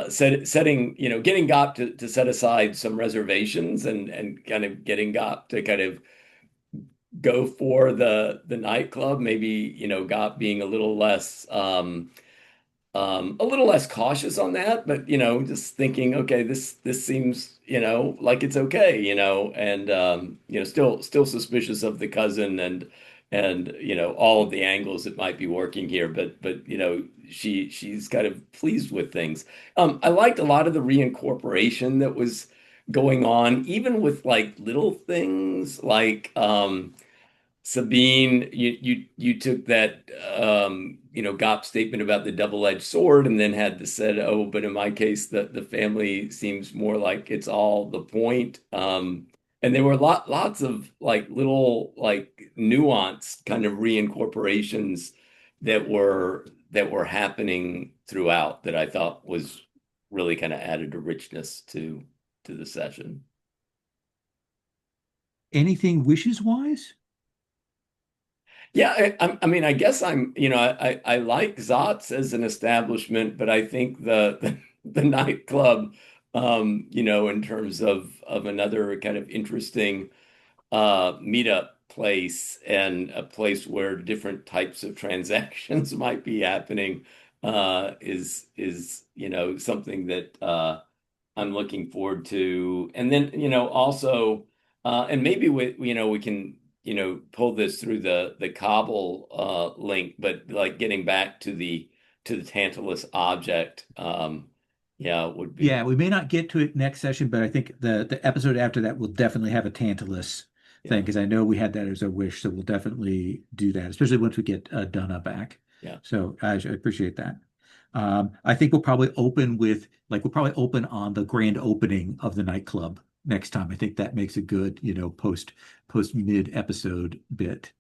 setting, getting Gop to set aside some reservations and kind of getting Gop to kind of go for the nightclub, maybe, Gop being a little less cautious on that, but just thinking, okay, this seems, like it's okay, and still suspicious of the cousin and all of the angles that might be working here, but she's kind of pleased with things. I liked a lot of the reincorporation that was going on, even with like little things like Sabine, you took that GOP statement about the double-edged sword and then had to said, oh, but in my case, the family seems more like it's all the point. And there were lots of like little like nuanced kind of reincorporations that were happening throughout that I thought was really kind of added a richness to the session. Anything wishes wise? Yeah, I mean, I guess I like Zotz as an establishment, but I think the nightclub, in terms of another kind of interesting meetup place and a place where different types of transactions might be happening, is something that I'm looking forward to. And then, also, and maybe we can, pull this through the Cobble link, but like getting back to the Tantalus object, yeah, would Yeah, be, we may not get to it next session, but I think the episode after that will definitely have a Tantalus thing yeah, because I know we had that as a wish, so we'll definitely do that, especially once we get Donna back. yeah. So I appreciate that. I think we'll probably open on the grand opening of the nightclub next time. I think that makes a good, post mid episode bit.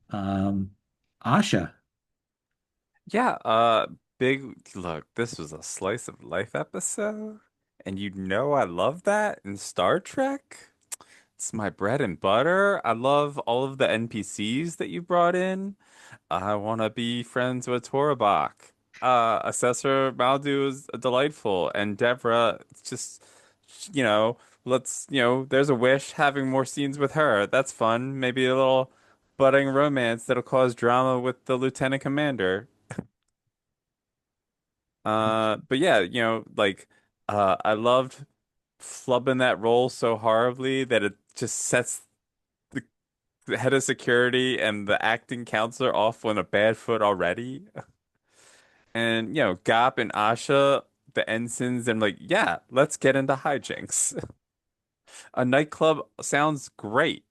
Um, Asha, Yeah, big look, this was a slice of life episode, and I love that in Star Trek. It's my bread and butter. I love all of the NPCs that you brought in. I want to be friends with Torabach. Assessor Maldu is delightful, and Deborah, it's just, you know, there's a wish having more scenes with her. That's fun. Maybe a little budding romance that'll cause drama with the lieutenant commander. But yeah, I loved flubbing that role so horribly that it just sets the, the head of security and the acting counselor off on a bad foot already. And Gap and Asha, the ensigns, and like, yeah, let's get into hijinks. A nightclub sounds great.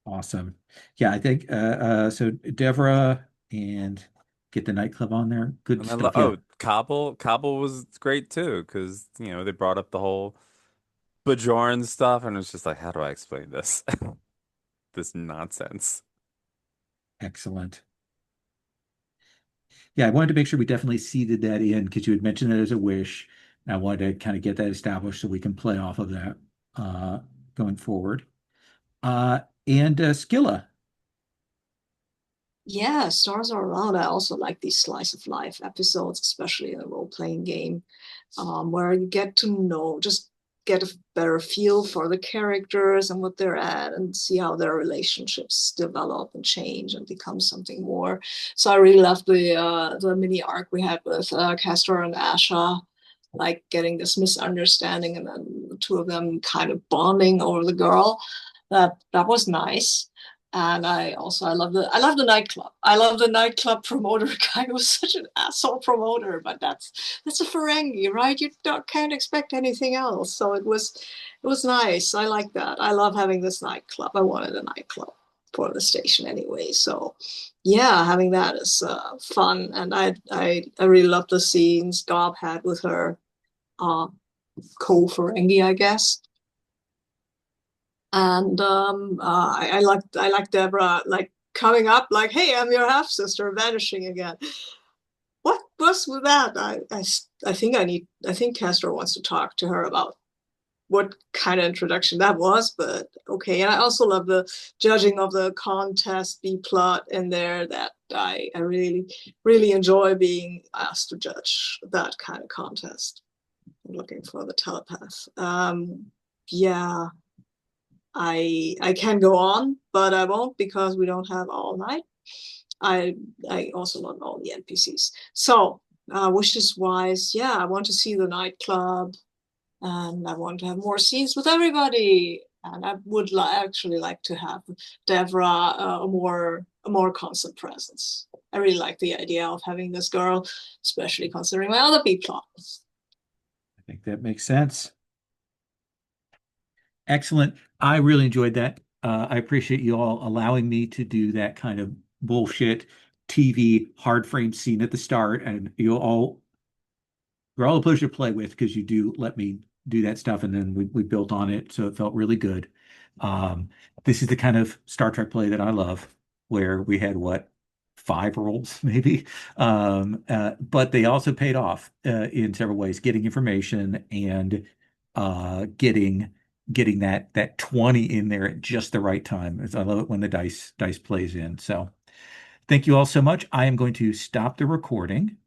awesome. Yeah, I think so. Devra and get the nightclub on there. Good And I stuff. Yeah, oh, Cobble was great too, because they brought up the whole Bajoran stuff, and it's just like, how do I explain this? This nonsense. excellent. Yeah, I wanted to make sure we definitely seeded that in because you had mentioned it as a wish. And I wanted to kind of get that established so we can play off of that uh, going forward. And Scilla. Yeah, stars are around. I also like these slice of life episodes, especially a role-playing game, where you get to know just get a better feel for the characters and what they're at, and see how their relationships develop and change and become something more. So I really loved the mini arc we had with Castor and Asha, like getting this misunderstanding and then the two of them kind of bonding over the girl. That was nice. And I love the nightclub. I love the nightclub promoter guy who was such an asshole promoter, but that's a Ferengi, right? Can't expect anything else. So it was nice. I like that. I love having this nightclub. I wanted a nightclub for the station anyway. So yeah, having that is fun. And I really love the scenes Gob had with her uh, co-Ferengi, I guess. And I like Deborah like coming up like, "Hey, I'm your half sister," vanishing again. What was with that? I think Castor wants to talk to her about what kind of introduction that was, but okay. And I also love the judging of the contest B plot in there. That I really enjoy being asked to judge that kind of contest. I'm looking for the telepath. Yeah. I can go on, but I won't because we don't have all night. I also love all the NPCs. So wishes wise, yeah, I want to see the nightclub, and I want to have more scenes with everybody. And I would actually like to have Devra a more constant presence. I really like the idea of having this girl, especially considering my other B plot. I think that makes sense. Excellent. I really enjoyed that. I appreciate you all allowing me to do that kind of bullshit TV hard frame scene at the start, and you're all a pleasure to play with because you do let me do that stuff, and then we built on it, so it felt really good. Um, this is the kind of Star Trek play that I love, where we had what, five rolls maybe, but they also paid off in several ways, getting information and getting that 20 in there at just the right time. I love it when the dice plays in. So thank you all so much. I am going to stop the recording